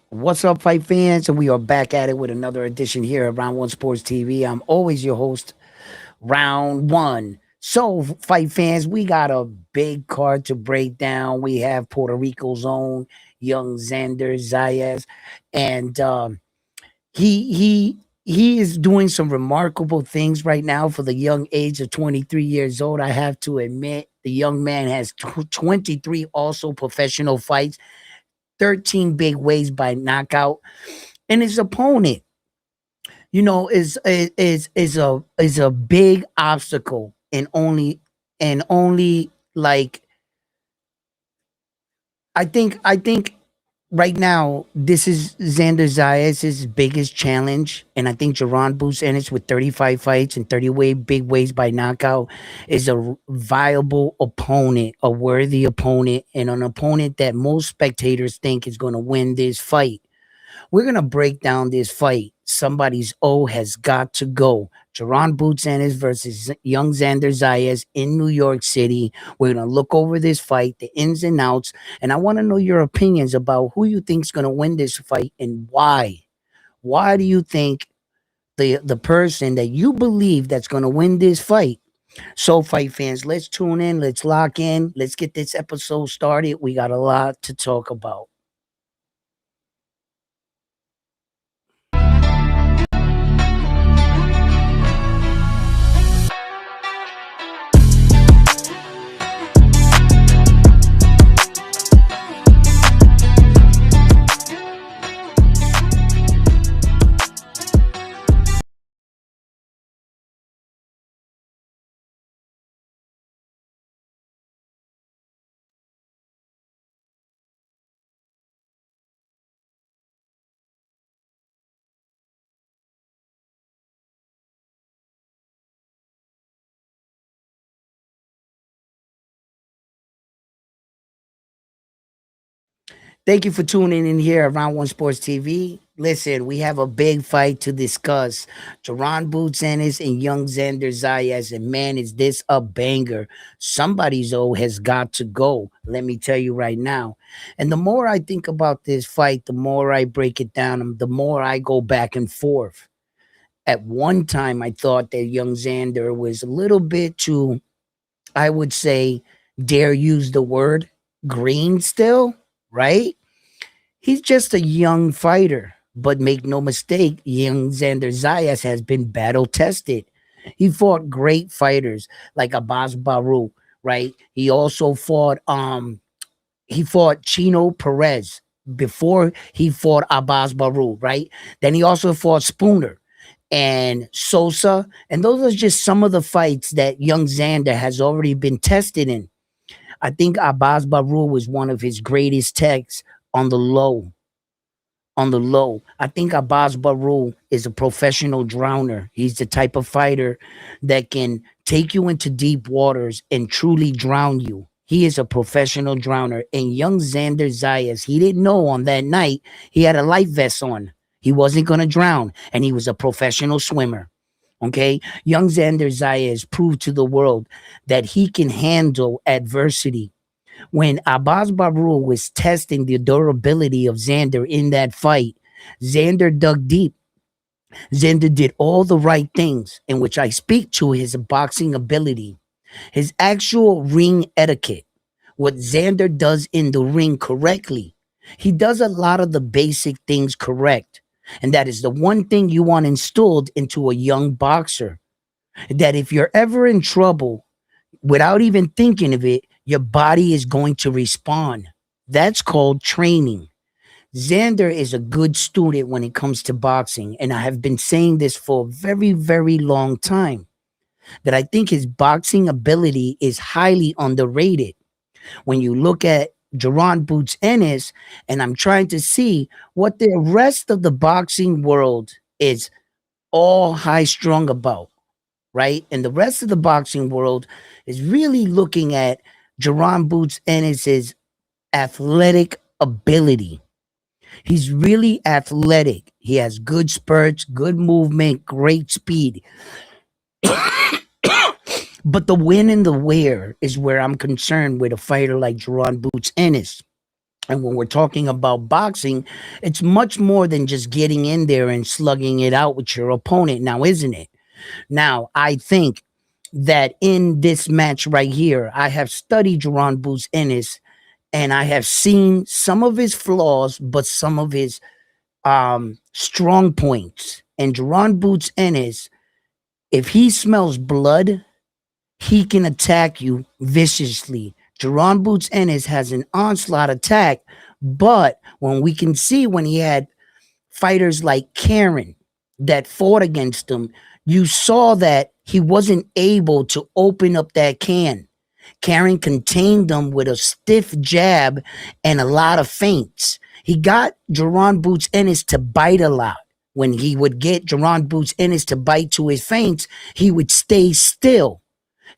What's up, fight fans? And we are back at it with another edition here at Round One Sports TV. I'm always your host, Round One. So, fight fans, we got a big card to break down. We have Puerto Rico's own young Xander Zayas, and he is doing some remarkable things right now for the young age of 23 years old. I have to admit, the young man has 23 also professional fights, 13 big ways by knockout, and his opponent, is a big obstacle, and only like I think right now this is Xander Zayas' biggest challenge, and I think Jerron Boots Ennis with 35 fights and big ways by knockout is a viable opponent, a worthy opponent, and an opponent that most spectators think is going to win this fight. We're going to break down this fight. Somebody's O has got to go. Jerron Boots Ennis versus young Xander Zayas in New York City. We're going to look over this fight, the ins and outs, and I want to know your opinions about who you think is going to win this fight and why. Why do you think the person that you believe that's going to win this fight? So, fight fans, let's tune in, let's lock in, let's get this episode started. We got a lot to talk about. Thank you for tuning in here around One Sports TV. Listen, we have a big fight to discuss. Jerron Boots Ennis and young Xander Zayas. And man, is this a banger. Somebody's O has got to go. Let me tell you right now. And the more I think about this fight, the more I break it down, the more I go back and forth. At one time, I thought that young Xander was a little bit too, I would say, dare use the word green still, right? He's just a young fighter, but make no mistake, young Xander Zayas has been battle tested. He fought great fighters like Abbas Baru, right? He fought Chino Perez before he fought Abbas Baru, right? Then he also fought Spooner and Sosa, and those are just some of the fights that young Xander has already been tested in. I think Abbas Baru was one of his greatest techs on the low on the low. I think Abbas Baru is a professional drowner. He's the type of fighter that can take you into deep waters and truly drown you. He is a professional drowner. And young Xander Zayas, he didn't know on that night he had a life vest on. He wasn't going to drown, and he was a professional swimmer. Okay. Young Xander Zayas proved to the world that he can handle adversity. When Abbas Baru was testing the durability of Xander in that fight, Xander dug deep. Xander did all the right things, in which I speak to his boxing ability, his actual ring etiquette, what Xander does in the ring correctly. He does a lot of the basic things correct. And that is the one thing you want installed into a young boxer. That if you're ever in trouble, without even thinking of it, your body is going to respond. That's called training. Xander is a good student when it comes to boxing, and I have been saying this for a very, very long time that I think his boxing ability is highly underrated. When you look at Jerron Boots Ennis, and I'm trying to see what the rest of the boxing world is all high strung about, right? And the rest of the boxing world is really looking at Jerron Boots Ennis's athletic ability. He's really athletic. He has good spurts, good movement, great speed. But the when and the where is where I'm concerned with a fighter like Jerron Boots Ennis. And when we're talking about boxing, it's much more than just getting in there and slugging it out with your opponent, now, isn't it? Now, I think that in this match right here, I have studied Jerron Boots Ennis and I have seen some of his flaws, but some of his strong points. And Jerron Boots Ennis, if he smells blood, he can attack you viciously. Jerron Boots Ennis has an onslaught attack, but when we can see when he had fighters like Karen that fought against him, you saw that he wasn't able to open up that can. Karen contained him with a stiff jab and a lot of feints. He got Jerron Boots Ennis to bite a lot. When he would get Jerron Boots Ennis to bite to his feints, he would stay still.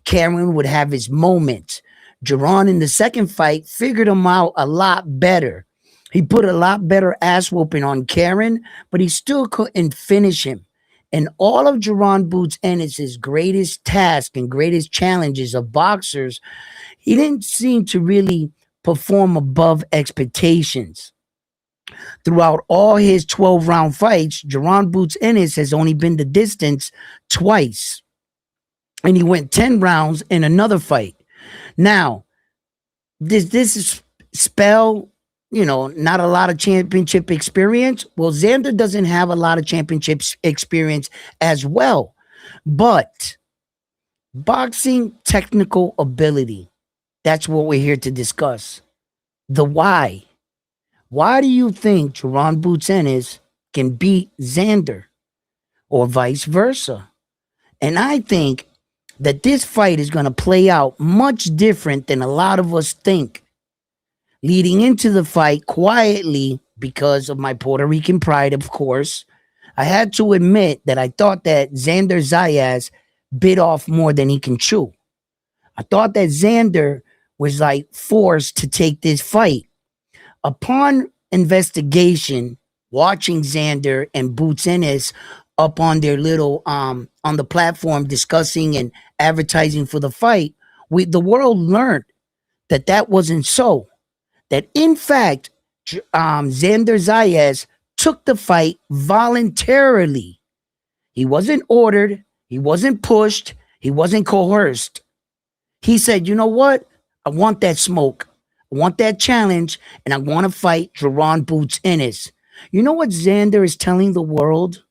Karen would have his moments. Jerron in the second fight figured him out a lot better. He put a lot better ass whooping on Karen, but he still couldn't finish him. And all of Jerron Boots Ennis' greatest task and greatest challenges of boxers, he didn't seem to really perform above expectations. Throughout all his 12-round fights, Jerron Boots Ennis has only been the distance twice. And he went 10 rounds in another fight. Now, this spell, not a lot of championship experience. Well, Xander doesn't have a lot of championship experience as well. But boxing technical ability, that's what we're here to discuss. The why. Why do you think Jerron Boots Ennis can beat Xander or vice versa? And I think that this fight is going to play out much different than a lot of us think. Leading into the fight quietly, because of my Puerto Rican pride, of course, I had to admit that I thought that Xander Zayas bit off more than he can chew. I thought that Xander was like forced to take this fight. Upon investigation, watching Xander and Boots Ennis up on their little on the platform discussing and advertising for the fight, the world learned that that wasn't so. That in fact, Xander Zayas took the fight voluntarily. He wasn't ordered, he wasn't pushed, he wasn't coerced. He said, you know what? I want that smoke. I want that challenge, and I want to fight Jerron Boots Ennis. You know what Xander is telling the world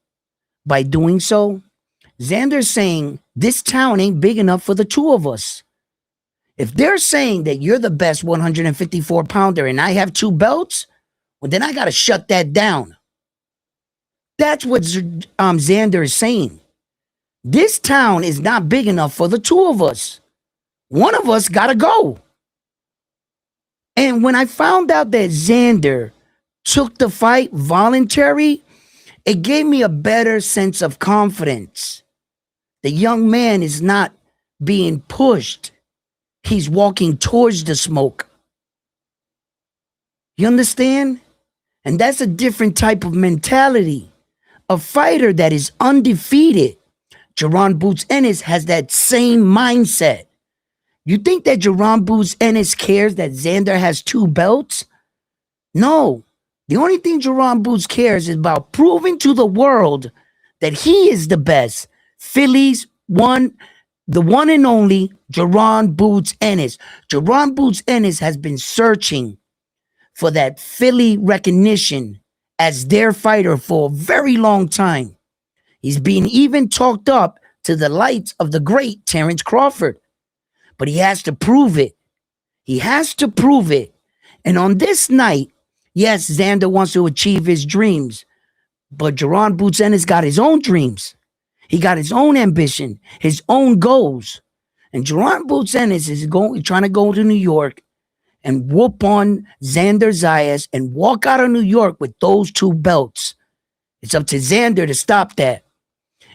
by doing so? Xander's saying, this town ain't big enough for the two of us. If they're saying that you're the best 154 pounder and I have two belts, well, then I got to shut that down. That's what Xander is saying. This town is not big enough for the two of us. One of us got to go. And when I found out that Xander took the fight voluntary, it gave me a better sense of confidence. The young man is not being pushed. He's walking towards the smoke. You understand? And that's a different type of mentality. A fighter that is undefeated, Jerron Boots Ennis, has that same mindset. You think that Jerron Boots Ennis cares that Xander has two belts? No. The only thing Jerron Boots cares is about proving to the world that he is the best. Philly's the one and only Jerron Boots Ennis. Jerron Boots Ennis has been searching for that Philly recognition as their fighter for a very long time. He's been even talked up to the lights of the great Terrence Crawford. But he has to prove it. He has to prove it. And on this night, yes, Xander wants to achieve his dreams, but Jerron Boots Ennis got his own dreams. He got his own ambition, his own goals. And Jerron Boots Ennis is trying to go to New York and whoop on Xander Zayas and walk out of New York with those two belts. It's up to Xander to stop that.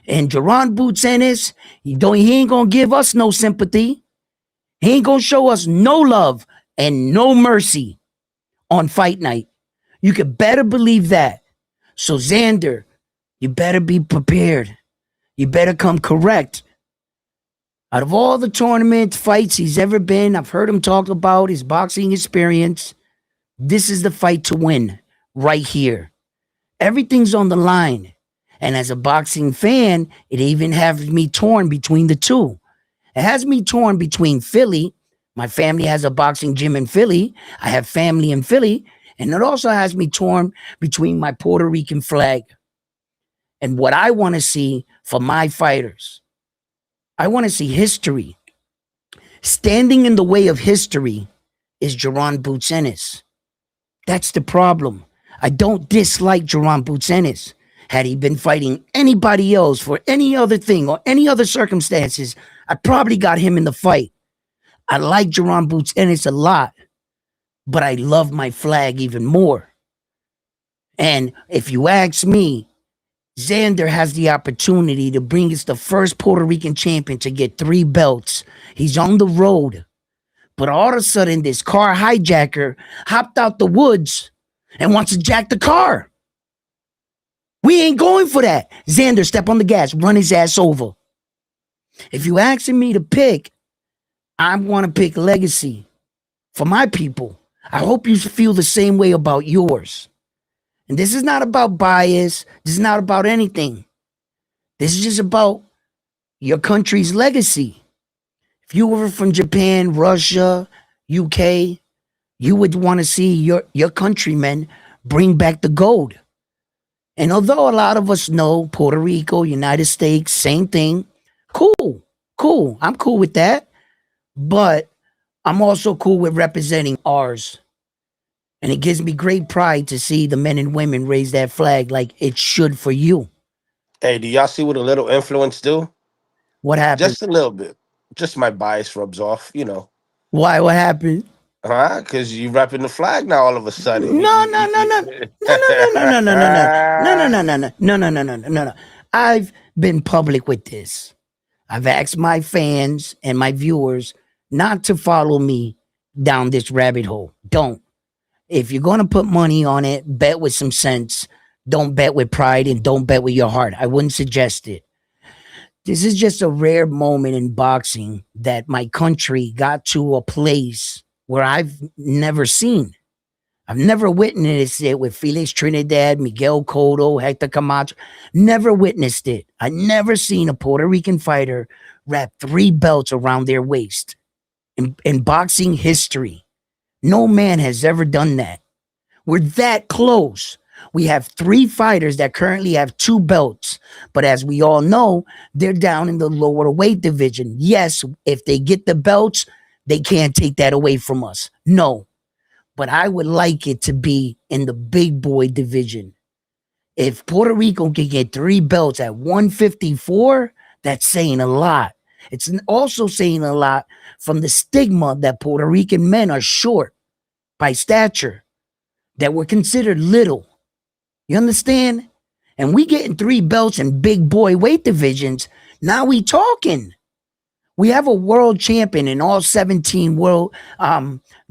And Jerron Boots Ennis, he ain't gonna give us no sympathy. He ain't gonna show us no love and no mercy on fight night. You could better believe that. So Xander, you better be prepared. You better come correct. Out of all the tournament fights he's ever been, I've heard him talk about his boxing experience. This is the fight to win right here. Everything's on the line. And as a boxing fan, it even has me torn between the two. It has me torn between Philly. My family has a boxing gym in Philly. I have family in Philly. And it also has me torn between my Puerto Rican flag and what I want to see for my fighters. I want to see history. Standing in the way of history is Jaron Boots Ennis. That's the problem. I don't dislike Jaron Boots Ennis. Had he been fighting anybody else for any other thing or any other circumstances, I probably got him in the fight. I like Jaron Boots Ennis a lot, but I love my flag even more. And if you ask me, Xander has the opportunity to bring us the first Puerto Rican champion to get 3 belts. He's on the road. But all of a sudden, this car hijacker hopped out the woods and wants to jack the car. We ain't going for that. Xander, step on the gas, run his ass over. If you asking me to pick, I want to pick legacy for my people. I hope you feel the same way about yours. And this is not about bias. This is not about anything. This is just about your country's legacy. If you were from Japan, Russia, UK, you would want to see your countrymen bring back the gold. And although a lot of us know Puerto Rico, United States, same thing, cool. I'm cool with that. But I'm also cool with representing ours. And it gives me great pride to see the men and women raise that flag like it should for you. Hey, do y'all see what a little influence do? What happened? Just a little bit. Just my bias rubs off, you know. Why? What happened? Huh? Because you repping the flag now all of a sudden. No. I've been public with this. I've asked my fans and my viewers not to follow me down this rabbit hole. Don't. If you're going to put money on it, bet with some sense. Don't bet with pride and don't bet with your heart. I wouldn't suggest it. This is just a rare moment in boxing that my country got to a place where I've never seen. I've never witnessed it with Felix Trinidad, Miguel Cotto, Hector Camacho. Never witnessed it. I never seen a Puerto Rican fighter wrap 3 belts around their waist in boxing history. No man has ever done that. We're that close. We have 3 fighters that currently have 2 belts. But as we all know, they're down in the lower weight division. Yes, if they get the belts, they can't take that away from us. No. But I would like it to be in the big boy division. If Puerto Rico can get 3 belts at 154, that's saying a lot. It's also saying a lot from the stigma that Puerto Rican men are short by stature, that we're considered little. You understand? And we getting 3 belts in big boy weight divisions. Now we talking. We have a world champion in all 17 world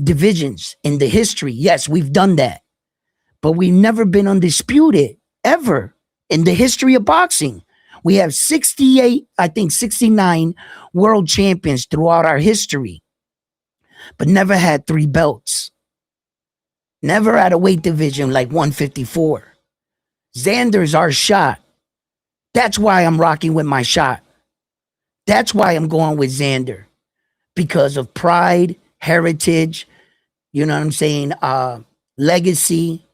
divisions in the history. Yes, we've done that. But we've never been undisputed, ever, in the history of boxing. We have 68, I think 69 world champions throughout our history, but never had 3 belts. Never at a weight division like 154. Xander's our shot. That's why I'm rocking with my shot. That's why I'm going with Xander. Because of pride, heritage, you know what I'm saying? Legacy,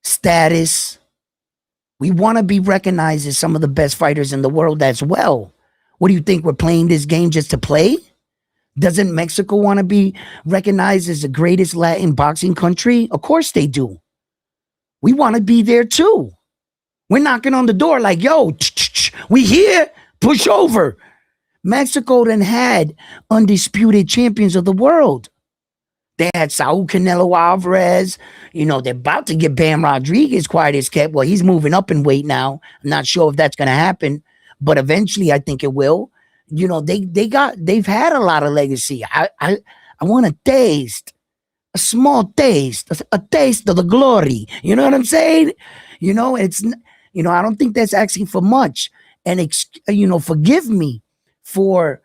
status. We want to be recognized as some of the best fighters in the world as well. What do you think? We're playing this game just to play? Doesn't Mexico want to be recognized as the greatest Latin boxing country? Of course they do. We want to be there too. We're knocking on the door like, yo, we here, push over. Mexico then had undisputed champions of the world. They had Saul Canelo Alvarez. They're about to get Bam Rodriguez quiet as kept. Well, he's moving up in weight now. I'm not sure if that's going to happen, but eventually I think it will. They've had a lot of legacy. I want a taste, a small taste, a taste of the glory. You know what I'm saying? I don't think that's asking for much. And forgive me for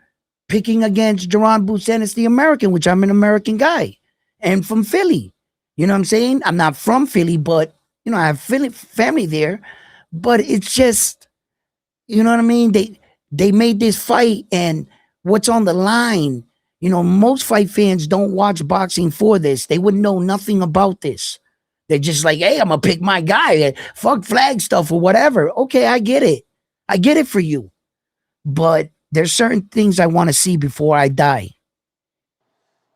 picking against Jaron Boots Ennis, the American, which I'm an American guy. and from Philly. You know what I'm saying? I'm not from Philly, but I have Philly family there. But it's just, you know what I mean? They made this fight and what's on the line. Most fight fans don't watch boxing for this. They would know nothing about this. They're just like, hey, I'm gonna pick my guy. Fuck flag stuff or whatever. Okay, I get it. I get it for you. But there's certain things I want to see before I die.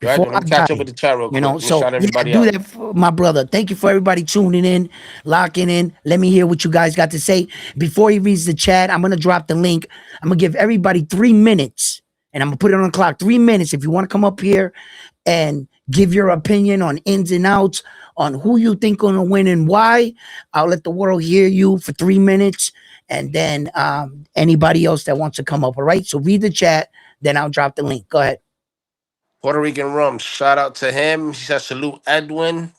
Go ahead, Before let I me catch up with die. the chat real quick. Let me So shout yeah, everybody do out. that for my brother. Thank you for everybody tuning in, locking in. Let me hear what you guys got to say. Before he reads the chat, I'm gonna drop the link. I'm gonna give everybody 3 minutes and I'm gonna put it on the clock. 3 minutes. If you want to come up here and give your opinion on ins and outs, on who you think gonna win and why, I'll let the world hear you for 3 minutes. And then anybody else that wants to come up, all right? So read the chat, then I'll drop the link. Go ahead. Puerto Rican Rum, shout out to him. He says salute Edwin.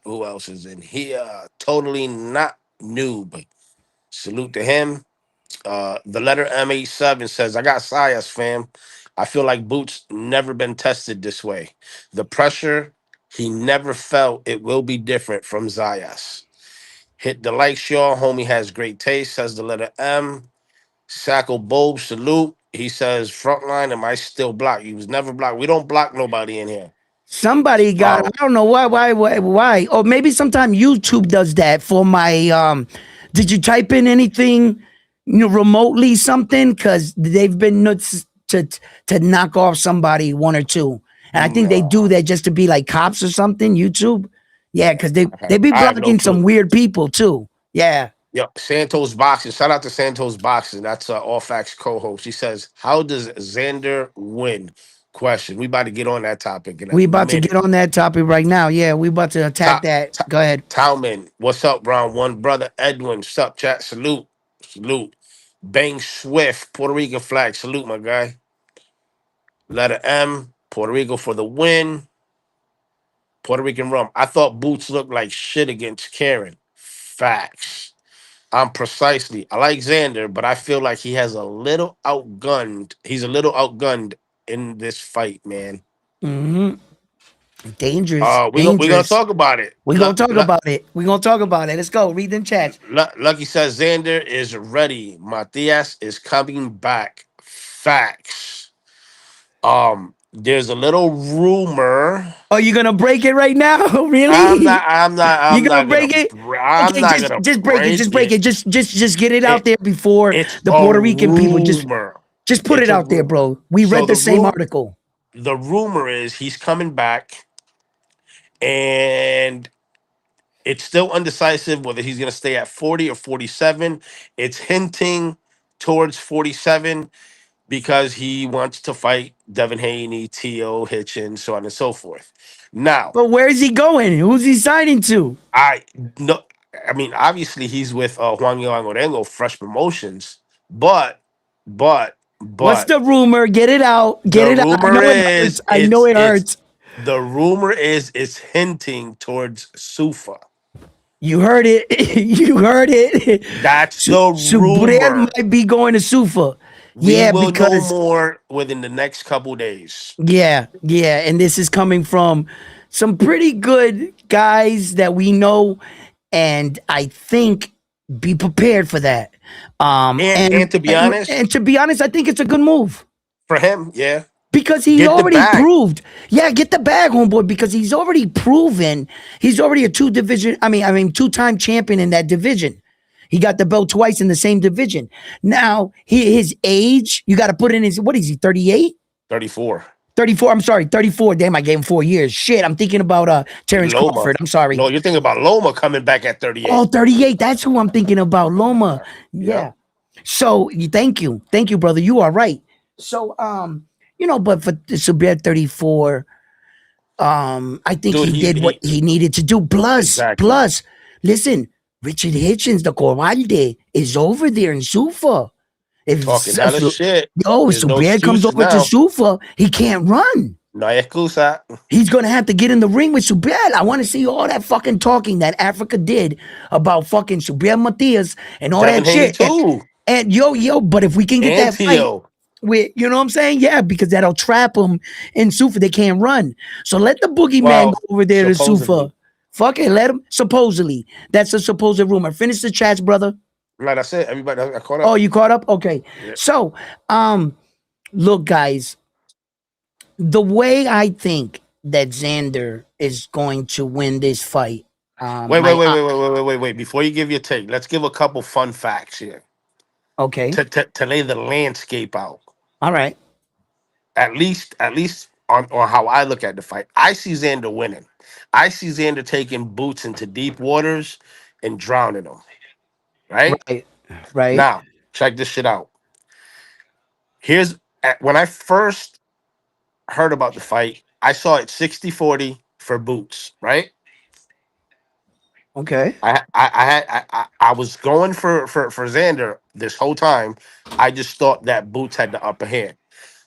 Who else is in here? Totally not noob. Salute to him. The letter M87 says, I got Zayas, fam. I feel like Boots never been tested this way. The pressure he never felt, it will be different from Zayas. Hit the like, Shaw. Homie has great taste, says the letter M. Sacco Bob, salute. He says, frontline, am I still blocked? He was never blocked. We don't block nobody in here. Somebody got, I Oh, don't know why. Or maybe sometime YouTube does that for my did you type in anything remotely something? Cause they've been nuts to knock off somebody, one or two. And I think they do no. that just to be like cops or something, YouTube. Yeah, because they be I have no blocking some clue. weird people too. Yeah. Yo, Santos Boxing. Shout out to Santos Boxing. That's All Facts co-host. She says, "How does Xander win?" Question. We about to get on that topic in a We about to get minute. on that topic right now. Yeah, we about to attack Ta- that. Go ahead. Talman, what's up, Round One brother Edwin? What's up, chat? Salute, salute. Bang Swift, Puerto Rican flag. Salute, my guy. Letter M, Puerto Rico for the win. Puerto Rican rum. I thought Boots looked like shit against Karen. Facts. I'm precisely. I like Xander, but I feel like he has a little outgunned. He's a little outgunned in this fight, man. Mm-hmm. Dangerous, We gonna dangerous. talk about it. We gonna talk about it. We gonna talk about it. Let's go. Read them chats. Lucky says Xander is ready. Matias is coming back. Facts. There's a little rumor. Oh, you gonna break it right now? I'm Really? not. I'm not. You I'm gonna not gonna. break it? I'm Okay, not just gonna just break it. Just break break it. it. Just get it out It. there before It's the a Puerto Rican people. rumor. Just put it It's a out there, rumor. bro. We So read the same article. the rumor is he's coming back, and it's still undecisive whether he's going to stay at 40 or 47. It's hinting towards 47 because he wants to fight Devin Haney, T.O. Hitchin, so on and so forth. Now, But where is he going? Who's he signing to? I no, I mean, obviously he's with Juan Orengo, Fresh Promotions, but, but, What's but the rumor? Get it out. Get the it out. I rumor know it hurts. is I know it it's hurts. the rumor is it's hinting towards Sufa. You heard it. You heard it. That's the Subriel rumor. might be going to Sufa. We Yeah, will know because more within the next couple days. yeah, and this is coming from some pretty good guys that we know, and I think be prepared for that. Um, and And to be and, honest, and to be honest, I think it's a good move for him, yeah, because he get the already bag. proved. Yeah, get the bag, homeboy, because he's already proven he's already a two-time champion in that division. He got the belt twice in the same division. Now, his age, you got to put in his, what is he, 38? 34. 34. I'm sorry, 34. Damn, I gave him 4 years. Shit, I'm thinking about Terrence Loma. Crawford. I'm sorry. No, you're thinking about Loma coming back at Oh, 38. 38. That's who I'm thinking about. Loma. Yep. Yeah. So thank you. Thank you, brother. You are right. So but for Subir 34, I think Dude, he did what he needed to do. exactly Plus, listen, Richard Hitchens, the Corvalde, is over there in Sufa. talking If hella shit. There's no Subir comes excuses over to now. Sufa, he can't run. No hay excusa. He's gonna have to get in the ring with Subriel. I want to see all that fucking talking that Africa did about fucking Subriel Matias and all Devin that Haney shit. too. And yo, but if we can get And that fight, T.O. With you know what I'm saying? Yeah, because that'll trap them in Sufa. They can't run. So let the boogeyman go Well, over there to Sufa. supposedly. Fuck it, let him. Supposedly, that's a supposed rumor. Finish the chats, brother. Like I said, everybody I caught Oh, up. you caught up? Okay. Yeah. So, look, guys, the way I think that Xander is going to win this fight, Wait, wait, my wait, wait, wait, wait, wait, wait, wait. Before you give your take, let's give a couple fun facts here okay, to lay the landscape out. all right, At least on how I look at the fight. I see Xander winning. I see Xander taking Boots into deep waters and drowning them. Right? right, right, Now, check this shit out. When I first heard about the fight, I saw it 60-40 for Boots, right? okay. I was going for Xander this whole time. I just thought that Boots had the upper hand.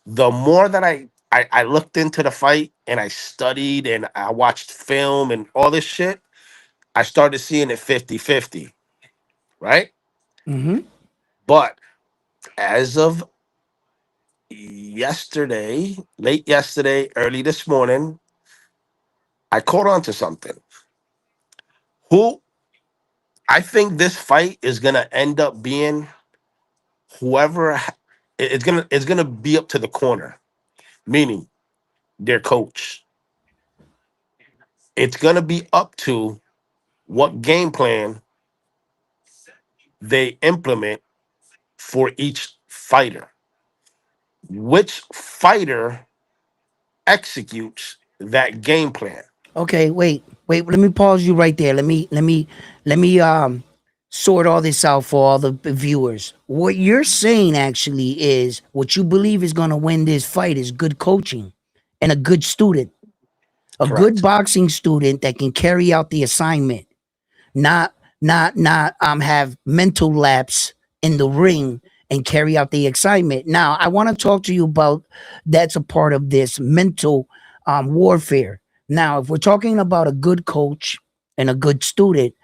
The more that I looked into the fight and I studied and I watched film and all this shit, I started seeing it 50-50, right? Mm-hmm. But as of yesterday, late yesterday, early this morning, I caught on to something. Who I think this fight is gonna end up being whoever it's gonna be up to the corner, meaning their coach. It's gonna be up to what game plan they implement for each fighter. Which fighter executes that game plan? Okay, wait. Let me pause you right there. Let me sort all this out for all the viewers. What you're saying actually is what you believe is going to win this fight is good coaching and a good student, a good Correct. boxing student that can carry out the assignment, not have mental lapse in the ring and carry out the excitement. Now, I want to talk to you about that's a part of this mental warfare. Now, if we're talking about a good coach and a good student,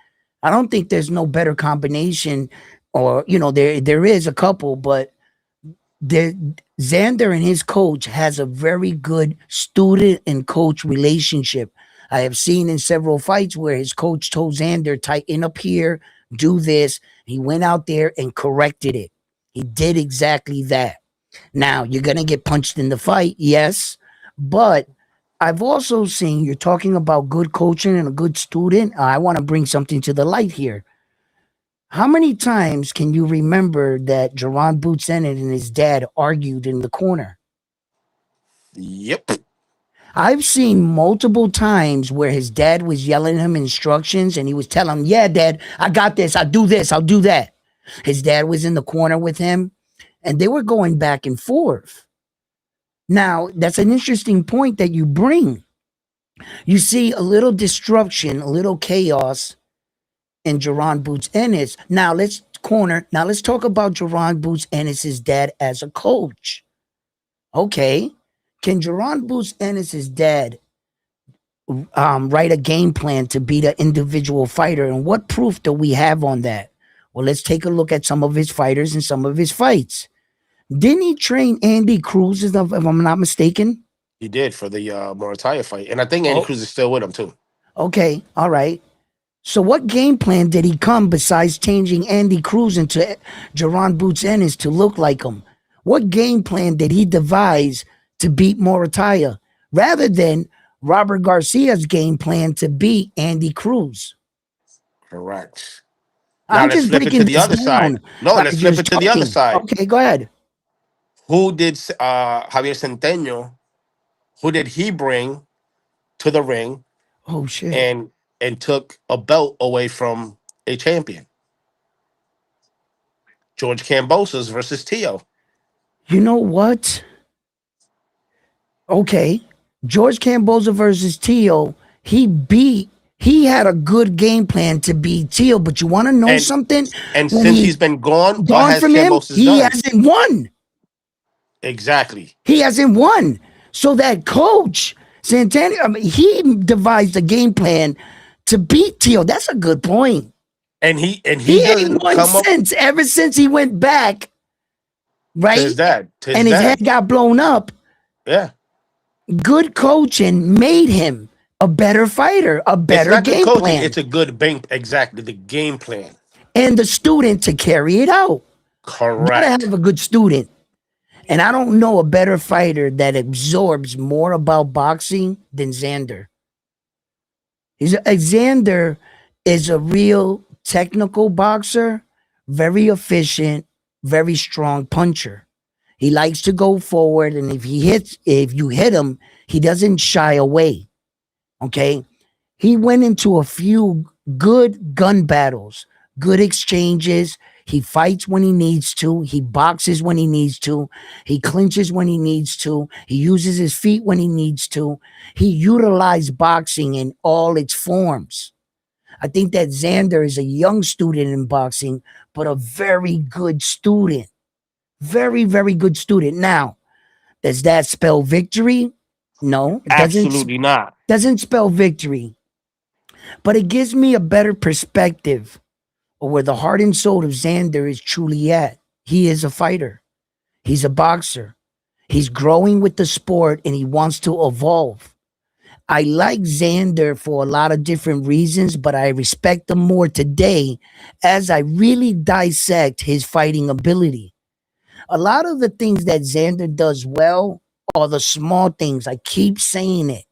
I don't think there's no better combination, or there is a couple, but there Xander and his coach has a very good student and coach relationship. I have seen in several fights where his coach told Xander, tighten up here, do this. He went out there and corrected it. He did exactly that. Now, you're going to get punched in the fight, yes, but I've also seen you're talking about good coaching and a good student. I want to bring something to the light here. How many times can you remember that Jerron Boots Ennis and his dad argued in the corner? Yep. I've seen multiple times where his dad was yelling him instructions and he was telling him, yeah, dad, I got this. I'll do this. I'll do that. His dad was in the corner with him and they were going back and forth. Now, that's an interesting point that you bring. You see a little disruption, a little chaos in Jerron Boots Ennis. Now let's talk about Jerron Boots Ennis's dad as a coach. Okay. Can Jerron Boots Ennis's dad write a game plan to beat an individual fighter? And what proof do we have on that? Well, let's take a look at some of his fighters and some of his fights. Didn't he train Andy Cruz, if I'm not mistaken? He did for the Morataya fight. And I think Andy Oh, Cruz is still with him too. okay. All right. So, what game plan did he come besides changing Andy Cruz into Jerron Boots Ennis to look like him? What game plan did he devise to beat Morataya rather than Robert Garcia's game plan to beat Andy Cruz? Correct. Now I'm let's just flip it to breaking the this other side. down No, by let's flip just it to the other talking. side. Okay, go ahead. Who did Javier Centeno? Who did he bring to the ring Oh, shit. and took a belt away from a champion? George Cambosos versus Tio. You know what? Okay. George Camboza versus Tio, he had a good game plan to beat Tio, but you want to know And something? When since he he's been gone, what gone has from him, Cambosos he done? hasn't won. Exactly. He hasn't won. So that coach, Santana, I mean, he devised a game plan to beat Tio. That's a good point. And he He ain't doesn't won come up. since, ever since he went back. To right? his dad. To his And his head dad. got blown up. Yeah. Good coaching made him a better fighter, a It's better not good game coaching. It's plan, a good bank. Exactly. The game plan. and the student to carry it out. Gotta have Correct. a good student. And I don't know a better fighter that absorbs more about boxing than Xander. Xander is a real technical boxer, very efficient, very strong puncher. He likes to go forward, and if you hit him, he doesn't shy away. Okay, he went into a few good gun battles, good exchanges. He fights when he needs to. He boxes when he needs to. He clinches when he needs to. He uses his feet when he needs to. He utilized boxing in all its forms. I think that Xander is a young student in boxing, but a very good student. Very, very good student. Now, does that spell victory? No, it Absolutely not. doesn't spell victory, but it gives me a better perspective of where the heart and soul of Xander is truly at. He is a fighter. He's a boxer. He's growing with the sport and he wants to evolve. I like Xander for a lot of different reasons, but I respect him more today as I really dissect his fighting ability. A lot of the things that Xander does well are the small things. I keep saying it.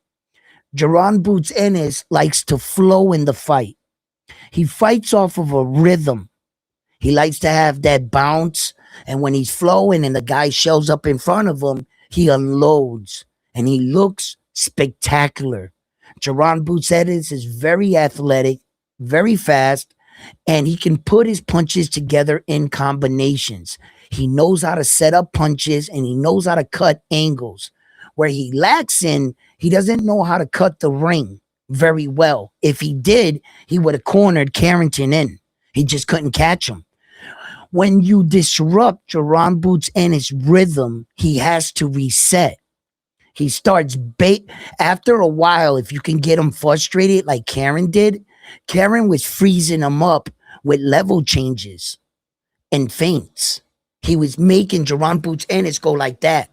Jaron Boots Ennis likes to flow in the fight. He fights off of a rhythm. He likes to have that bounce. And when he's flowing and the guy shows up in front of him, he unloads and he looks spectacular. Jaron Boots Ennis is very athletic, very fast, and he can put his punches together in combinations. He knows how to set up punches and he knows how to cut angles. Where he lacks in, he doesn't know how to cut the ring very well. If he did, he would have cornered Carrington in. He just couldn't catch him. When you disrupt Jerron Boots and his rhythm, he has to reset. He starts after a while. If you can get him frustrated like Karen did, Karen was freezing him up with level changes and feints. He was making Jerron Boots Ennis go like that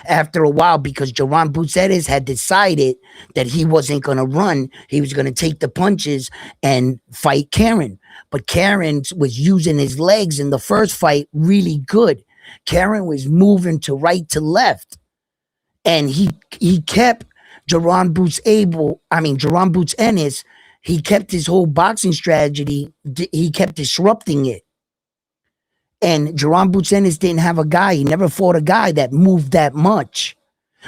after a while because Jerron Boots Ennis had decided that he wasn't going to run. He was going to take the punches and fight Karen. But Karen was using his legs in the first fight really good. Karen was moving to right to left. And he kept Jerron Boots Ennis, he kept his whole boxing strategy, he kept disrupting it. And Jerron Boots Ennis didn't have a guy. He never fought a guy that moved that much.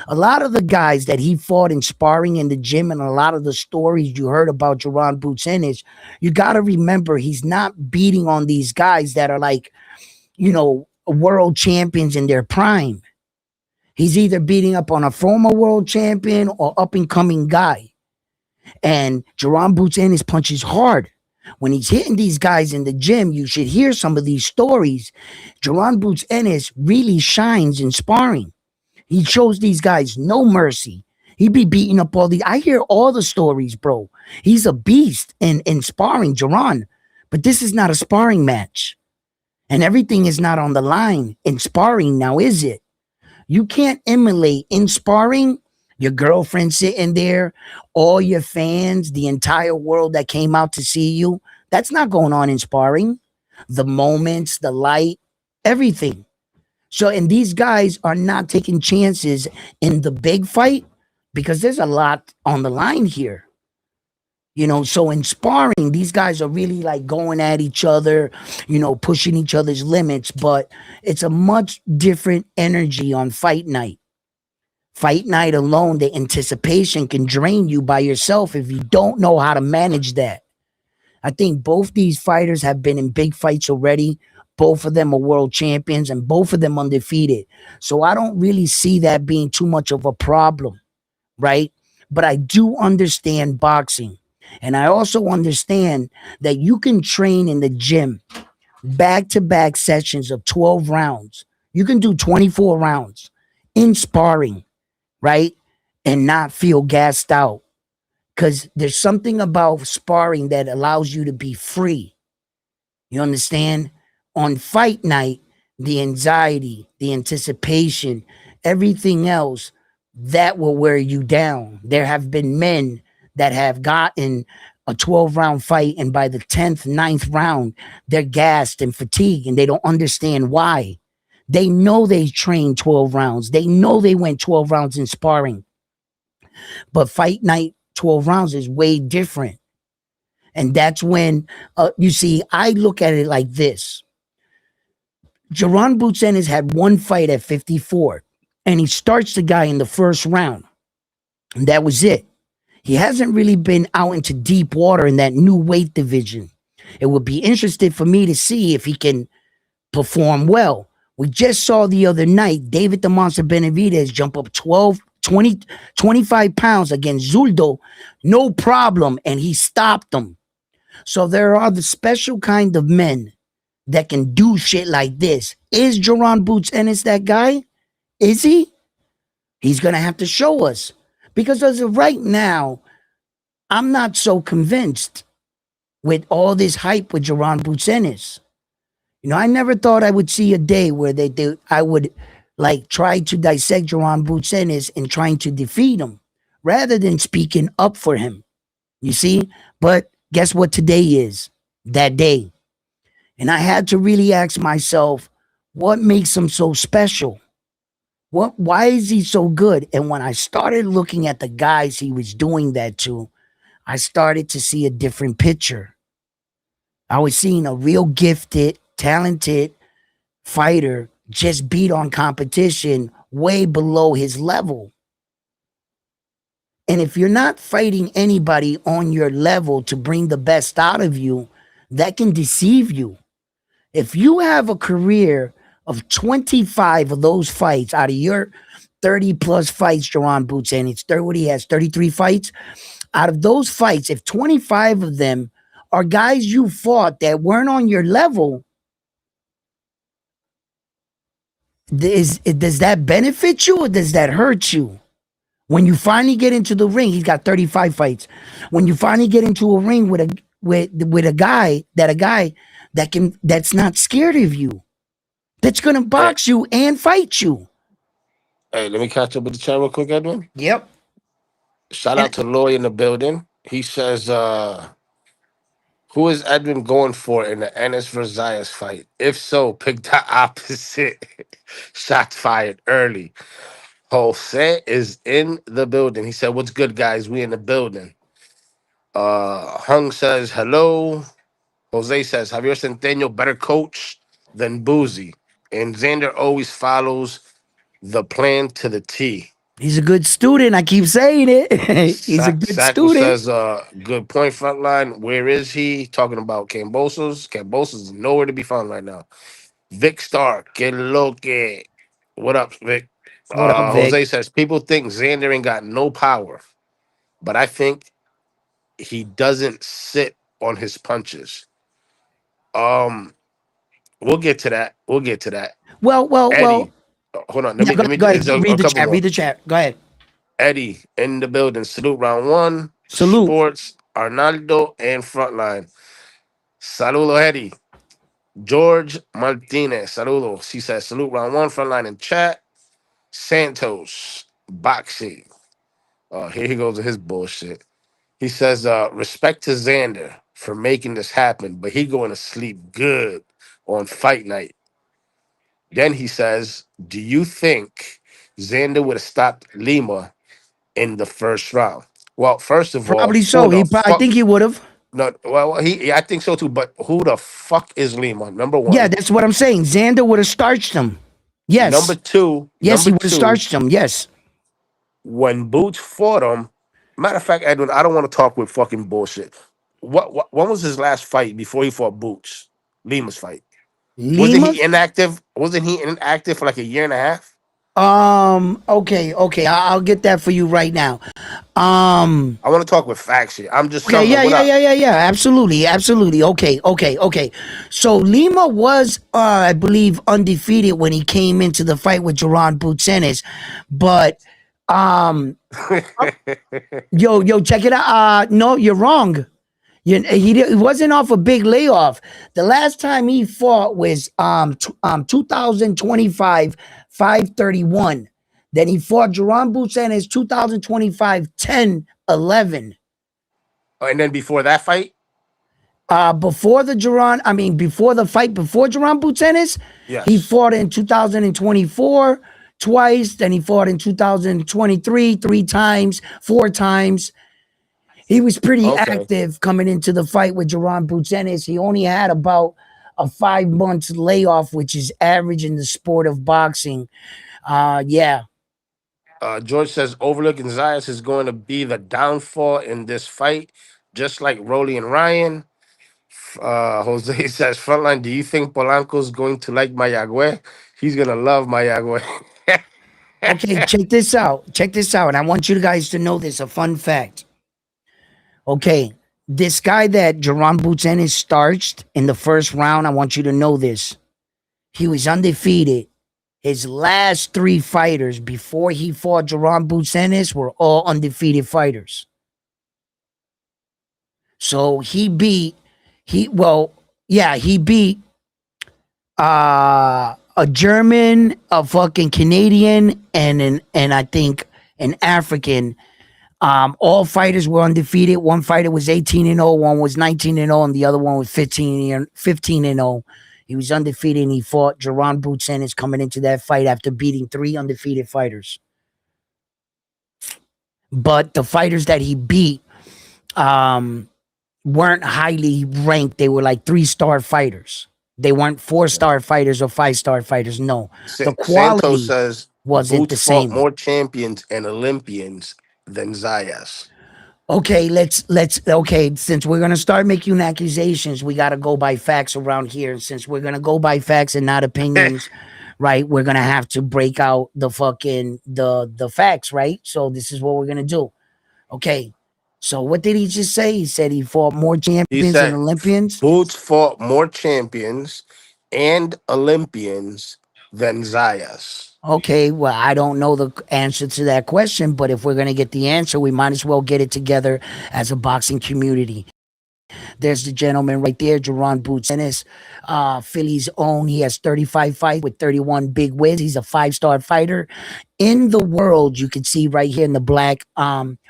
A lot of the guys that he fought in sparring in the gym and a lot of the stories you heard about Jerron Boots Ennis, you got to remember he's not beating on these guys that are like, world champions in their prime. He's either beating up on a former world champion or up and coming guy. And Jerron Boots Ennis punches hard. When he's hitting these guys in the gym, you should hear some of these stories. Jerron Boots Ennis really shines in sparring. He shows these guys no mercy. He be beating up all the. I hear all the stories, bro. He's a beast in sparring, Jerron. But this is not a sparring match. And everything is not on the line in sparring now, is it? You can't emulate in sparring your girlfriend sitting there, all your fans, the entire world that came out to see you. That's not going on in sparring. The moments, the light, everything. So, and these guys are not taking chances in the big fight because there's a lot on the line here. So in sparring, these guys are really like going at each other, pushing each other's limits, but it's a much different energy on fight night. Fight night alone, the anticipation can drain you by yourself if you don't know how to manage that. I think both these fighters have been in big fights already. Both of them are world champions and both of them undefeated. So I don't really see that being too much of a problem, right? But I do understand boxing. And I also understand that you can train in the gym back to back sessions of 12 rounds. You can do 24 rounds in sparring, right? And not feel gassed out. Because there's something about sparring that allows you to be free. You understand? On fight night, the anxiety, the anticipation, everything else that will wear you down. There have been men that have gotten a 12-round fight, and by the 10th, ninth round, they're gassed and fatigued, and they don't understand why. They know they trained 12 rounds. They know they went 12 rounds in sparring. But fight night 12 rounds is way different. And that's when, you see, I look at it like this. Jaron Boots Ennis had one fight at 54, and he starts the guy in the first round. And that was it. He hasn't really been out into deep water in that new weight division. It would be interesting for me to see if he can perform well. We just saw the other night David the Monster Benavidez jump up 12, 20, 25 pounds against Zuldo, no problem, and he stopped him. So there are the special kind of men that can do shit like this. Is Jaron Boots Ennis that guy? Is he? He's going to have to show us. Because as of right now, I'm not so convinced with all this hype with Jaron Boots Ennis. You know, I never thought I would see a day where I would like try to dissect Jaron Boots Ennis and trying to defeat him rather than speaking up for him. You see? But guess what today is? That day. And I had to really ask myself, what makes him so special? Why is he so good? And when I started looking at the guys he was doing that to, I started to see a different picture. I was seeing a real gifted, talented fighter just beat on competition way below his level. And if you're not fighting anybody on your level to bring the best out of you, that can deceive you. If you have a career of 25 of those fights out of your 30 plus fights, Jaron Boots, and it's 30, what he has, 33 fights. Out of those fights, if 25 of them are guys you fought that weren't on your level, does that benefit you or does that hurt you? When you finally get into the ring, he's got 35 fights. When you finally get into a ring with a guy that's not scared of you, that's gonna Hey, box you and fight you. hey, let me catch up with the chat real quick, Edwin. Yep. Shout And out to Loy in the building. He says, who is Edwin going for in the Ennis versus Zayas fight? If so, pick the opposite. Shots fired early. Jose is in the building. He said, what's good, guys? We in the building. Hung says, hello. Jose says, Javier Centeno, better coach than Boozy. And Xander always follows the plan to the T. he's a good student. I keep saying it. He's a good Saku student. says, good point, frontline. Where is he? Talking about Cambosos. Cambosos is nowhere to be found right now. Vic Stark, que lo que. What up, Vic? What up, Vic? Jose says, people think Xander ain't got no power, but I think he doesn't sit on his punches. Um, we'll get to that. We'll get to that. Well. Eddie, hold on. Yeah, Let me. go It's ahead. a Read the couple chat. more. Read the chat. Go ahead. Eddie in the building. Salute round one. Salute. Sports. Arnaldo and frontline. Saludo, Eddie. George Martinez. Saludo. She says salute round one. Frontline in chat. Santos. Boxing. Here he goes with his bullshit. He says, respect to Xander for making this happen, but he going to sleep good on fight night. Then he says, do you think Xander would have stopped Lima in the first round? Well, first of all, Probably who so. the I fuck? think he would have. No, well, I think so too. But who the fuck is Lima? Number Yeah, one. that's what I'm saying. Xander would have starched him. Number Yes. two. Yes, Number he would have two. starched him. Yes. When Boots fought him. Matter of fact, Edwin, I don't want to talk with fucking bullshit. What? When was his last fight before he fought Boots? Lima's fight. Wasn't Lima. he inactive? Wasn't he inactive for like a year and a half? Okay. I'll get that for you right now. Um. I want to talk with facts here. I'm just Okay. telling like Yeah. what Yeah. up. Yeah. Yeah. Yeah. Absolutely. Absolutely. Okay. So Lima was, I believe, undefeated when he came into the fight with Jaron Boots Ennis, but um, yo, check it out. No, you're wrong. He wasn't off a big layoff. The last time he fought was 2025 531. Then he fought Jerron Boots in his 2025 10-11. Oh, and then before that fight, Before the fight, before Jerron Boots, he yes. fought in 2024 twice. Then he fought in 2023 three times, four times. He was pretty Okay. active coming into the fight with Jerron Boots. He only had about a 5 months layoff, which is average in the sport of boxing. Yeah. George says overlooking Zayas is going to be the downfall in this fight, just like Rolly and Ryan. Jose says frontline. Do you think Polanco's going to like Mayagüe? He's gonna love Mayagüe. Okay, check this out. Check this out. And I want you guys to know this, a fun fact. Okay, this guy that Jerron Boots starched in the first round, I want you to know this. He was undefeated. His last three fighters before he fought Jerron Boots were all undefeated fighters. So he beat a German, a fucking Canadian, and I think an African. All fighters were undefeated. One fighter was 18-0, one was 19-0, and the other one was 15-0. He was undefeated, and he fought Jerron Boots coming into that fight after beating three undefeated fighters. But the fighters that he beat weren't highly ranked. They were like 3-star fighters. They weren't 4-star fighters or 5-star fighters. No, the Santos quality says wasn't Boots the fought same. more champions and Olympians than Zayas. Okay, let's okay, since we're gonna start making accusations, we gotta go by facts around here. Since we're gonna go by facts and not opinions, right? We're gonna have to break out the facts, right? So this is what we're gonna do. Okay. So what did he just say? He said he fought more He champions and said Olympians. Boots fought more champions and Olympians than Zayas. Okay, well, I don't know the answer to that question, but if we're going to get the answer, we might as well get it together as a boxing community. There's the gentleman right there, Jerron Boots Ennis, Philly's own. He has 35 fights with 31 big wins. He's a 5-star fighter in the world. You can see right here in the black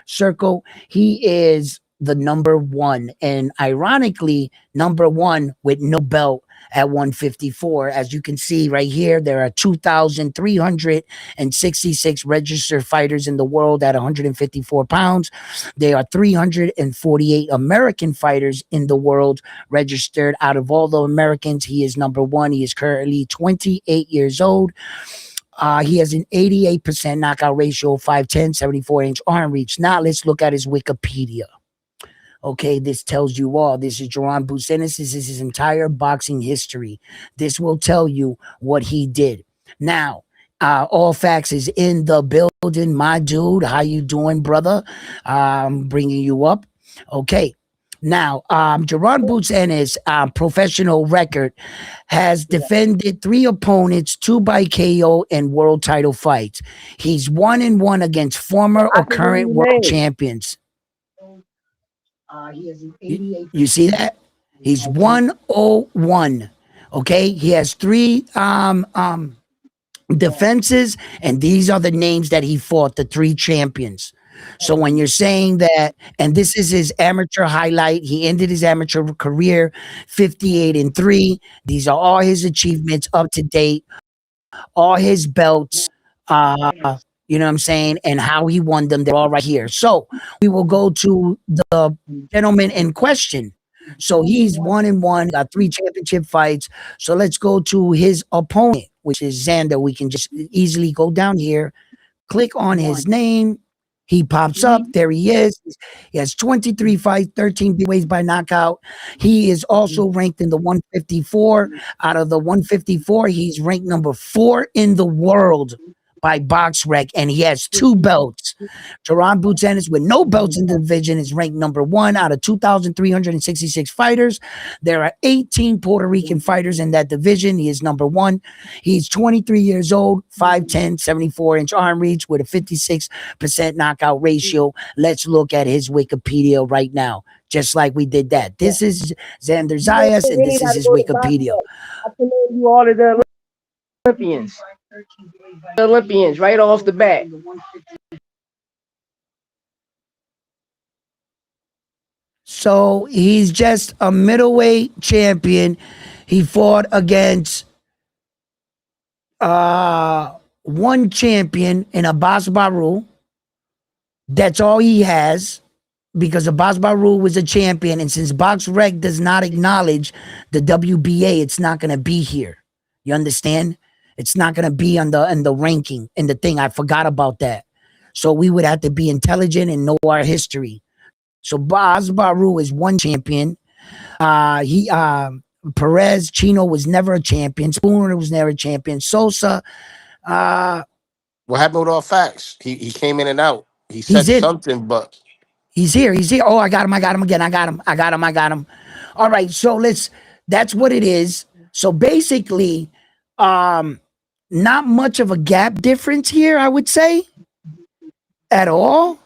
circle, he is the number one, and ironically, number one with no belt at 154. As you can see right here, there are 2,366 registered fighters in the world at 154 pounds. There are 348 American fighters in the world registered. Out of all the Americans, he is number one. He is currently 28 years old. He has an 88% knockout ratio, 5'10", 74-inch arm reach. Now let's look at his Wikipedia. Okay, this tells you all. This is Jerron Boots. This is his entire boxing history. This will tell you what he did. Now, all facts is in the building, my dude. How you doing, brother? I'm bringing you up. Okay. Now, Jerron Boots professional record has defended three opponents, two by KO and world title fights. He's 1-1 against former or current world champions. You see that? He's 101. Okay, he has three defenses, and these are the names that he fought, the three champions. So when you're saying that, and this is his amateur highlight, he ended his amateur career 58-3. These are all his achievements up to date, all his belts. You know what I'm saying, and how he won them. They're all right here. So we will go to the gentleman in question. So he's 1-1, got three championship fights. So let's go to his opponent, which is Xander. We can just easily go down here, click on his name. He pops up. There he is. He has 23 fights, 13 big ways by knockout. He is also ranked in the 154. Out of the 154, he's ranked number 4 in the world by BoxRec, and he has 2 belts. Jaron Boots Ennis, with no belts in the division, is ranked number 1 out of 2,366 fighters. There are 18 Puerto Rican fighters in that division. He is number 1. He's 23 years old, 5'10", 74-inch arm reach with a 56% knockout ratio. Let's look at his Wikipedia right now, just like we did that. This is Xander Zayas, and We this ain't is got to his go to Wikipedia. boxing. I can name you all of the Olympians. The Olympians right off the bat. So he's just a middleweight champion. He fought against one champion in Abbas Baru. That's all he has, because Abbas Baru was a champion, and since BoxRec does not acknowledge the WBA, it's not going to be here. You understand? It's not going to be on the ranking in the thing. I forgot about that. So we would have to be intelligent and know our history. So Abbas Baru is one champion. He Perez Chino was never a champion. Spooner was never a champion. Sosa, uh, What happened with all facts? He came in and out. He he's said in. something, but He's here. He's here. Oh, I got him. I got him again. I got him. I got him. I got him. All right. So let's. That's what it is. So basically, um, not much of a gap difference here, I would say, at all.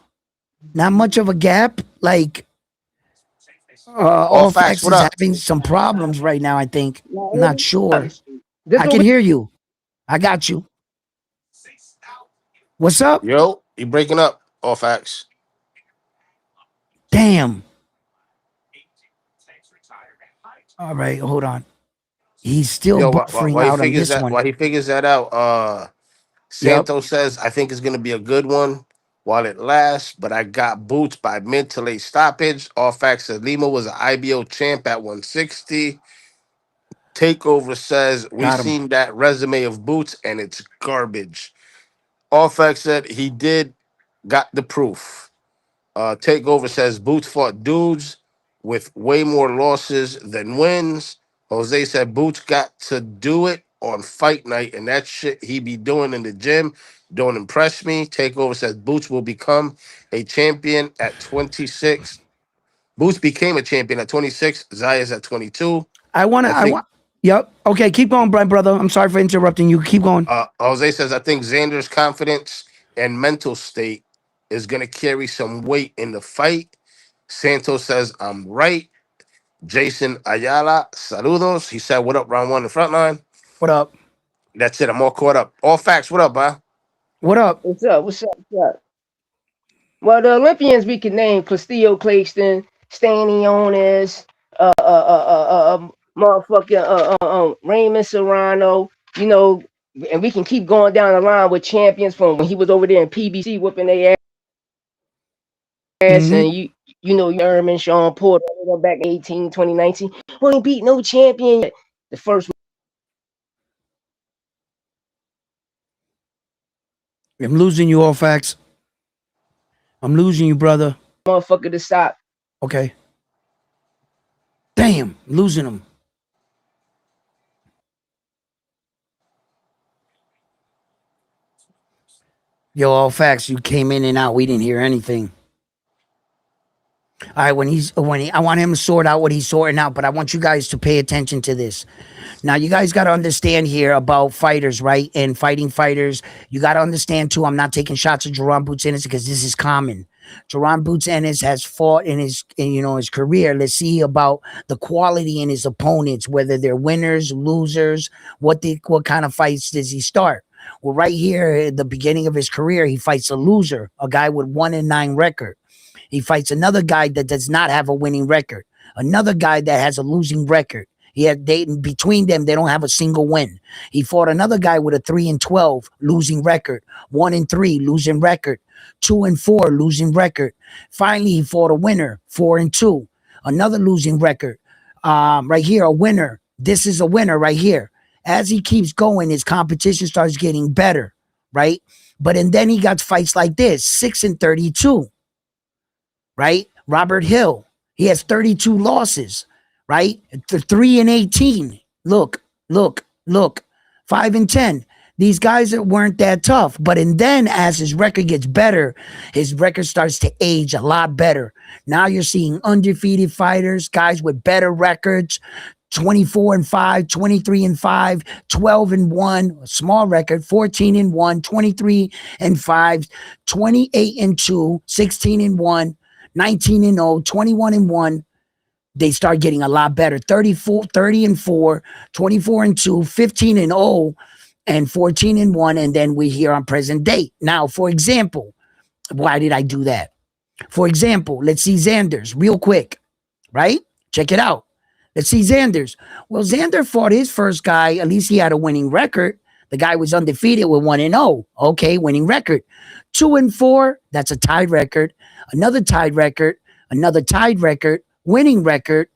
Not much of a gap. Like all all facts. facts What is up? having some problems right now. I think. I'm not sure. This I what can we hear you. I got you. What's up? Yo, you breaking up? All facts. Damn. All right. Hold on. He's still Yo, buffering while he out on figures this that one. while he figures that out, Yep. Santos says I think it's gonna be a good one while it lasts, but I got Boots by mid to late stoppage. All facts said Lima was an IBO champ at 160. Takeover says we Got him. seen that resume of Boots and it's garbage. All facts said he did got the proof. Takeover says Boots fought dudes with way more losses than wins. Jose said Boots got to do it on fight night, and that shit he be doing in the gym don't impress me. Takeover says Boots will become a champion at 26. Boots became a champion at 26. Zaya's at 22. I want to. I I think want. Yep. Okay. Keep going, brother. I'm sorry for interrupting you. Keep going. Jose says I think Xander's confidence and mental state is gonna carry some weight in the fight. Santos says I'm right. Jason Ayala, saludos. He said, "What up, round one, the front line." What up? That's it. I'm all caught up. All facts. What up, man? What up? what's up? What's up? What's up? Well, the Olympians we can name Castillo Claxton, Stanionis, motherfucking Raymond Serrano, you know, and we can keep going down the line with champions from when he was over there in PBC whooping their ass, Mm-hmm. and you know Erman, Sean Porter, back in 2019. Who ain't beat no champion yet. The first I'm losing you, all facts. I'm losing you, brother. motherfucker to stop. Okay. Damn, losing him. Yo, all facts. You came in and out. We didn't hear anything. All right, I want him to sort out what he's sorting out, but I want you guys to pay attention to this. Now, you guys got to understand here about fighters, right? And fighting fighters. You got to understand too. I'm not taking shots at Jerron Boots Ennis because this is common. Jerron Boots Ennis has fought in his career. Let's see about the quality in his opponents, whether they're winners, losers. What kind of fights does he start? Well, right here at the beginning of his career, he fights a loser, a guy with 1-9 record. He fights another guy that does not have a winning record, another guy that has a losing record. Between them, they don't have a single win. He fought another guy with a 3-12 losing record, 1-3 losing record, 2-4 losing record. Finally, he fought a winner, 4-2, another losing record. Right here, a winner. This is a winner right here. As he keeps going, his competition starts getting better, right? And then he got fights like this, 6-32, right? Robert Hill, he has 32 losses, right? 3-18. Look, look, look. 5-10. These guys that weren't that tough. But and then as his record gets better, his record starts to age a lot better. Now you're seeing undefeated fighters, guys with better records, 24 and 5, 23 and 5, 12 and 1, a small record, 14 and 1, 23 and 5, 28 and 2, 16 and 1, 19 and 0, 21 and 1. They start getting a lot better. 34, 30 and 4, 24 and 2, 15 and 0, and 14 and 1. And then we're here on present date. Now, for example, why did I do that? For example, let's see Xander's real quick, right? Check it out. Let's see Xander's. Well, Xander fought his first guy. At least he had a winning record. The guy was undefeated with 1 and 0. Okay, winning record. 2 and 4, that's a tied record. Another tied record. Another tied record. Winning record.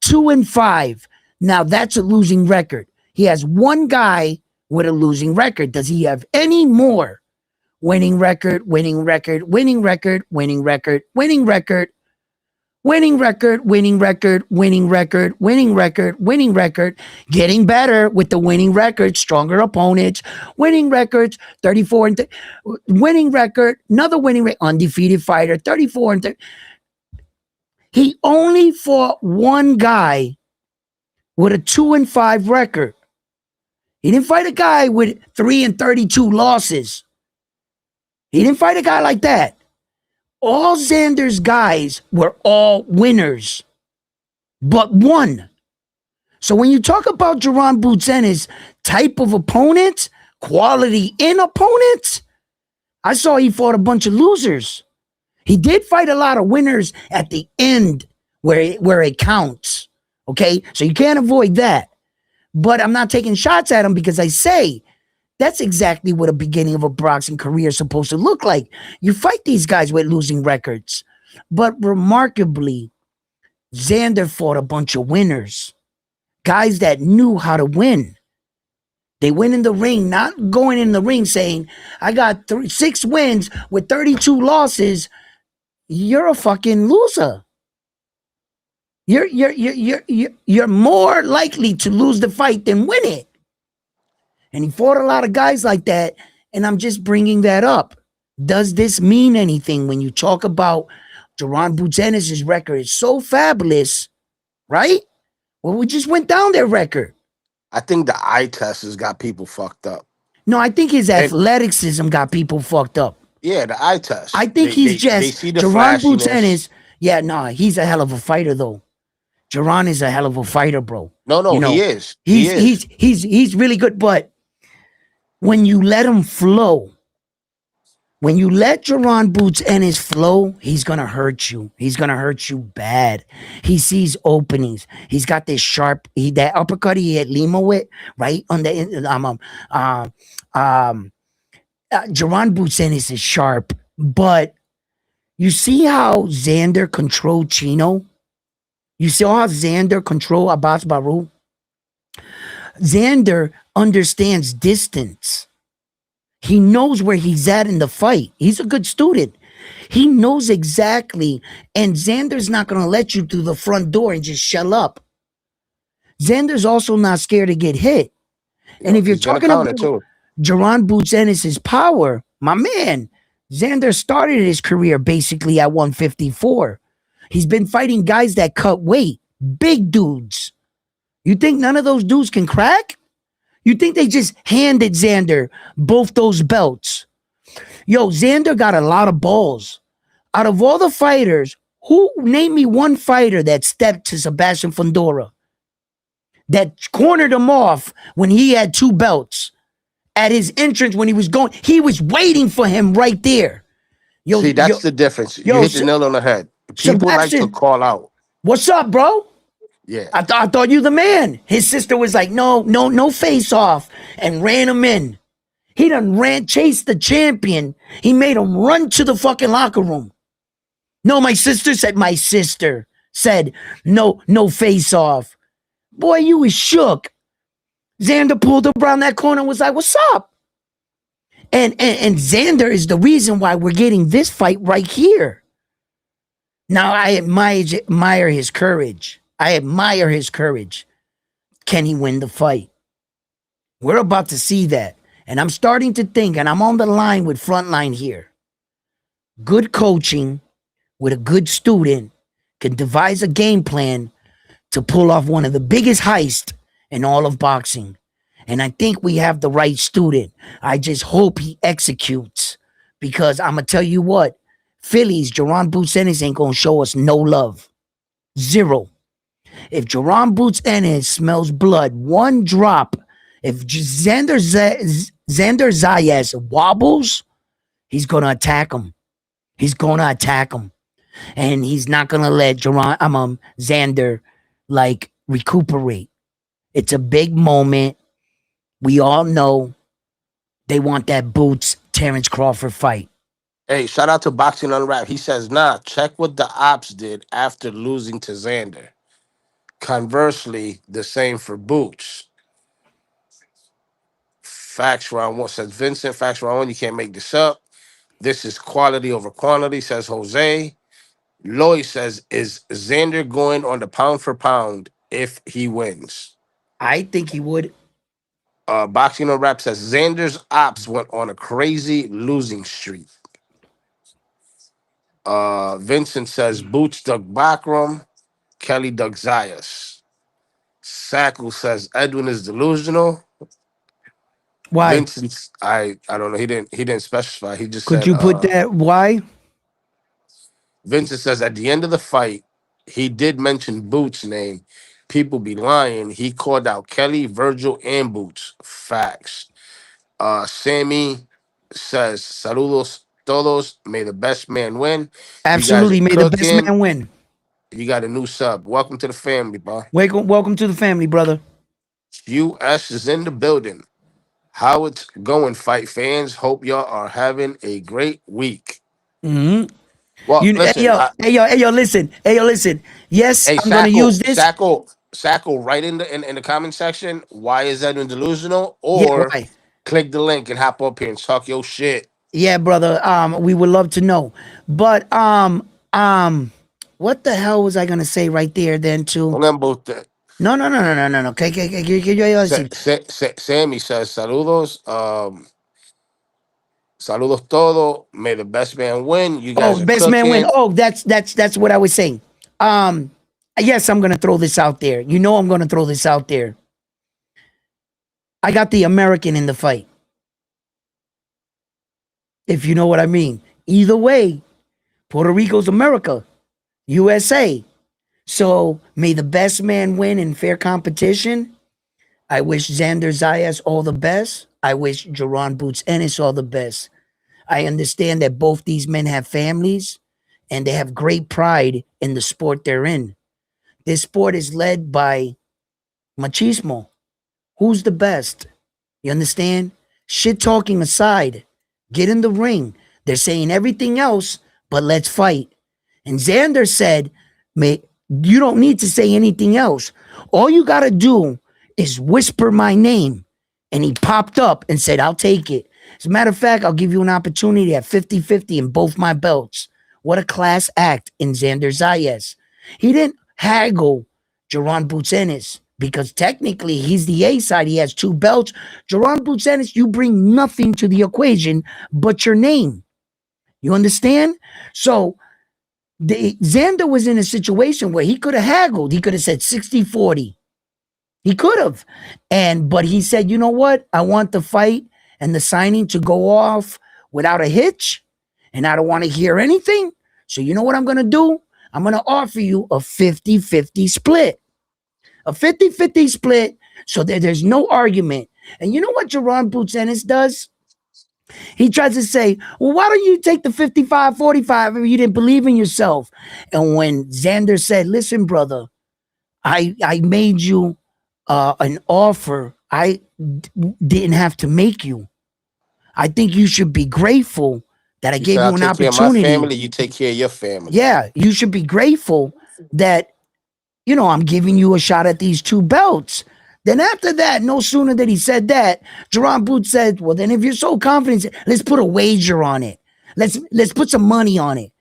2 and 5. Now that's a losing record. He has one guy with a losing record. Does he have any more? Winning record, winning record, winning record, winning record, winning record, winning record, winning record, winning record, winning record, winning record, getting better with the winning record, stronger opponents, winning records, 34 and winning record, another winning record, undefeated fighter, 34 and he only fought one guy with a 2 and 5 record. He didn't fight a guy with 3 and 32 losses. He didn't fight a guy like that. All Xander's guys were all winners, but one. So when you talk about Jaron Boots Ennis type of opponent, quality in opponents, I saw he fought a bunch of losers. He did fight a lot of winners at the end where it counts. Okay, so you can't avoid that. But I'm not taking shots at him because I say that's exactly what a beginning of a boxing career is supposed to look like. You fight these guys with losing records. But remarkably, Xander fought a bunch of winners, guys that knew how to win. They went in the ring, not going in the ring saying, I got 6 wins with 32 losses. You're a fucking loser. You're more likely to lose the fight than win it. And he fought a lot of guys like that. And I'm just bringing that up. Does this mean anything when you talk about Jaron Boots Ennis' record? It's so fabulous, right? Well, we just went down their record. I think the eye test has got people fucked up. No, I think his And athleticism got people fucked up. yeah, the eye test. I think he's They just see the Jaron Boots flashiness. Ennis. Yeah, no, he's a hell of a fighter though. Jaron is a hell of a fighter, bro. No, You know, he is. He is. he's really good. But when you let him flow, when you let Jaron Boots Ennis flow, he's gonna hurt you. He's gonna hurt you bad. He sees openings. He's got this sharp. That uppercut he hit Lima with, right on the Jaron Boots Ennis is sharp, but you see how Xander controlled Chino. You saw how Xander controlled Abbas Baru. Xander understands distance. He knows where he's at in the fight. He's a good student. He knows exactly, and Xander's not going to let you through the front door and just shell up. Xander's also not scared to get hit. And if you're He's gonna talking counter about too. Jaron Boots Ennis' power, my man, Xander started his career basically at 154. He's been fighting guys that cut weight, big dudes. You think none of those dudes can crack? You think they just handed Xander both those belts? Yo, Xander got a lot of balls. Out of all the fighters, name me one fighter that stepped to Sebastian Fundora, that cornered him off when he had 2 belts at his entrance when he was waiting for him right there. Yo, See, that's the difference. You yo, hit the nail on the head. People like to Sebastian, call out. what's up, bro? Yeah. I thought you the man. His sister was like, no face off, and ran him in. He done chased the champion. He made him run to the fucking locker room. No, my sister said, no face off. Boy, you was shook. Xander pulled up around that corner and was like, what's up? And Xander is the reason why we're getting this fight right here. Now, I admire his courage. I admire his courage. Can he win the fight? We're about to see that. And I'm starting to think, and I'm on the line with Frontline here. Good coaching with a good student can devise a game plan to pull off one of the biggest heists in all of boxing. And I think we have the right student. I just hope he executes because I'm going to tell you what, Phillies, Jerron Boots Ennis ain't going to show us no love. Zero. If Jerron Boots Ennis smells blood, one drop, if Xander Zayas wobbles, he's going to attack him. He's going to attack him. And he's not going to let Xander like recuperate. It's a big moment. We all know they want that Boots Terrence Crawford fight. Hey, shout out to Boxing Unwrapped. He says, nah, check what the ops did after losing to Xander. Conversely, the same for Boots. Facts round one says Vincent. Facts round one, you can't make this up. This is quality over quantity, says Jose. Lloyd says, is Xander going on the pound for pound if he wins? I think he would. Boxing on Rap says Xander's ops went on a crazy losing streak. Vincent says Boots dug Bakram, Kelly dug Zayas. Sackle says Edwin is delusional. Why? Vincent's I don't know. He didn't specify. He just Could said you put that? Why? Vincent says at the end of the fight, he did mention Boots' name. People be lying. He called out Kelly, Virgil, and Boots. Facts. Sammy says, Saludos todos. May the best man win. You guys are Absolutely. May the best cooking. man win. You got a new sub. Welcome to the family, bro. Welcome to the family, brother. US is in the building. How it's going, fight fans. Hope y'all are having a great week. Hmm. Well, listen, Hey, yo, listen. Yes, hey, I'm gonna use this. Sackle, right in the comment section. Why is that delusional? Yeah, Or why? click the link and hop up here and talk your shit. Yeah, brother. We would love to know. But what the hell was I gonna say right there then too? Pongan both the No. ¿Qué yo iba a decir? Sammy says saludos. Saludos todo. May the best man win. You Oh, guys are best man win. cooking. Oh, that's what I was saying. Um, yes, I'm gonna throw this out there. You know I'm gonna throw this out there. I got the American in the fight. If you know what I mean. Either way, Puerto Rico's America. USA. So may the best man win in fair competition. I wish Xander Zayas all the best. I wish Jerron Boots Ennis all the best. I understand that both these men have families and they have great pride in the sport they're in. This sport is led by machismo. Who's the best? You understand? Shit talking aside, get in the ring. They're saying everything else, but let's fight. And Xander said, "Mate, you don't need to say anything else. All you got to do is whisper my name." And he popped up and said, "I'll take it. As a matter of fact, I'll give you an opportunity at 50-50 in both my belts." What a class act in Xander Zayas. He didn't haggle Jerron Boots Ennis because technically he's the A side. He has two belts. Jerron Boots Ennis, you bring nothing to the equation but your name. You understand? So Xander was in a situation where he could have haggled. He could have said 60-40. He could have. But he said, you know what? I want the fight and the signing to go off without a hitch. And I don't want to hear anything. So you know what I'm going to do? I'm going to offer you a 50-50 split. A 50-50 split so that there's no argument. And you know what Jerron Boots Ennis does? He tries to say, well, why don't you take the 55-45 if you didn't believe in yourself? And when Xander said, listen, brother, I made you an offer didn't have to make you. I think you should be grateful that I He said, gave I'll you an take care of my opportunity. family. You take care of your family. Yeah, you should be grateful that, I'm giving you a shot at these two belts. Then after that, no sooner did he said that, Jerron Boots said, well, then if you're so confident, let's put a wager on it. Let's put some money on it.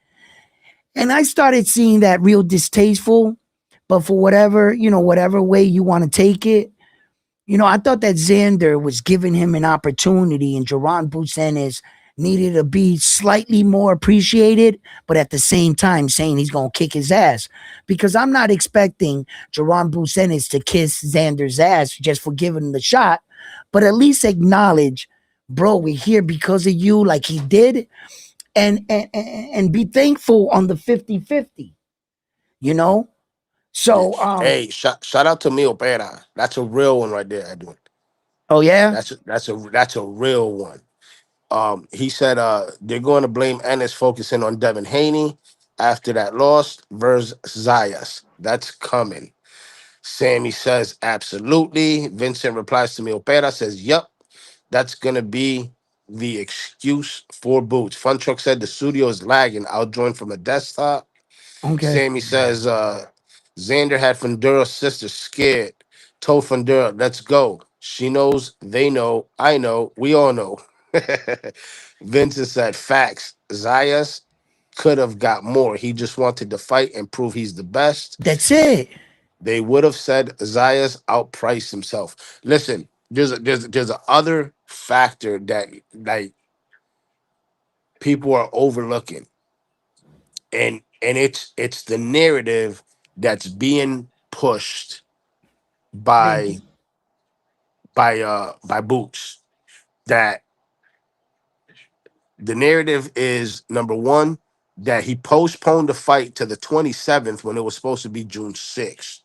And I started seeing that real distasteful, but for whatever way you want to take it, I thought that Xander was giving him an opportunity and Jerron Busenis needed to be slightly more appreciated, but at the same time saying he's going to kick his ass. Because I'm not expecting Jerron Busenis to kiss Xander's ass just for giving him the shot, but at least acknowledge, bro, we're here because of you, like he did, and be thankful on the 50-50, you know? Yeah. So, Hey, shout out to Mil Pera. That's a real one right there, Edwin. oh, yeah? That's a real one. He said they're going to blame Ennis focusing on Devin Haney after that loss versus Zayas. That's coming. Sammy says absolutely. Vincent replies to Mil Pera, says, "Yup, that's gonna be the excuse for Boots." Fun Truck said the studio is lagging. I'll join from a desktop. Okay. Sammy says Xander had Fundura's sister scared. Told Fundura, let's go. She knows, they know, I know, we all know. Vincent said facts. Zayas could have got more. He just wanted to fight and prove he's the best. That's it. They would have said Zayas outpriced himself. Listen, there's a other factor that like people are overlooking, and it's the narrative that's being pushed Thank by you. by Boots. That the narrative is number one that he postponed the fight to the 27th when it was supposed to be June 6th,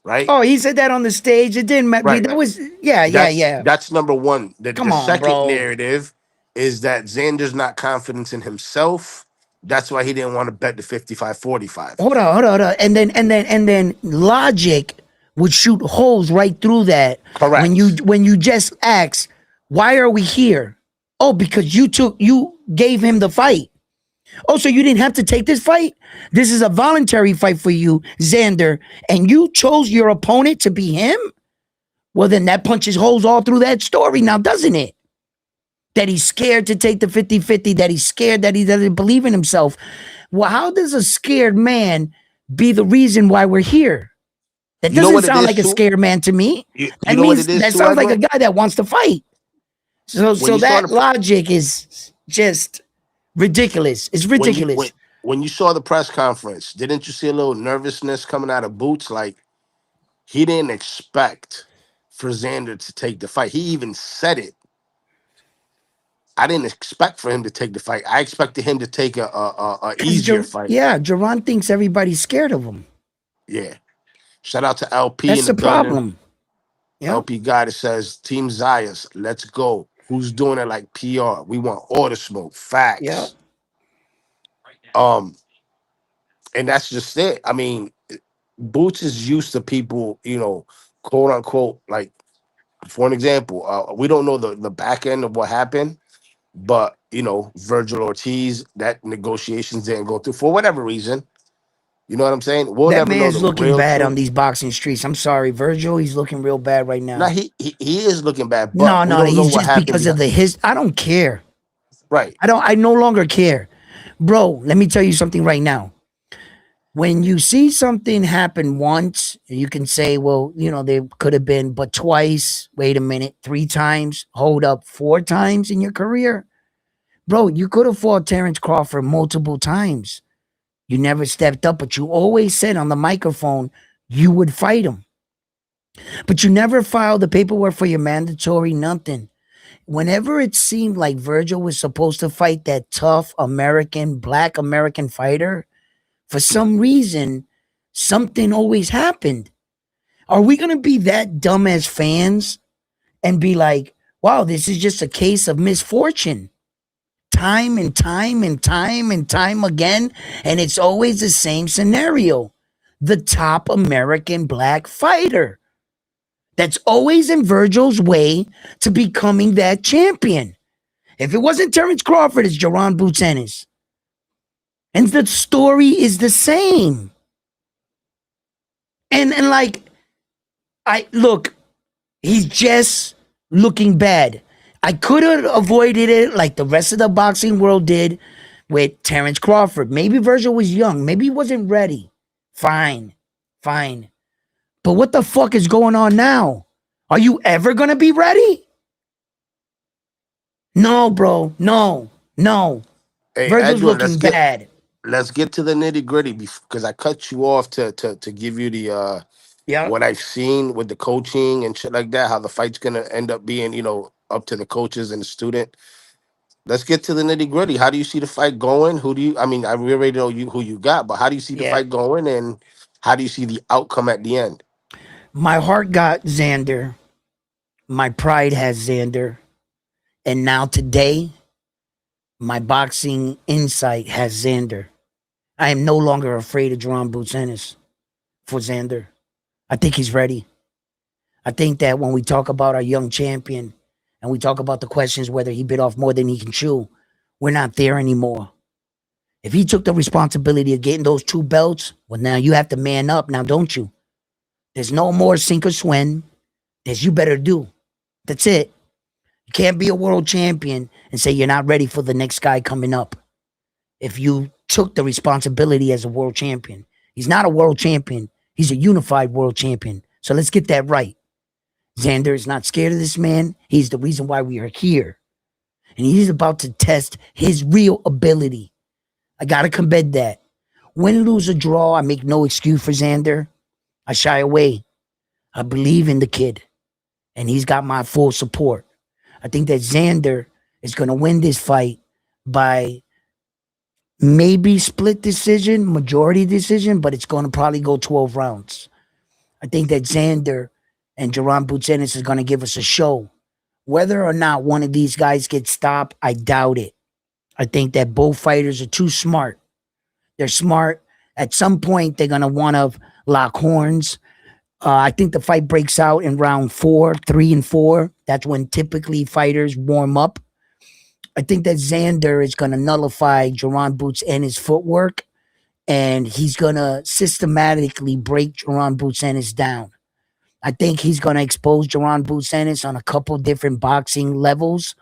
right? Oh, he said that on the stage. It didn't matter. Right. That was, yeah, yeah, yeah. That's number one. The Come on, second bro. narrative is that Xander's not confident in himself. That's why he didn't want to bet the 55-45. Hold on. And then logic would shoot holes right through that when you Correct. when you just ask, why are we here? Oh, because you gave him the fight. Oh, so you didn't have to take this fight? This is a voluntary fight for you, Xander, and you chose your opponent to be him? Well, then that punches holes all through that story now, doesn't it? That he's scared to take the 50-50, that he's scared, that he doesn't believe in himself. Well, how does a scared man be the reason why we're here? That You know doesn't what it sound is like a too? scared man to me. You That know what means it is that too, sounds like a Edwin? guy that wants to fight. So When so you saw that the logic is just ridiculous. It's when you when ridiculous. when you saw the press conference, didn't you see a little nervousness coming out of Boots? Like he didn't expect for Xander to take the fight. He even said it. I didn't expect for him to take the fight. I expected him to take a Because easier fight. Jerron thinks everybody's scared of him. Yeah. Shout out to LP in That's the the building. problem. Yeah. LP guy that says Team Zayas, let's go. Who's doing it like PR? We want all the smoke. Yeah. Facts. Um, and that's just it. I mean, Boots is used to people, quote unquote, like for an example, we don't know the back end of what happened, but Virgil Ortiz, that negotiations didn't go through for whatever reason. You know what I'm saying? We'll That never know man's the looking real bad truth. on these boxing streets. I'm sorry, Virgil. He's looking real bad right Now now. he is looking bad, No, but we no, don't know he's what just happened because of behind. his. I don't care. Right. I no longer care. Bro, let me tell you something right now. When you see something happen once, you can say, well, there could have been but twice. Wait a minute, three times. Hold up, four times in your career. Bro, you could have fought Terrence Crawford multiple times. You never stepped up, but you always said on the microphone you would fight him. But you never filed the paperwork for your mandatory, nothing. Whenever it seemed like Virgil was supposed to fight that tough black American fighter, for some reason, something always happened. Are we going to be that dumb as fans and be like, wow, this is just a case of misfortune? Time and time and time and time again. And it's always the same scenario. The top American black fighter that's always in Virgil's way to becoming that champion. If it wasn't Terrence Crawford, it's Jerron Boots Ennis. And the story is the same. And like, I look, he's just looking bad. I could have avoided it like the rest of the boxing world did with Terrence Crawford. Maybe Virgil was young. Maybe he wasn't ready. Fine. But what the fuck is going on now? Are you ever gonna be ready? No, bro. No, no. Hey, Virgil's Edwin, looking bad. let's get to the nitty gritty because I cut you off to give you the Yep. what I've seen with the coaching and shit like that. How the fight's gonna end up being, up to the coaches and the student. Let's get to the nitty gritty. How do you see the fight going? Who do you? I mean, we already know who you got, but how do you see the Yeah. fight going, and how do you see the outcome at the end? My heart got Xander. My pride has Xander. And now today, my boxing insight has Xander. I am no longer afraid of Jerome Boots Ennis for Xander. I think he's ready. I think that when we talk about our young champion and we talk about the questions whether he bit off more than he can chew, we're not there anymore. If he took the responsibility of getting those two belts, well, now you have to man up now, don't you? There's no more sink or swim. There's you better do. That's it. You can't be a world champion and say you're not ready for the next guy coming up. If you took the responsibility as a world champion, he's not a world champion. He's a unified world champion. So let's get that right. Xander is not scared of this man. He's the reason why we are here. And he's about to test his real ability. I got to commend that. Win, lose, or draw, I make no excuse for Xander. I shy away. I believe in the kid, and he's got my full support. I think that Xander is going to win this fight by maybe split decision, majority decision, but it's going to probably go 12 rounds. I think that Xander and Jerron Boots Ennis is going to give us a show. Whether or not one of these guys gets stopped, I doubt it. I think that both fighters are too smart. They're smart. At some point, they're going to want to lock horns. I think the fight breaks out in round 4, 3, and 4. That's when typically fighters warm up. I think that Xander is going to nullify Jerron Boots and his footwork, and he's going to systematically break Jerron Boots Ennis down. I think he's going to expose Jerron Boots Ennis on a couple different boxing levels.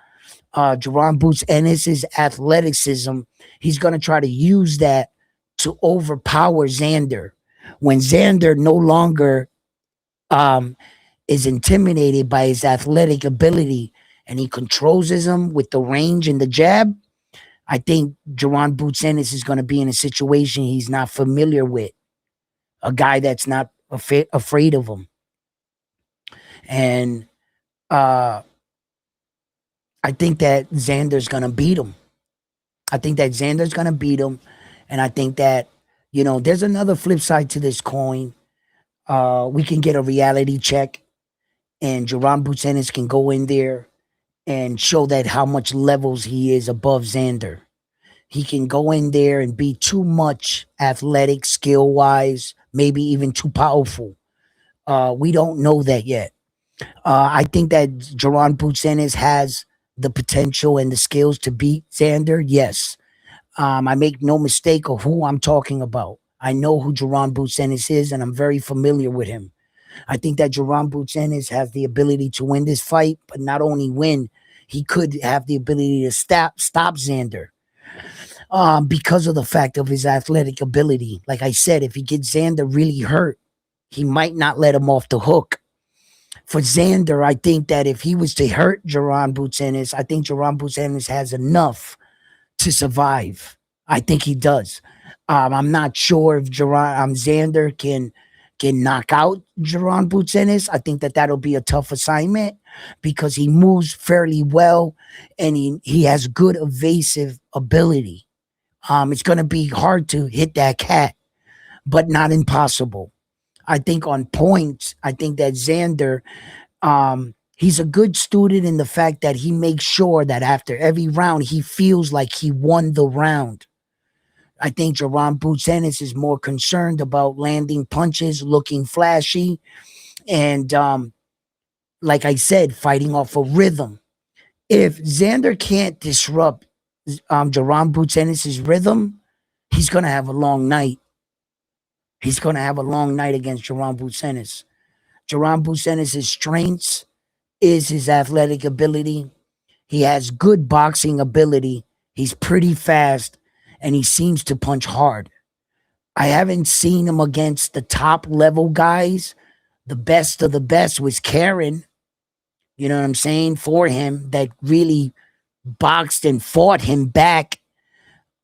Jerron Boots Ennis's athleticism, he's going to try to use that to overpower Xander. When Xander no longer is intimidated by his athletic ability and he controls him with the range and the jab, I think Jerron Boots Ennis is going to be in a situation he's not familiar with, a guy that's not afraid of him. And I think that Xander's going to beat him. I think that Xander's going to beat him. And I think that, there's another flip side to this coin. We can get a reality check, and Jerron Boots Ennis can go in there and show that how much levels he is above Xander. He can go in there and be too much athletic, skill wise, maybe even too powerful. We don't know that yet. I think that Jerron Boots Ennis has the potential and the skills to beat Xander. Yes. I make no mistake of who I'm talking about. I know who Jerron Boots Ennis is, and I'm very familiar with him. I think that Jerron Boots Ennis has the ability to win this fight, but not only win, he could have the ability to stop Xander because of the fact of his athletic ability. Like I said, if he gets Xander really hurt, he might not let him off the hook. For Xander, I think that if he was to hurt Jerron Boots Ennis, I think Jerron Boots Ennis has enough to survive. I think he does. I'm not sure if Xander can knock out Jerron Boots Ennis. I think that that'll be a tough assignment because he moves fairly well and he has good evasive ability. It's going to be hard to hit that cat, but not impossible. I think on points, I think that Xander, he's a good student in the fact that he makes sure that after every round, he feels like he won the round. I think Jerron Boots Ennis is more concerned about landing punches, looking flashy, and like I said, fighting off a rhythm. If Xander can't disrupt Jerron Boots Ennis's rhythm, he's going to have a long night. He's going to have a long night against Jerron Boots Ennis. Jerron Boots Ennis's strengths is his athletic ability. He has good boxing ability. He's pretty fast, and he seems to punch hard. I haven't seen him against the top level guys. The best of the best was Karen. You know what I'm saying? For him, that really boxed and fought him back.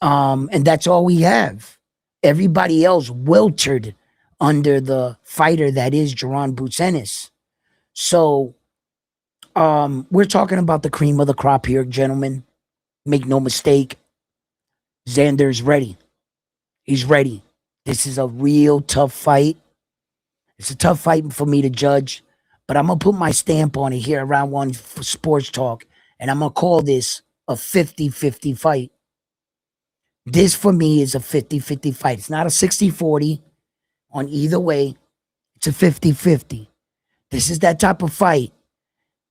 And that's all we have. Everybody else wilted under the fighter that is Jaron Boots Ennis. So we're talking about the cream of the crop here, gentlemen. Make no mistake. Xander's ready. He's ready. This is a real tough fight. It's a tough fight for me to judge, but I'm going to put my stamp on it here around one sports talk, and I'm going to call this a 50-50 fight. This for me is a 50-50 fight. It's not a 60-40 on either way. It's a 50-50. This is that type of fight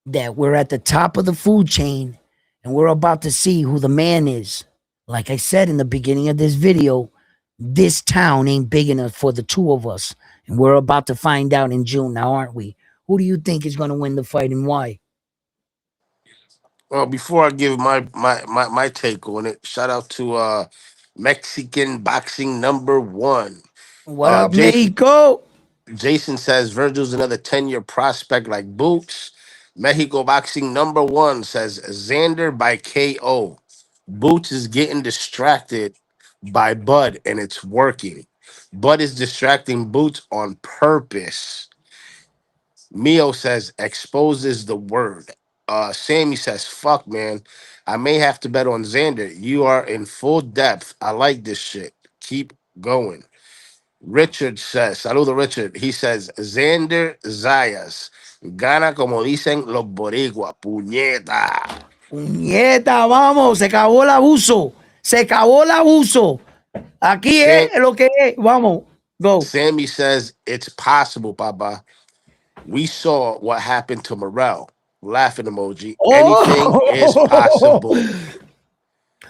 that we're at the top of the food chain and we're about to see who the man is. Like I said in the beginning of this video, this town ain't big enough for the two of us. And we're about to find out in June now, aren't we? Who do you think is going to win the fight and why? Well, before I give my take on it, shout out to Mexican boxing number one. What up, Jason Mexico? Jason says Virgil's another 10-year prospect like Boots. Mexico boxing number one says Xander by KO. Boots is getting distracted by Bud and it's working. Bud is distracting Boots on purpose. Mio says exposes the word. Sammy says, fuck man. I may have to bet on Xander. You are in full depth. I like this shit. Keep going. Richard says, saludo Richard. He says, Xander Zayas. Gana como dicen los boricua. Puñeta. Puñeta, vamos, se acabó el abuso. Se acabó el abuso. Aquí Sam, es lo que es. Vamos, go. Sammy says, it's possible, Papa. We saw what happened to Morel. Laughing emoji. Anything is possible. Oh,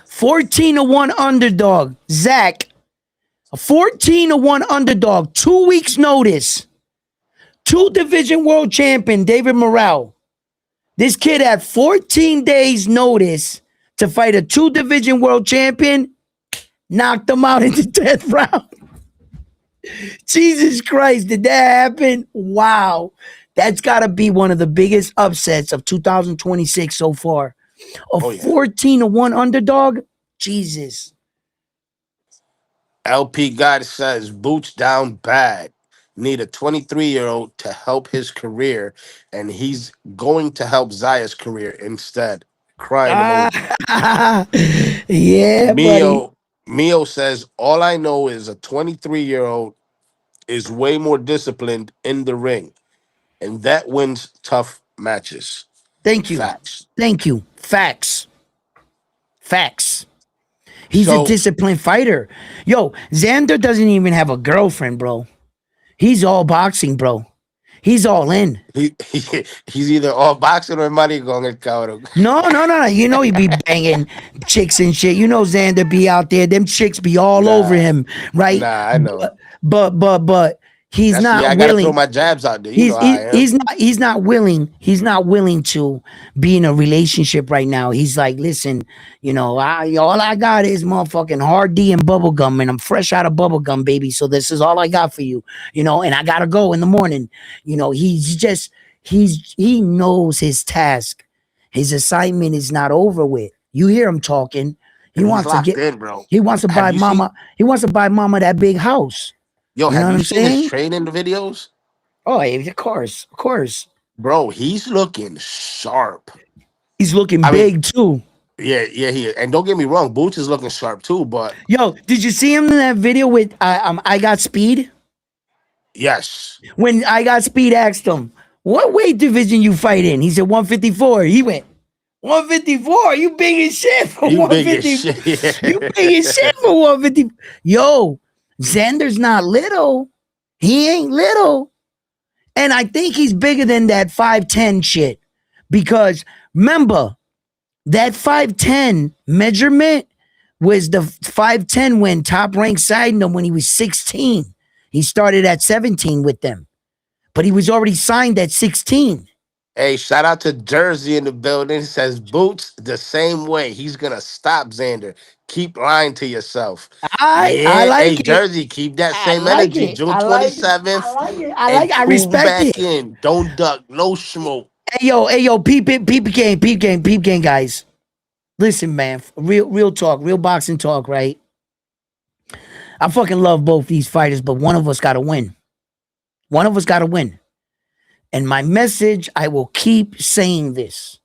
14-1 underdog. Zach, a 14-1 underdog. 2 weeks notice. Two division world champion, David Morrell. This kid had 14 days notice to fight a two division world champion. Knocked him out in the 10th round. Jesus Christ, did that happen? Wow. That's got to be one of the biggest upsets of 2026 so far. A Oh, yeah. 14-1 underdog? Jesus. LP God says Boots down bad. Need a 23-year-old to help his career, and he's going to help Zaya's career instead. Crying emoji. Yeah, buddy. Mio says all I know is a 23-year-old is way more disciplined in the ring, and that wins tough matches. Thank you. Facts. Thank you. Facts. Facts. He's a So disciplined fighter. Yo, Xander doesn't even have a girlfriend, bro. He's all boxing, bro. He's all in. he's either all boxing or money going cabrón. No. You know he be banging chicks and shit. You know Xander be out there. Them chicks be all over Nah, him, right? nah, I know. But he's That's me. not I gotta throw willing. my jabs out there. You know how I am. He's not willing. He's not willing to be in a relationship right now. He's like, listen, all I got is motherfucking hard D and bubble gum, and I'm fresh out of bubble gum, baby. So this is all I got for you, and I gotta go in the morning. He knows his task. His assignment is not over with. You hear him talking. He And he's wants to locked get. in, bro. He wants to Have buy you seen? mama. He wants to buy mama that big house. Yo, You know have what you I'm seen his saying? training videos, Oh, of course. bro? He's looking sharp. He's looking I mean, big too. yeah, he is. And don't get me wrong, Boots is looking sharp too. But Yo, did you see him in that video with I Got Speed? yes, When I Got Speed asked him, what weight division you fight in? He said 154. He went, 154? You big as shit for you big as 150. shit. You big as shit for 150. Yo, Xander's not little. He ain't little. And I think he's bigger than that 5'10 shit. Because remember, that 5'10 measurement was the 5'10 when Top Rank signed him when he was 16. He started at 17 with them. But he was already signed at 16. Hey, shout out to Jersey in the building. Says Boots the same way. He's gonna stop Xander. Keep lying to yourself. I Yeah, hey like it. Jersey, keep that I same like energy. it. June I like it. 27th, I like it. and I tune respect it. back in. Don't duck, no smoke. Hey yo, peep game, guys. Listen, man, real talk, real boxing talk, right? I fucking love both these fighters, but one of us got to win. One of us got to win. And my message, I will keep saying this.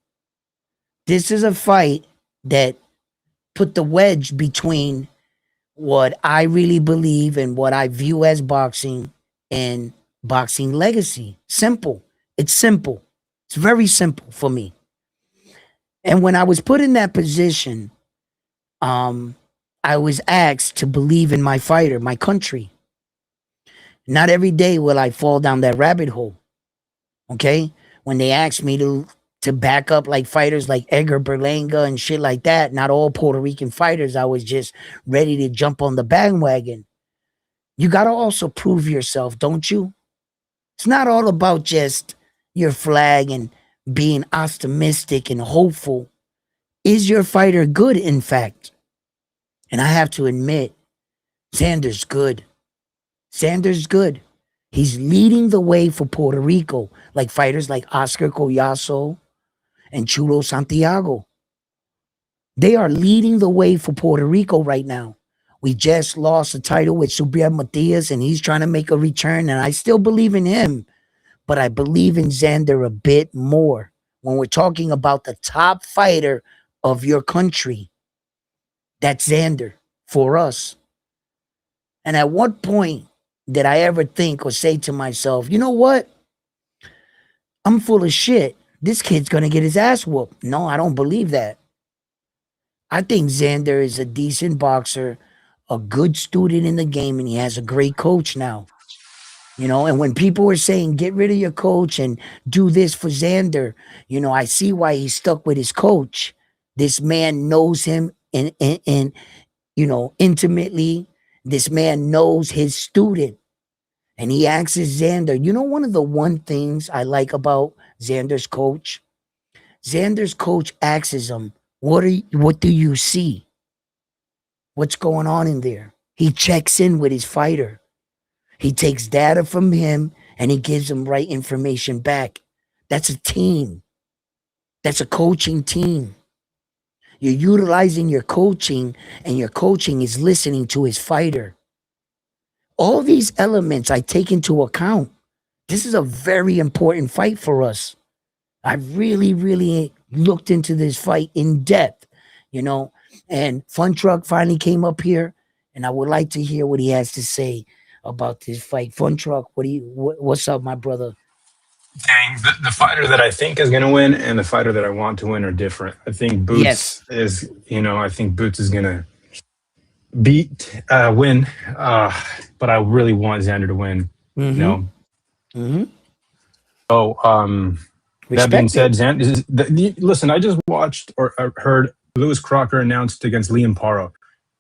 This is a fight that put the wedge between what I really believe and what I view as boxing and boxing legacy. Simple. It's simple. It's very simple for me. And when I was put in that position, um, I was asked to believe in my fighter, my country. Not every day will I fall down that rabbit hole. Okay? When they asked me to back up like fighters like Edgar Berlanga and shit like that, not all Puerto Rican fighters, I was just ready to jump on the bandwagon. You got to also prove yourself, don't you? It's not all about just your flag and being optimistic and hopeful. Is your fighter good, in fact? And I have to admit, Xander's good. Xander's good. He's leading the way for Puerto Rico, like fighters like Oscar Collazo and Chulo Santiago. They are leading the way for Puerto Rico right now. We just lost a title with Subriel Matias, and he's trying to make a return, and I still believe in him, but I believe in Xander a bit more. When we're talking about the top fighter of your country, that's Xander for us. And at what point did I ever think or say to myself, you know what? I'm full of shit. This kid's going to get his ass whooped. No, I don't believe that. I think Xander is a decent boxer, a good student in the game, and he has a great coach now. You know, and when people were saying, get rid of your coach and do this for Xander, you know, I see why he's stuck with his coach. This man knows him and you know, intimately. This man knows his student. And he asks Xander, you know, one of the one things I like about Xander's coach? Xander's coach asks him, what do you see? What's going on in there? He checks in with his fighter. He takes data from him and he gives him right information back. That's a team. That's a coaching team. You're utilizing your coaching, and your coaching is listening to his fighter. All these elements I take into account. This is a very important fight for us. I really looked into this fight in depth, you know. And Fun Truck finally came up here, and I would like to hear what he has to say about this fight. Fun Truck, what's up, my brother? Dang, the fighter that I think is going to win and the fighter that I want to win are different. I think Yes. Boots is, I think Boots is going to win, but I really want Xander to win. You Mm-hmm. know, Mm-hmm. so that being Respect it. said, listen, I just watched or heard Lewis Crocker announced against Liam Paro. Xander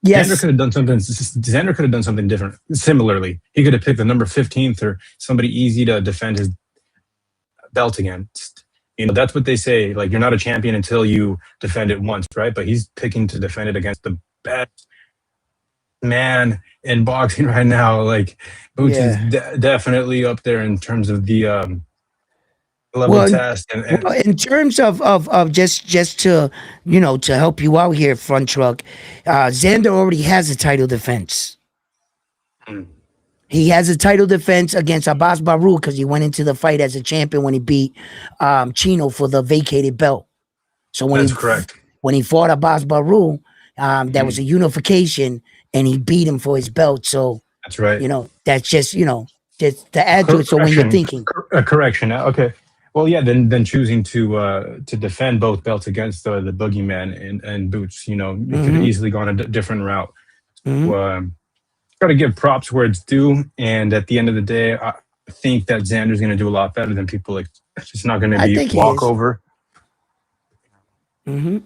Yes. could have done something. Xander could have done something different. Similarly, he could have picked the number 15th or somebody easy to defend his belt against. That's what they say. Like, you're not a champion until you defend it once, right? But he's picking to defend it against the best man in boxing right now. Like, Boots is Yeah. definitely up there in terms of the level Well, test. And in terms of just to to help you out here, Front Truck, Xander already has a title defense. mm, He has a title defense against Abbas Baru because he went into the fight as a champion when he beat Chino for the vacated belt. So that's correct. when he fought Abbas Baru, that was Mm, a unification, and he beat him for his belt. So that's right. that's just just to add to it. So when you're Correction, thinking, correction. Okay. Well, yeah. Then choosing to defend both belts against the boogeyman and Boots. You could have mm-hmm, easily gone a different route. mm-hmm, Um, Got to give props where it's due. And at the end of the day, I think that Xander's going to do a lot better than people. It's not going to I be think he is. walkover. Mm-hmm.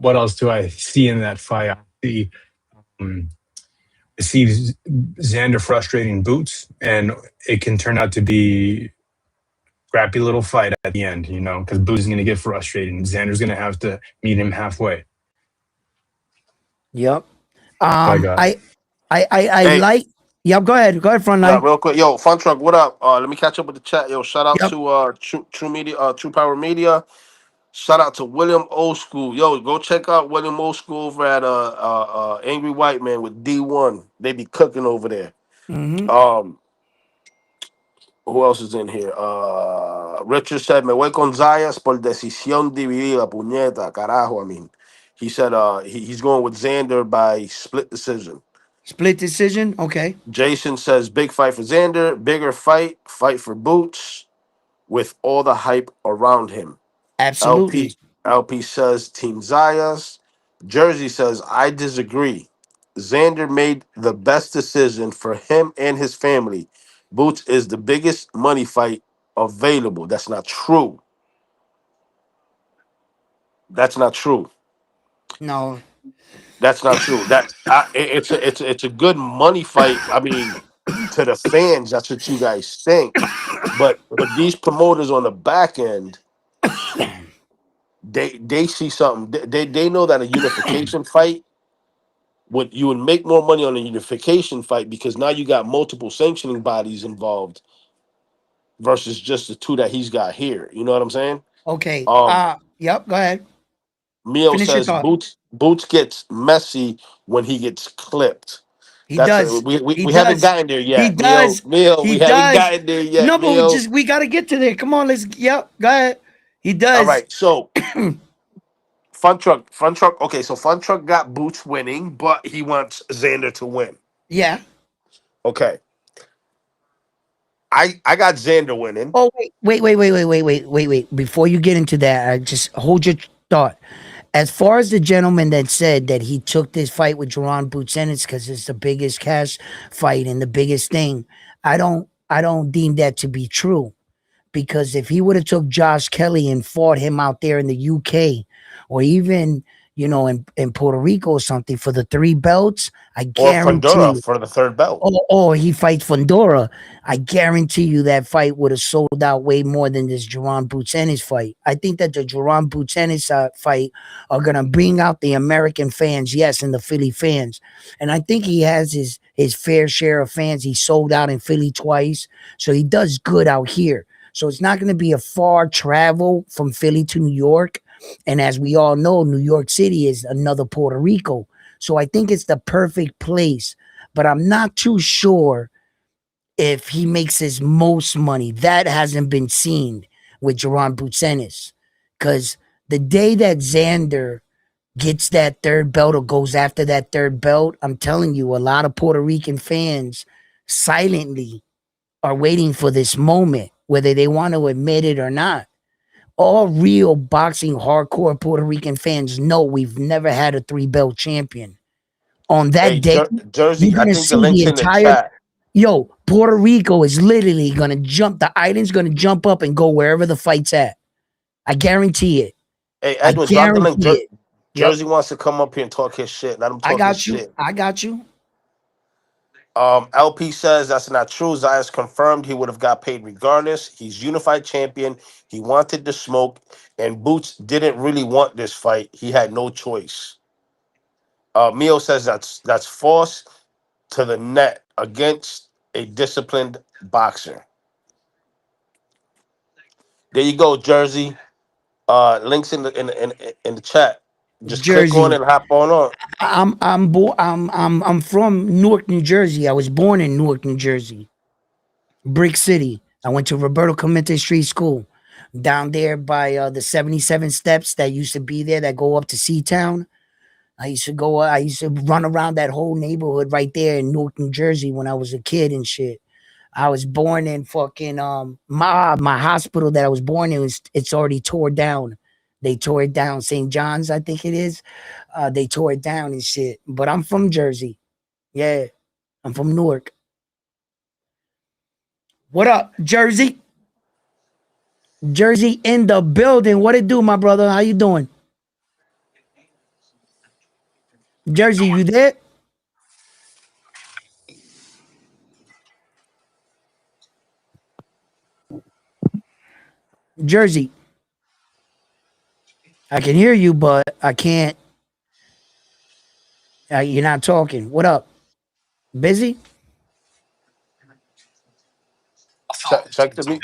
What else do I see in that fight? Um, I see Xander frustrating Boots, and it can turn out to be scrappy little fight at the end. Because Boots is going to get frustrated, and Xander's going to have to meet him halfway. Yep. I got. I Hey, like. Yep, go ahead. Go ahead, Yeah, Frontline. real quick. Yo, Fun Truck, what up? Let me catch up with the chat. Yo, shout out Yep. to True Media, True Power Media. Shout out to William Old School. Yo, go check out William Old School over at Angry White Man with D1. They be cooking over there. Mm-hmm. Um, who else is in here? Richard said, "Me voy con Zayas por decisión dividida, puñeta, carajo." I mean, he said he's going with Xander by split decision. Split decision. Okay. Jason says, "Big fight for Xander, bigger fight, fight for Boots with all the hype around him." Absolutely. LP says Team Zayas. Jersey says I disagree. Xander made the best decision for him and his family. Boots is the biggest money fight available. That's not true. That's not true. No. That's not true. It's a good money fight. I mean, to the fans, that's what you guys think. But these promoters on the back end, they see something. They know that a unification fight would make more money on a unification fight because now you got multiple sanctioning bodies involved versus just the two that he's got here. You know what I'm saying? Okay. Um, Yep. Go ahead. Mio Finish your says thought. Boots gets messy when he gets clipped. He That's does. He we haven't does. gotten there He yet, does. Mio. He We haven't does. gotten there No, yet, but Mio. we gotta get to there. Come on, let's. Yep. Go ahead. He All does. right, so Fun Truck. Okay, so Fun Truck got Boots winning, but he wants Xander to win. Yeah. Okay, I got Xander winning. Oh wait. Before you get into that, I just hold your thought. As far as the gentleman that said that he took this fight with Jerron Boots Ennis because it's the biggest cash fight and the biggest thing, I don't deem that to be true. Because if he would have took Josh Kelly and fought him out there in the UK or even in Puerto Rico or something for the three belts, I Or Fundora guarantee, for the third belt. or he fights Fundora, I guarantee you that fight would have sold out way more than this Jerron Boots Ennis fight. I think that the Jerron Boots Ennis fight are gonna bring out the American fans, yes, and the Philly fans, and I think he has his fair share of fans. He sold out in Philly twice, so he does good out here. So it's not going to be a far travel from Philly to New York, and as we all know, New York City is another Puerto Rico. So I think it's the perfect place, but I'm not too sure if he makes his most money. That hasn't been seen with Jerron Butsenis. Because the day that Xander gets that third belt or goes after that third belt, I'm telling you, a lot of Puerto Rican fans silently are waiting for this moment, whether they want to admit it or not. All real boxing hardcore Puerto Rican fans know we've never had a three belt champion. On that Hey, day, you're Jersey, I gonna think the see the link's in the entire chat. Puerto Rico is literally gonna jump. The island's gonna jump up and go wherever the fight's at. I guarantee it. Hey, I Edwin, drop the link. guarantee it. Yep. Jersey wants to come up here and talk his shit. Let him I talk his got you. shit. I got you. LP says that's not true. Zayas confirmed he would have got paid regardless. He's unified champion. He wanted the smoke, and Boots didn't really want this fight. He had no choice. Mio says that's false to the net against a disciplined boxer. There you go, Jersey. Links in the chat. Just click on it Jersey. and hop on. I'm from Newark, New Jersey. I was born in Newark, New Jersey, Brick City. I went to Roberto Clemente Street School down there by the 77 steps that used to be there that go up to Seatown. I used to run around that whole neighborhood right there in Newark, New Jersey when I was a kid and shit. I was born in fucking my hospital that I was born in it's already tore down. They tore it down. St. John's, I think it is. They tore it down and shit. But I'm from Jersey. Yeah. I'm from Newark. What up, Jersey? Jersey in the building. What it do, my brother? How you doing? Jersey, you there? Jersey. I can hear you, but I can't. You're not talking. What up? Busy? check the me.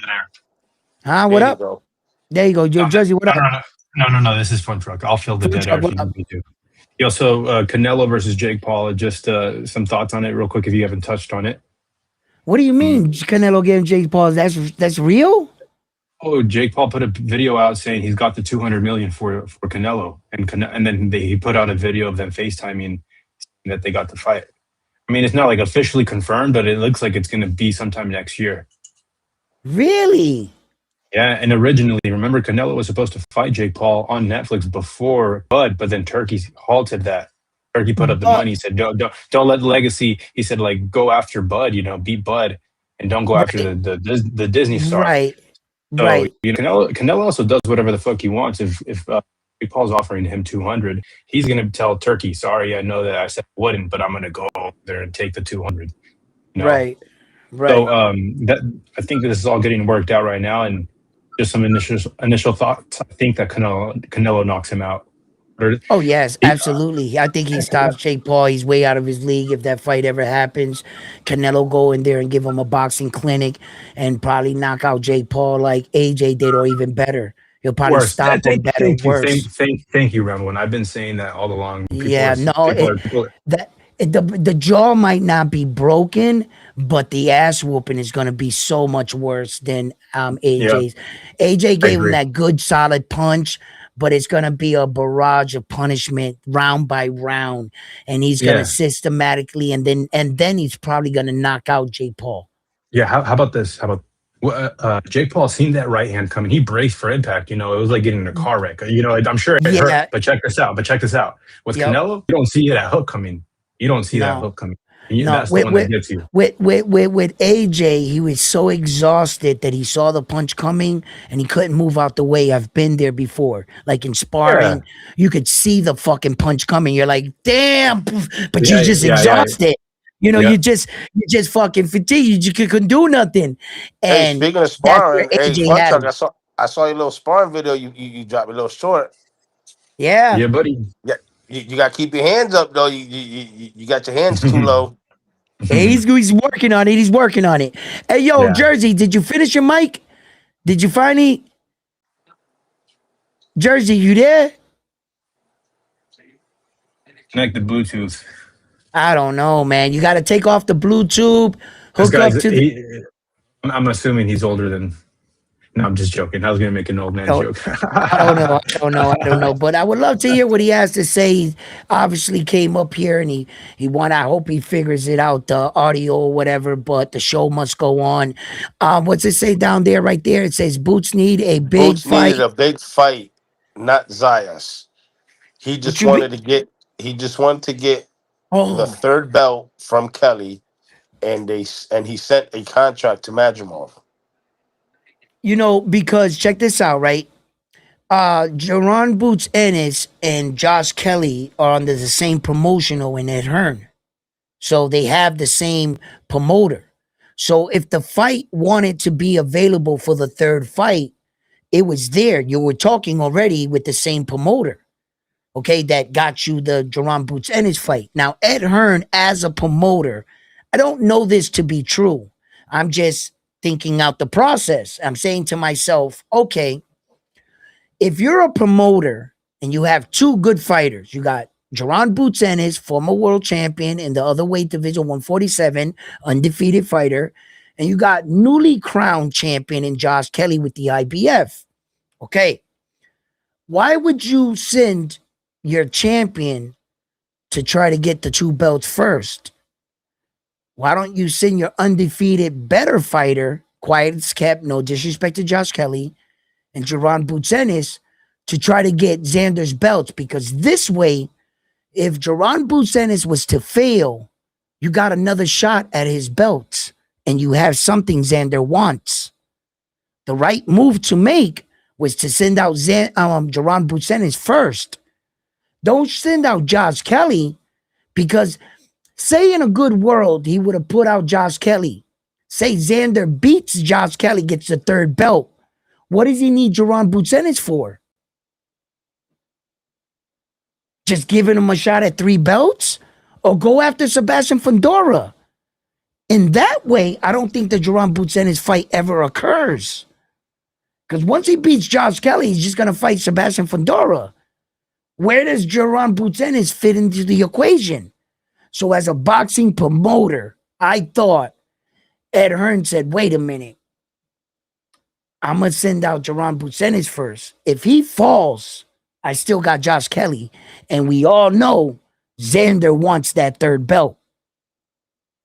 Huh? There What you up? go. There you go. Your Jersey, what No, up? no, no, no, no. This is Fun Truck. I'll fill the Food dead truck, air if what you up? need me to. Yo, so Canelo versus Jake Paul. Just some thoughts on it, real quick, if you haven't touched on it. What do you Um, mean Canelo getting Jake Paul? That's real? oh, Jake Paul put a video out saying he's got the 200 million for Canelo, and then he put out a video of them FaceTiming that they got the fight. I mean, it's not like officially confirmed, but it looks like it's going to be sometime next year. Really? Yeah, and originally, remember, Canelo was supposed to fight Jake Paul on Netflix before Bud, but then Turkey halted that. Turkey put up the But money. He said, don't let Legacy. He said, like, go after Bud, beat Bud, and don't go after right, the Disney star. right, So right. Canelo also does whatever the fuck he wants. If Jake Paul's offering him 200, he's gonna tell Turkey, sorry, I know that I said I wouldn't, but I'm gonna go there and take the 200. You know. Right, So right. that I think this is all getting worked out right now, and just some initial thoughts. I think that Canelo knocks him out. Or Oh yes, he, absolutely. I think he stops Jake Paul. He's way out of his league if that fight ever happens. Canelo go in there and give him a boxing clinic and probably knock out Jake Paul like AJ did, or even better. He'll probably worse. stomp him better, Thank you, worse. thank you, Round One. I've been saying that all along. Yeah, no, People. the jaw might not be broken, but the ass whooping is going to be so much worse than Yeah, AJ's. AJ I gave him agree. that good solid punch, but it's going to be a barrage of punishment round by round, and he's going to Yeah, systematically, and then he's probably going to knock out Jake Paul. yeah. How about this? How about Jake Paul seen that right hand coming? He braced for impact. It was like getting in a car wreck. I'm sure it hurt, Yeah, but check this out. With yep. Canelo, you don't see that hook coming. You don't see that No. hook coming. No, That's the one that gets you. with AJ, he was so exhausted that he saw the punch coming and he couldn't move out the way. I've been there before, like in Yeah, sparring, you could see the fucking punch coming. You're like, damn, but you're yeah, just yeah, exhausted. yeah. You just fucking fatigued. You couldn't do nothing, Hey, and speaking of that's where sparring, hey, AJ Fun had Truck, him. I saw your little sparring video. You dropped a little short. Yeah, Yeah, buddy. Yeah, you got to keep your hands up though. You got your hands too low. he's working on it. He's working on it. Hey, yo, Yeah. Jersey, did you finish your mic? Did you finally, Jersey? You there? Connect the Bluetooth. I don't know, man. You got to take off the Bluetooth, This hook guy's up to the. I'm assuming he's older than. No, I'm just joking. I was gonna make an old man Oh, joke. I don't know. I don't know. I don't know. But I would love to hear what he has to say. He obviously came up here and he won. I hope he figures it out, the audio or whatever. But the show must go on. What's it say down there? Right there, it says Boots need a big Boots needed fight. a big fight, not Zayas. He What just you be? wanted to get. He just wanted to get the Oh, third belt from Kelly, and he sent a contract to Madrimov. because check this out, right? Jerron Boots Ennis and Josh Kelly are under the same promotional in Ed Hearn. So they have the same promoter. So if the fight wanted to be available for the third fight, it was there. You were talking already with the same promoter, okay, that got you the Jerron Boots Ennis fight. Now, Ed Hearn, as a promoter, I don't know this to be true. I'm just thinking out the process. I'm saying to myself, okay, if you're a promoter and you have two good fighters, you got Jerron Boots Ennis, former world champion in the other weight division, 147, undefeated fighter, and you got newly crowned champion in Josh Kelly with the IBF. Okay, why would you send your champion to try to get the two belts first? Why don't you send your undefeated better fighter, quiet as kept, no disrespect to Josh Kelly, and Jerron Boots Ennis to try to get Xander's belts? Because this way, if Jerron Boots Ennis was to fail, you got another shot at his belts and you have something Xander wants. The right move to make was to send out Jerron Boots Ennis first. Don't send out Josh Kelly, because say in a good world he would have put out Josh Kelly. Say Xander beats Josh Kelly, gets the third belt. What does he need Jerron Boots Ennis for? Just giving him a shot at three belts? Or go after Sebastian Fundora in that way, I don't think the Jerron Boots Ennis fight ever occurs. Because once he beats Josh Kelly, he's just gonna fight Sebastian Fundora. Where does Jerron Boots Ennis fit into the equation? So as a boxing promoter, I thought Ed Hearn said, wait a minute, I'm gonna send out Jerron Boots Ennis first. If he falls, I still got Josh Kelly. And we all know Xander wants that third belt.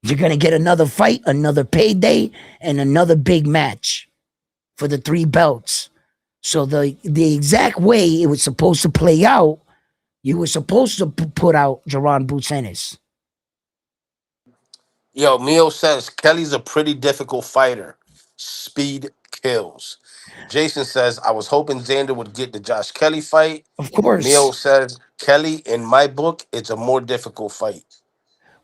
You're gonna get another fight, another payday, and another big match for the three belts. So the exact way it was supposed to play out, you were supposed to put out Jerron Boots Ennis. Yo, Mio says Kelly's a pretty difficult fighter. Speed kills. Jason says, I was hoping Xander would get the Josh Kelly fight. Of Mio course. says, Kelly, in my book, it's a more difficult fight.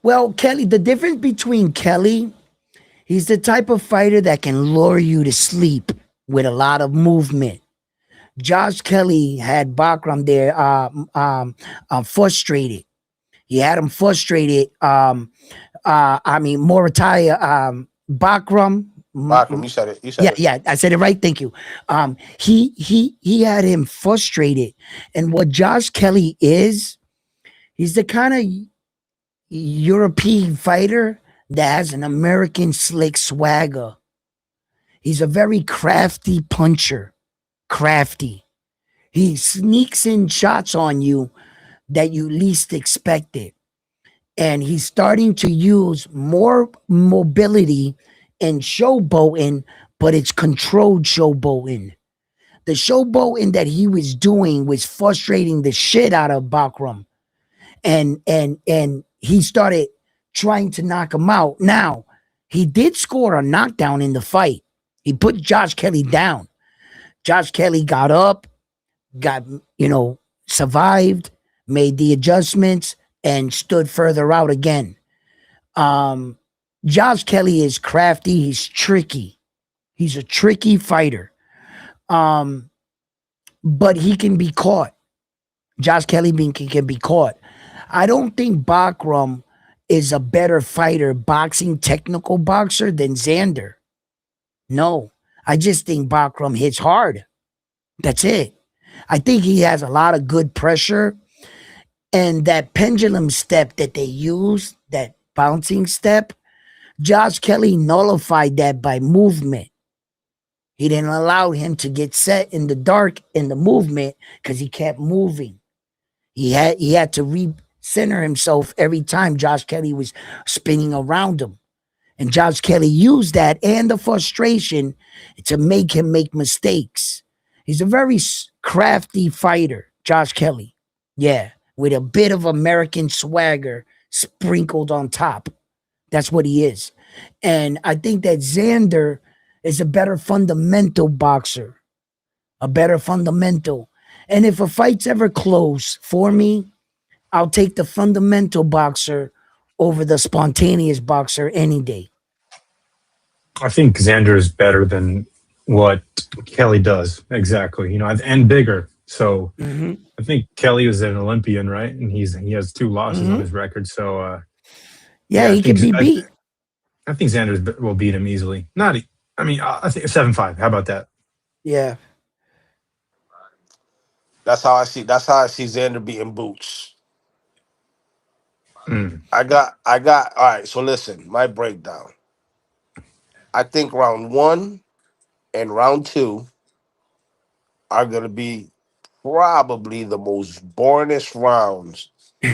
Well, Kelly, the difference between Kelly, he's the type of fighter that can lure you to sleep with a lot of movement. Josh Kelly had Bakram there frustrated. He had him frustrated. Morataya Bakram. Bachman, you said it. You Yeah, said it. yeah, I said it right. Thank you. He had him frustrated, and what Josh Kelly is, he's the kind of European fighter that has an American slick swagger. He's a very crafty puncher. Crafty. He sneaks in shots on you that you least expected. And he's starting to use more mobility and showboating, but it's controlled showboating. The showboating that he was doing was frustrating the shit out of Bakram. And he started trying to knock him out. Now, he did score a knockdown in the fight. He put Josh Kelly down. Josh Kelly got up, got, survived, made the adjustments, and stood further out again. Um, Josh Kelly is crafty. He's tricky. He's a tricky fighter. Um, but he can be caught. Josh Kelly can be caught. I don't think Bakram is a better fighter, boxing technical boxer than Xander. No, I just think Bakram hits hard. That's it. I think he has a lot of good pressure. And that pendulum step that they use, that bouncing step, Josh Kelly nullified that by movement. He didn't allow him to get set in the dark in the movement because he kept moving. He had to recenter himself every time Josh Kelly was spinning around him. And Josh Kelly used that and the frustration to make him make mistakes. He's a very crafty fighter, Josh Kelly. Yeah, with a bit of American swagger sprinkled on top. That's what he is. And I think that Xander is a better fundamental boxer, a better fundamental. And if a fight's ever close for me, I'll take the fundamental boxer over the spontaneous boxer any day. I think Xander is better than what Kelly does. Exactly. And bigger. So Mm-hmm. I think Kelly was an Olympian, right? And he has two losses on Mm-hmm. his record. So Yeah, he can be beat. I think Xander will beat him easily. Not. I mean, I think 7-5. How about that? Yeah. That's how I see. That's how I see Xander beating Boots. Mm. I got. All right. So listen, my breakdown. I think round one and round two are gonna be probably the most boringest rounds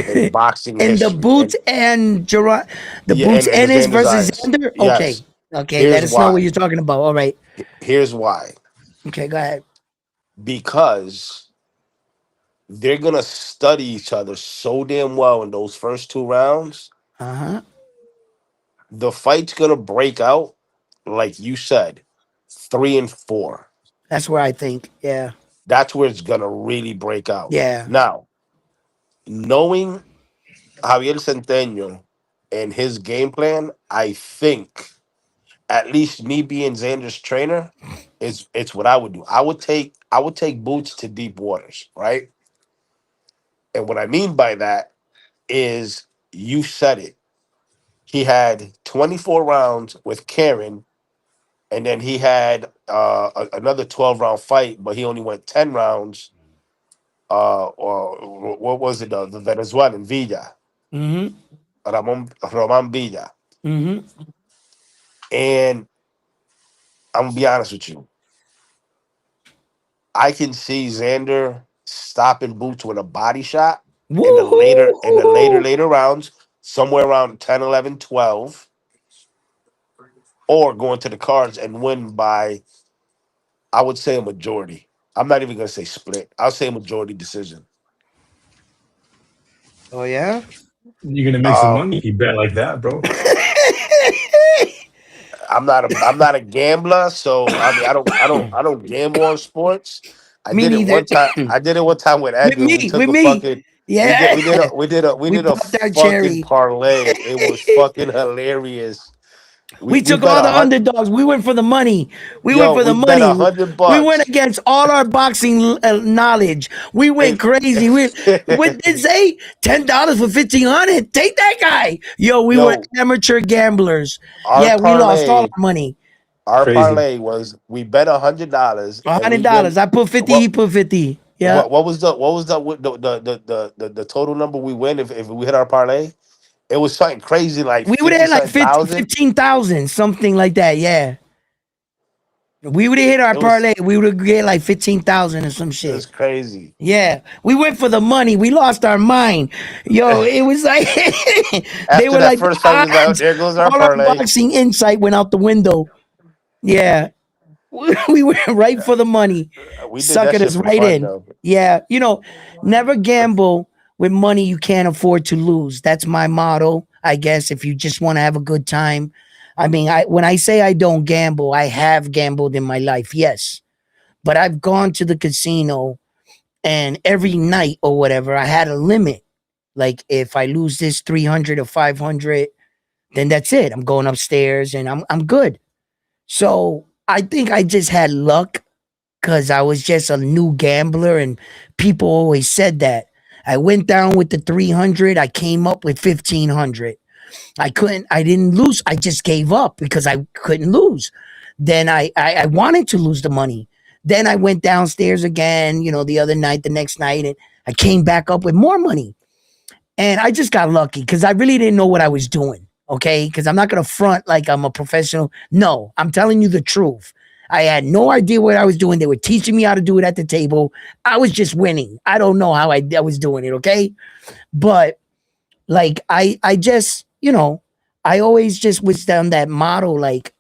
in boxing And the history. Boots And and Gerard, the yeah, Boots and the Ennis Xander versus Zayas. Xander. Okay. Yes. Okay. Let Here's us know what why. you're talking about. All right. Here's why. Okay. Go ahead. Because they're gonna study each other so damn well in those first two rounds. Uh huh. The fight's gonna break out, like you said, 3 and 4. That's where I think. Yeah. That's where it's gonna really break out. Yeah. Now, knowing Javier Centeno and his game plan, I think at least me being Xander's trainer is it's what I would do. I would take Boots to deep waters, right? And what I mean by that is you said it. he had 24 rounds with Karen, and then he had another 12-round fight, but he only went 10 rounds. Or what was it? The Venezuelan Villa, Mm-hmm. Roman Villa, Mm-hmm. and I'm gonna be honest with you. I can see Xander stopping Boots with a body shot in the Woohoo! later rounds, somewhere around 10, 11, 12, or going to the cards and win by, I would say, a majority. I'm not even gonna say split. I'll say majority decision. Oh yeah. You're gonna make some Uh, money if you bet like that, bro. I'm not a gambler, so I mean I don't gamble on sports. Me neither. I did it one time with with Edgar. We me, took with a me. fucking Yeah. we We did a popped our fucking cherry. parlay. It was fucking hilarious. We We took bet all a the hundred. underdogs. We went for the money. We went Yo, for the we bet money. We went $100. against all our boxing knowledge. We went And crazy. What did say? $10 for 1,500. Take that guy. Yo, we were yo, amateur gamblers. our Yeah, we lost all parlay, our money. our Crazy. parlay was we bet $100 A and hundred we dollars. win. I put 50. He What put 50. Yeah. what was the total number we win if we hit our parlay? It was something crazy like We would have 50 had like something 50, thousand. 15,000, something like that. Yeah. We would have hit our It was parlay. We would have get like 15,000 or some it shit. was crazy. Yeah, we went for the money. We lost our mind. Yo, it was like they After were that like the first time, we was like, oh, odds. there goes our All our parlay. boxing insight went out the window. Yeah, we went right for the money, We did that sucking shit us for right fun in. though. Yeah, never gamble with money you can't afford to lose. That's my motto, I guess. If you just want to have a good time, I mean, I when I say I don't gamble, I have gambled in my life, yes, but I've gone to the casino and every night or whatever, I had a limit. Like if I lose this 300 or 500, then that's it. I'm going upstairs and I'm good. So I think I just had luck because I was just a new gambler and people always said that. I went down with the 300, I came up with 1,500. I didn't lose. I just gave up because I couldn't lose. Then I wanted to lose the money. Then I went downstairs again, the other night, the next night, and I came back up with more money. And I just got lucky because I really didn't know what I was doing. Okay. Because I'm not going to front like I'm a professional. No, I'm telling you the truth. I had no idea what I was doing. They were teaching me how to do it at the table. I was just winning. I don't know how I was doing it. Okay. But like I just, I always just was down that motto, like,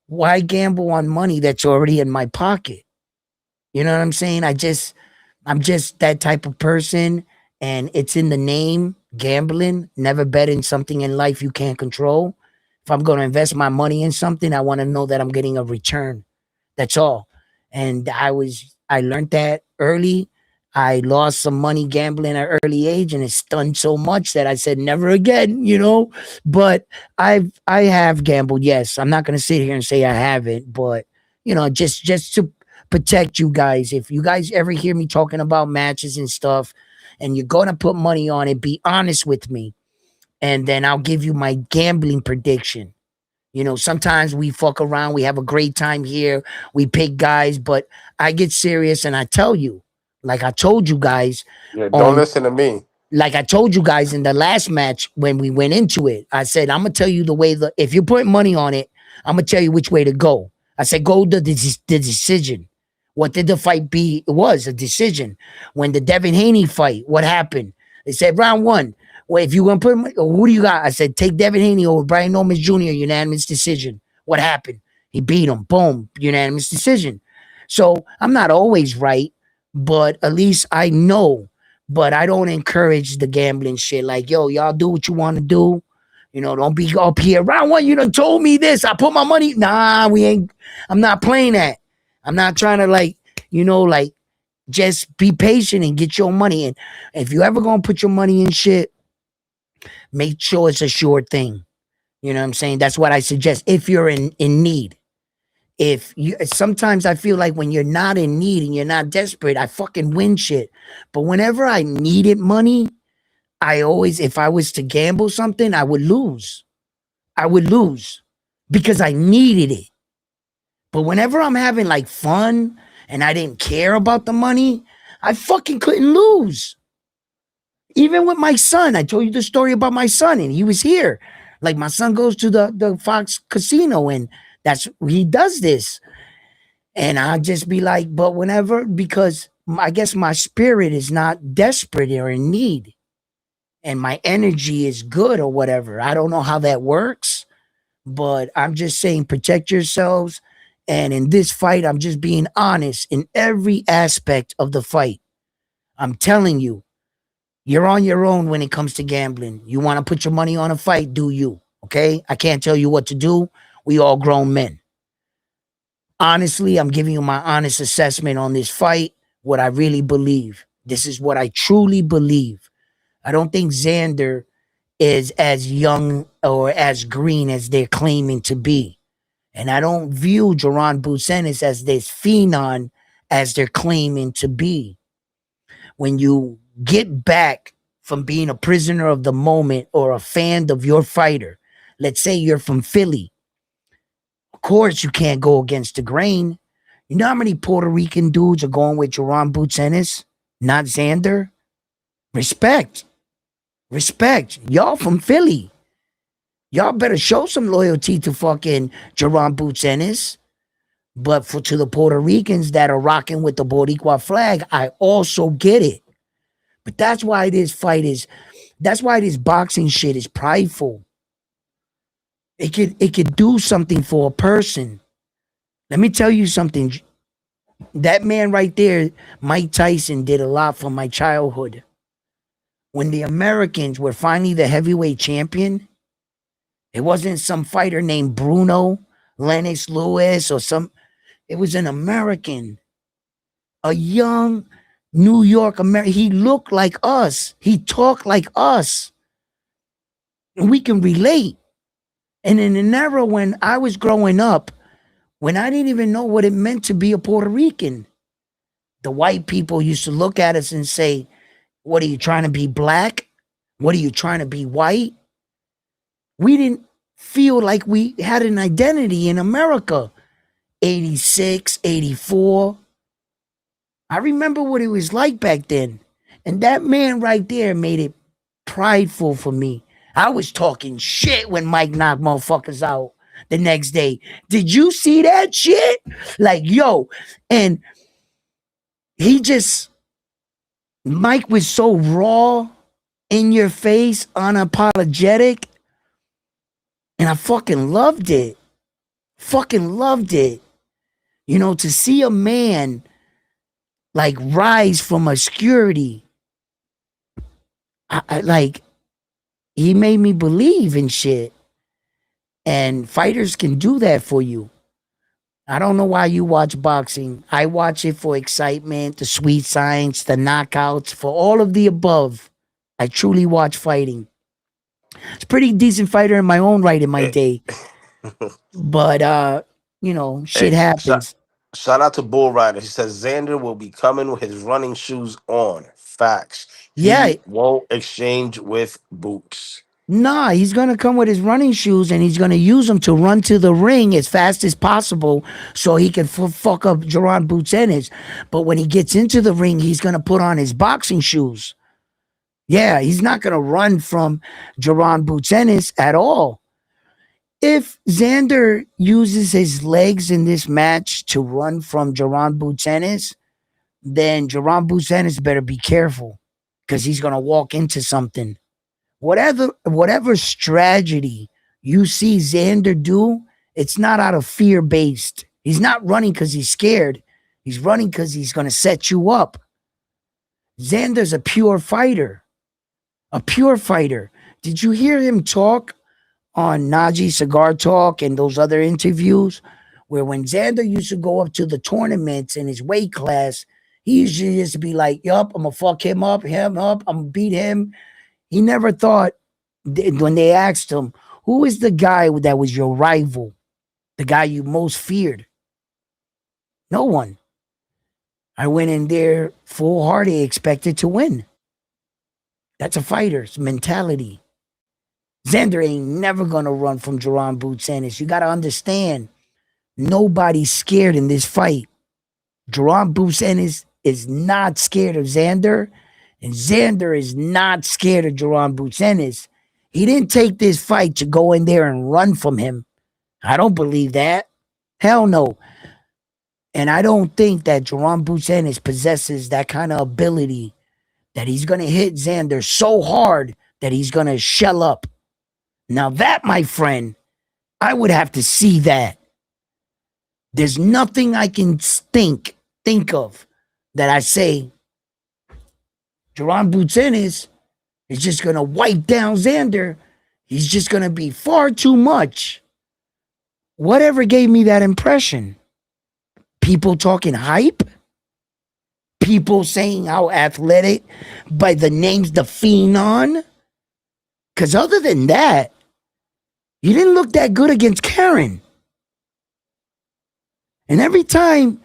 why gamble on money that's already in my pocket? You know what I'm saying? I'm just that type of person, and it's in the name, gambling. Never betting something in life you can't control. If I'm going to invest my money in something, I want to know that I'm getting a return. That's all. And I learned that early. I lost some money gambling at early age and it stunned so much that I said never again. But I have gambled, yes. I'm not gonna sit here and say I haven't, but just to protect you guys. If you guys ever hear me talking about matches and stuff and you're gonna put money on it, be honest with me. And then I'll give you my gambling prediction. Sometimes we fuck around, we have a great time here, we pick guys, but I get serious and I tell you, like I told you guys Yeah, don't on listen to me. like I told you guys in the last match when we went into it, I said, I'm gonna tell you the way if you're putting money on it, I'm gonna tell you which way to go. I said, go the decision. What did the fight be? It was a decision. When the Devin Haney fight, what happened? They said round one. Well, if you gonna put money, who do you got? I said, take Devin Haney over Brian Nomas Jr. Unanimous decision. What happened? He beat him. Boom, unanimous decision. So I'm not always right, but at least I know, but I don't encourage the gambling shit. Like, yo, y'all do what you want to do. Don't be up here. Round one, you done told me this. I put my money. Nah, we ain't. I'm not playing that. I'm not trying to like just be patient and get your money. And if you ever gonna put your money in shit, make sure it's a sure thing. You know what I'm saying? That's what I suggest if you're in need. If you sometimes I feel like when you're not in need and you're not desperate, I fucking win shit. But whenever I needed money, I always, if I was to gamble something, I would lose. I would lose because I needed it. But whenever I'm having like fun and I didn't care about the money, I fucking couldn't lose. Even with my son, I told you the story about my son, and he was here. Like my son goes to the Fox Casino, and that's he does this. And I just be like, but whenever, because I guess my spirit is not desperate or in need, and my energy is good or whatever. I don't know how that works, but I'm just saying protect yourselves. And in this fight, I'm just being honest in every aspect of the fight. I'm telling you, you're on your own when it comes to gambling. You want to put your money on a fight, do you? Okay? I can't tell you what to do. We all grown men. Honestly, I'm giving you my honest assessment on this fight, what I really believe. This is what I truly believe. I don't think Xander is as young or as green as they're claiming to be. And I don't view Jaron Bucenis as this phenom as they're claiming to be. When you get back from being a prisoner of the moment or a fan of your fighter, let's say you're from Philly, of course you can't go against the grain. You know how many Puerto Rican dudes are going with Jaron Bucenis, not Xander? Respect. Respect. Y'all from Philly. Y'all better show some loyalty to fucking Jaron Boots Ennis. But for to the Puerto Ricans that are rocking with the Boricua flag, I also get it. But that's why that's why this boxing shit is prideful. It could do something for a person. Let me tell you something. That man right there, Mike Tyson, did a lot for my childhood. When the Americans were finally the heavyweight champion, it wasn't some fighter named Bruno, Lennox Lewis, or some. It was an American, a young New York American. He looked like us. He talked like us. And we can relate. And in an era when I was growing up, when I didn't even know what it meant to be a Puerto Rican, the white people used to look at us and say, what are you trying to be black? What are you trying to be white? We didn't feel like we had an identity in America. 86, 84. I remember what it was like back then. And that man right there made it prideful for me. I was talking shit when Mike knocked motherfuckers out the next day. Did you see that shit? Like, yo. And he just, Mike was so raw, in your face, unapologetic. And I fucking loved it. Fucking loved it. You know, to see a man like rise from obscurity. Like, he made me believe in shit. And fighters can do that for you. I don't know why you watch boxing. I watch it for excitement, the sweet science, the knockouts, for all of the above. I truly watch fighting. It's a pretty decent fighter in my own right in my Hey, day. But shit hey, happens. shout out to Bull Rider. He says Xander will be coming with his running shoes on. Facts. Yeah, He won't exchange with boots. nah, he's gonna come with his running shoes and he's gonna use them to run to the ring as fast as possible so he can fuck up Jaron Boots Ennis. But when he gets into the ring, he's gonna put on his boxing shoes. Yeah, he's not gonna run from Jaron Boots Ennis at all. If Xander uses his legs in this match to run from Jaron Boots Ennis, then Jaron Boots Ennis better be careful because he's gonna walk into something. Whatever strategy you see Xander do, it's not out of fear based. He's not running because he's scared. He's running because he's going to set you up. Xander's a pure fighter. A pure fighter. Did you hear him talk on Najee Cigar Talk and those other interviews where when Xander used to go up to the tournaments in his weight class, he used to just be like, yup, I'm going to fuck him up, I'm going to beat him. He never thought, when they asked him, who is the guy that was your rival, the guy you most feared? No one. I went in there full hearted, expected to win. That's a fighter's mentality. Xander ain't never gonna run from Jerron Boots Ennis. You gotta understand, nobody's scared in this fight. Jerron Boots Ennis is not scared of Xander, and Xander is not scared of Jerron Boots Ennis. He didn't take this fight to go in there and run from him. I don't believe that. Hell no. And I don't think that Jerron Boots Ennis possesses that kind of ability that he's going to hit Xander so hard that he's going to shell up. Now, that, my friend, I would have to see that. There's nothing I can think of that I say Jerron Boots Ennis is just going to wipe down Xander. He's just going to be far too much. Whatever gave me that impression? People talking hype? People saying how athletic by the names the Phenon? Because other than that, you didn't look that good against Karen. And every time,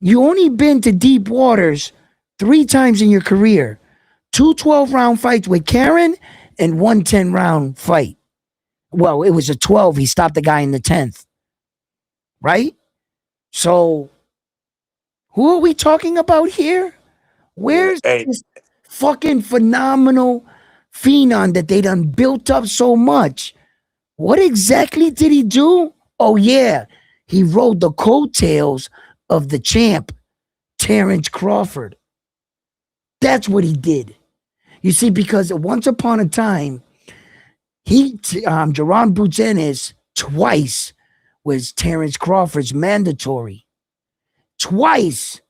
you only been to deep waters 3 times in your career. 2 12-round fights with Karen and 1 10-round fight. Well, it was a 12. He stopped the guy in the 10th. Right? So, who are we talking about here? Where's Hey, this fucking phenomenal phenom that they done built up so much? What exactly did he do? Oh, yeah. He rode the coattails of the champ, Terrence Crawford. That's what he did. You see, because once upon a time, Jerron Boots Ennis twice was Terrence Crawford's mandatory. Twice,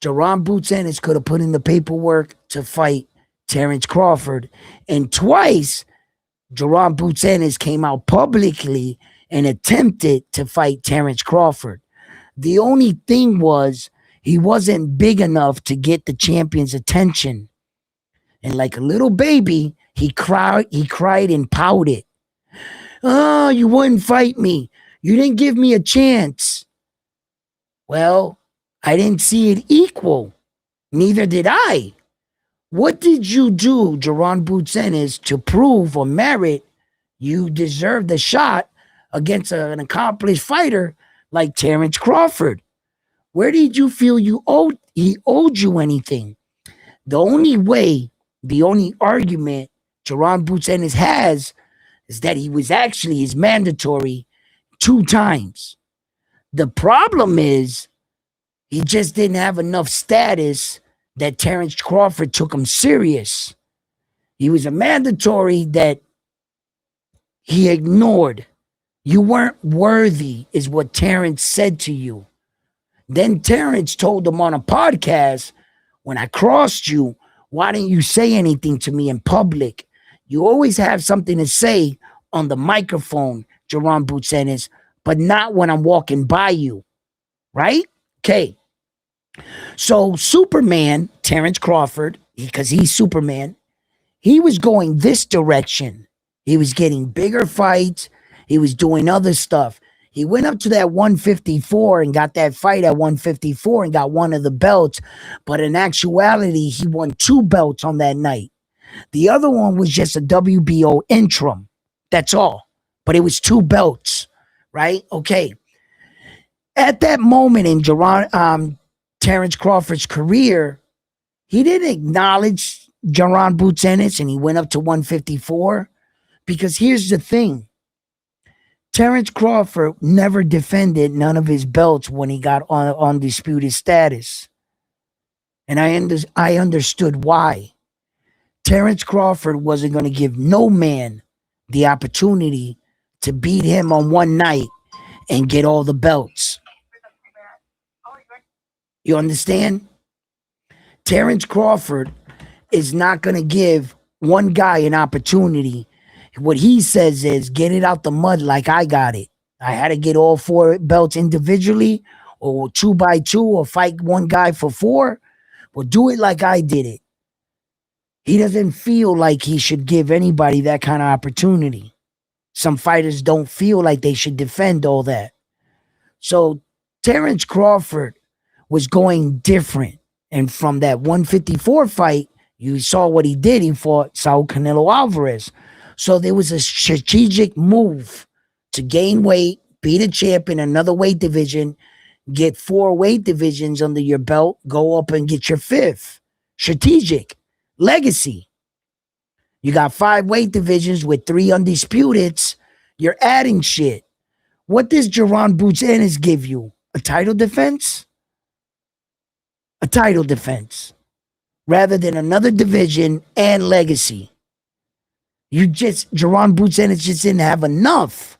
Jerron Boots Ennis could have put in the paperwork to fight Terrence Crawford. And twice, Jerron Boots Ennis came out publicly and attempted to fight Terrence Crawford. The only thing was he wasn't big enough to get the champion's attention. And like a little baby, he cried and pouted. Oh, you wouldn't fight me. You didn't give me a chance. Well, I didn't see it equal. Neither did I. What did you do, Jerron Boots Ennis, to prove or merit you deserved a shot against an accomplished fighter like Terrence Crawford? Where did you feel he owed you anything? The only argument Jerron Boots Ennis has is that he was actually his mandatory 2 times. The problem is he just didn't have enough status that Terrence Crawford took him serious. He was a mandatory that he ignored. You weren't worthy, is what Terrence said to you. Then Terrence told him on a podcast, when I crossed you, why didn't you say anything to me in public? You always have something to say on the microphone, Jerron Boots Ennis, but not when I'm walking by you. Right? Okay. So Superman, Terrence Crawford, because he's Superman, he was going this direction. He was getting bigger fights. He was doing other stuff. He went up to that 154 and got that fight at 154 and got one of the belts. But in actuality, he won 2 belts on that night. The other one was just a WBO interim. That's all. But it was 2 belts, right? Okay. At that moment in Terrence Crawford's career, he didn't acknowledge Jerron Boots Ennis and he went up to 154. Because here's the thing. Terrence Crawford never defended none of his belts when he got on undisputed status. And I understood why. Terrence Crawford wasn't going to give no man the opportunity to beat him on one night and get all the belts. You understand? Terrence Crawford is not going to give one guy an opportunity. What he says is get it out the mud like I got it. I had to get all 4 belts individually or 2 by 2 or fight one guy for 4. Well, do it like I did it. He doesn't feel like he should give anybody that kind of opportunity. Some fighters don't feel like they should defend all that. So Terrence Crawford was going different. And from that 154 fight, you saw what he did. He fought Saul Canelo Alvarez. So there was a strategic move to gain weight, beat a champ in another weight division, get 4 weight divisions under your belt, go up and get your 5th. Strategic. Legacy. You got 5 weight divisions with 3 undisputeds. You're adding shit. What does Jaron Boots Ennis give you? A title defense? A title defense. Rather than another division and legacy. Jaron Boots Ennis just didn't have enough.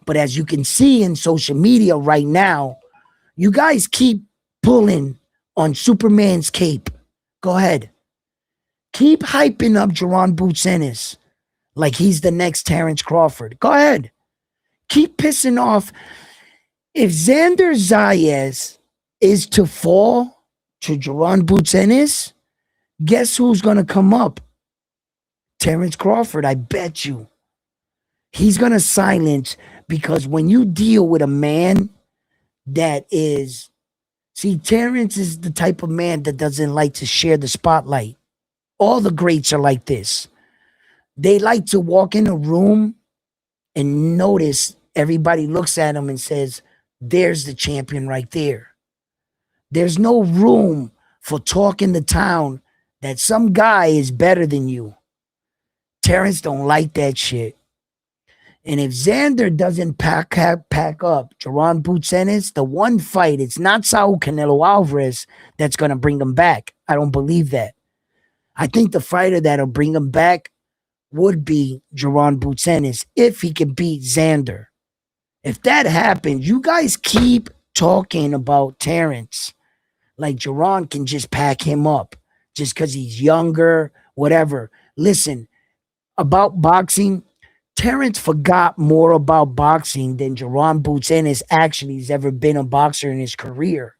But as you can see in social media right now, you guys keep pulling on Superman's cape. Go ahead. Keep hyping up Jaron Boots Ennis like he's the next Terrence Crawford. Go ahead. Keep pissing off. If Xander Zayas is to fall to Jaron Boots Ennis, guess who's going to come up? Terrence Crawford, I bet you. He's going to silence, because when you deal with a man that is... See, Terrence is the type of man that doesn't like to share the spotlight. All the greats are like this. They like to walk in a room and notice everybody looks at them and says, there's the champion right there. There's no room for talk in the town that some guy is better than you. Terrence don't like that shit. And if Xander doesn't pack up Jaron Boots Ennis, the one fight, it's not Saul Canelo Alvarez that's going to bring him back. I don't believe that. I think the fighter that'll bring him back would be Jaron Boots Ennis if he can beat Xander. If that happens, you guys keep talking about Terrence like Jaron can just pack him up just because he's younger, whatever. Listen, about boxing, Terrence forgot more about boxing than Jaron Boots Ennis actually has ever been a boxer in his career.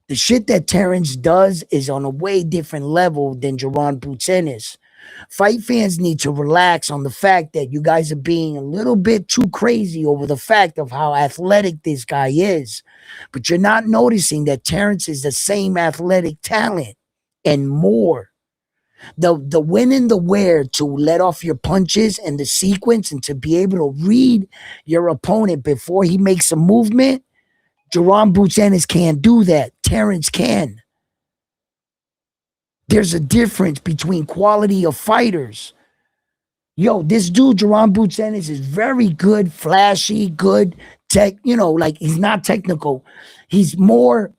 The shit that Terrence does is on a way different level than Jaron Boots Ennis. Fight fans need to relax on the fact that you guys are being a little bit too crazy over the fact of how athletic this guy is. But you're not noticing that Terrence is the same athletic talent and more. The when and the where to let off your punches and the sequence and to be able to read your opponent before he makes a movement, Jaron Boots Ennis can't do that. Terrence can. There's a difference between quality of fighters. Yo, this dude, Jaron Boots Ennis, is very good, flashy, good, like he's not technical. He's more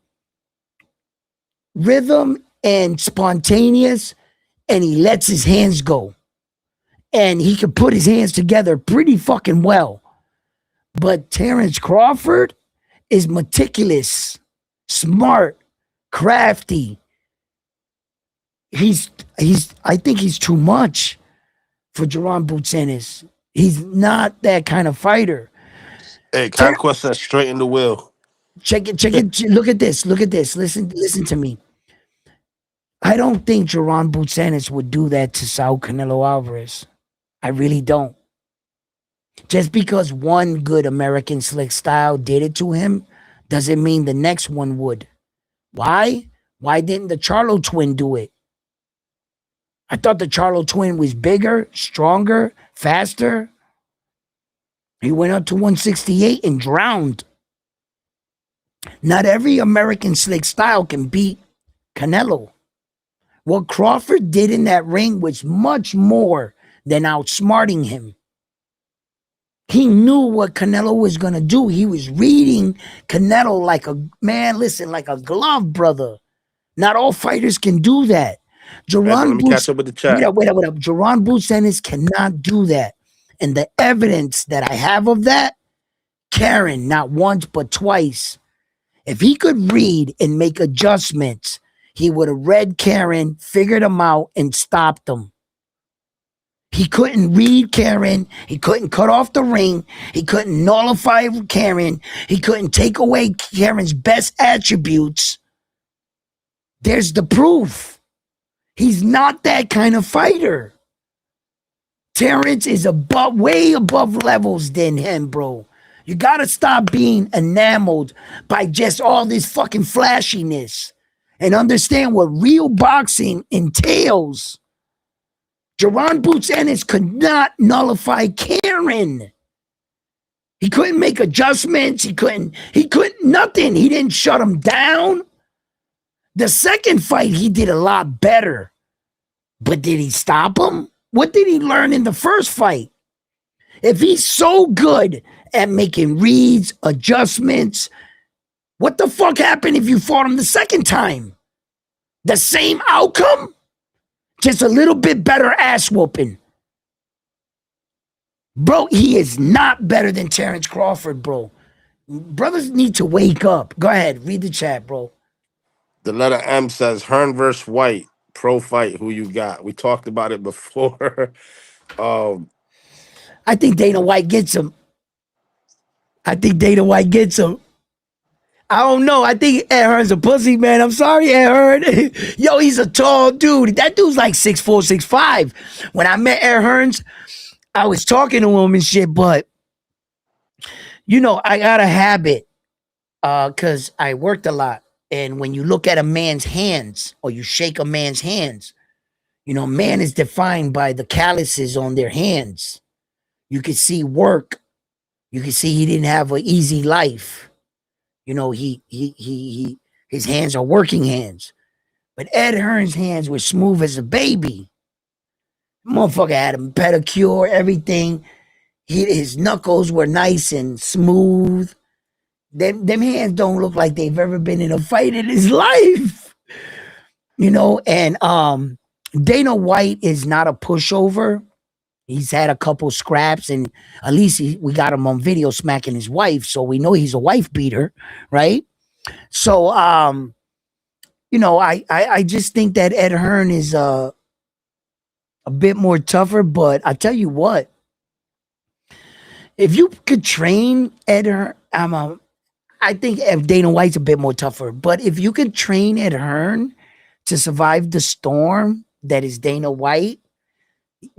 rhythm and spontaneous, and he lets his hands go. And he can put his hands together pretty fucking well. But Terrence Crawford is meticulous, smart, crafty. I think he's too much for Jaron Boots Ennis. He's not that kind of fighter. Hey, Conquest says straighten the wheel. Check it. Look at this. Listen to me. I don't think Jaron Boots Ennis would do that to Saul Canelo Alvarez. I really don't. Just because one good American slick style did it to him doesn't mean the next one would. Why? Why didn't the Charlo twin do it? I thought the Charlo twin was bigger, stronger, faster. He went up to 168 and drowned. Not every American slick style can beat Canelo. What Crawford did in that ring was much more than outsmarting him. He knew what Canelo was going to do. He was reading Canelo like like a glove, brother. Not all fighters can do that. Let me catch up with the chat. Wait up. Jaron Boots Ennis cannot do that. And the evidence that I have of that, Karen, not once but twice. If he could read and make adjustments, he would have read Karen, figured him out, and stopped him. He couldn't read Karen. He couldn't cut off the ring. He couldn't nullify Karen. He couldn't take away Karen's best attributes. There's the proof. He's not that kind of fighter. Terrence is way above levels than him, bro. You gotta stop being enamored by just all this fucking flashiness and understand what real boxing entails. Jerron Boots Ennis could not nullify Karen. He couldn't make adjustments. He couldn't nothing. He didn't shut him down. The second fight, he did a lot better. But did he stop him? What did he learn in the first fight? If he's so good at making reads, adjustments, what the fuck happened if you fought him the second time? The same outcome? Just a little bit better ass whooping. Bro, he is not better than Terrence Crawford, bro. Brothers need to wake up. Go ahead, read the chat, bro. The letter M says Hearn versus White. Pro fight. Who you got? We talked about it before. um, I think Dana White gets him. I don't know. I think Ed Hearn's a pussy, man. I'm sorry, Ed Hearn. Yo, he's a tall dude. That dude's like 6'4", 6'5". When I met Ed Hearns, I was talking to him and shit, but I got a habit because I worked a lot. And when you look at a man's hands or you shake a man's hands, man is defined by the calluses on their hands. You can see work. You can see he didn't have an easy life. His hands are working hands. But Ed Hearn's hands were smooth as a baby. Motherfucker had a pedicure, everything. His knuckles were nice and smooth. Them hands don't look like they've ever been in a fight in his life. And Dana White is not a pushover. He's had a couple scraps, and at least we got him on video smacking his wife, so we know he's a wife beater, right? So, I just think that Ed Hearn is a bit more tougher, but I tell you what, if you could train Ed Hearn, I think Dana White's a bit more tougher, but if you could train Ed Hearn to survive the storm that is Dana White,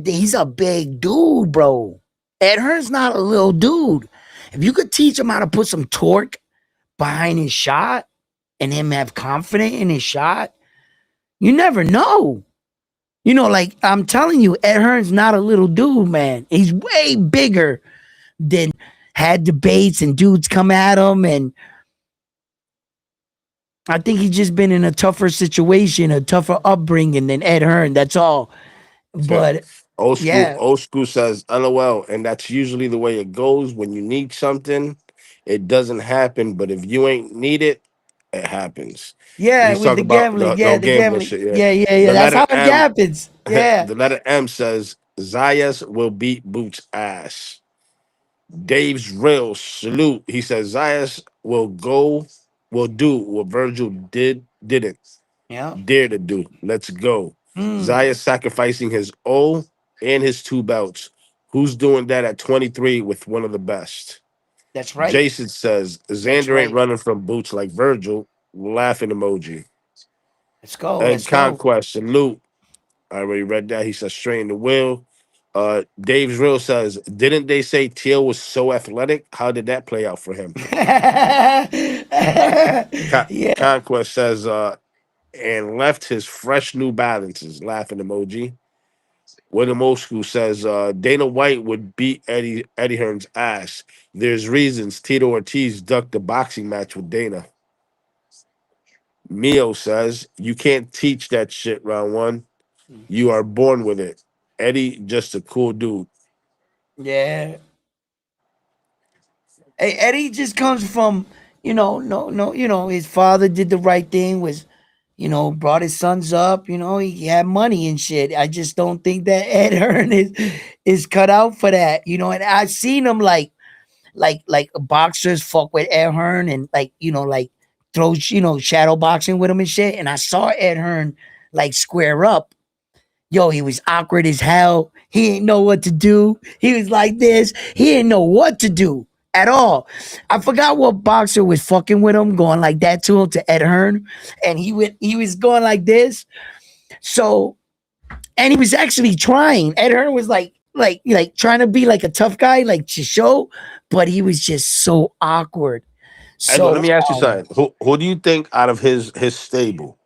he's a big dude, bro. Ed Hearn's not a little dude. If you could teach him how to put some torque behind his shot and him have confidence in his shot, you never know. Like I'm telling you, Ed Hearn's not a little dude, man. He's way bigger than had debates and dudes come at him. And I think he's just been in a tougher situation, a tougher upbringing than Ed Hearn. That's all. But yeah, old school says LOL, and that's usually the way it goes. When you need something, it doesn't happen. But if you ain't need it, it happens. yeah, He's with the talking about gambling. Yeah, no the gambling gambling. shit. Yeah. Yeah. The That's letter how it M. happens. Yeah. The letter M says Zayas will beat Boots' ass. Dave's real salute. He says Zayas will do what Virgil didn't Yeah. dare to do. Let's go. Mm, Zayas sacrificing his O and his two belts. Who's doing that at 23 with one of the best? that's right. Jason says That's Xander ain't right. running from Boots like Virgil. Laughing emoji. Let's go. And Let's go. Conquest salute. I already read that. He says straighten the wheel. Dave's real says, didn't they say Teal was so athletic? How did that play out for him? Yeah. Conquest says, and left his fresh New Balances. Laughing emoji. William Old School says, Dana White would beat Eddie Hearn's ass. There's reasons Tito Ortiz ducked the boxing match with Dana. Mio says, you can't teach that shit, round one. You are born with it. Eddie, just a cool dude. Yeah. Hey, Eddie just comes from, no, his father did the right thing, was, brought his sons up, he had money and shit. I just don't think that Ed Hearn is cut out for that, and I've seen him like boxers fuck with Ed Hearn and like throw, shadow boxing with him and shit. And I saw Ed Hearn like square up. Yo, he was awkward as hell. He didn't know what to do. He was like this. He didn't know what to do at all. I forgot what boxer was fucking with him, going like that to him, to Ed Hearn. And he was going like this. So, and he was actually trying. Ed Hearn was like trying to be like a tough guy, like to show, but he was just so awkward. And let So me ask you something. Who do you think out of his stable?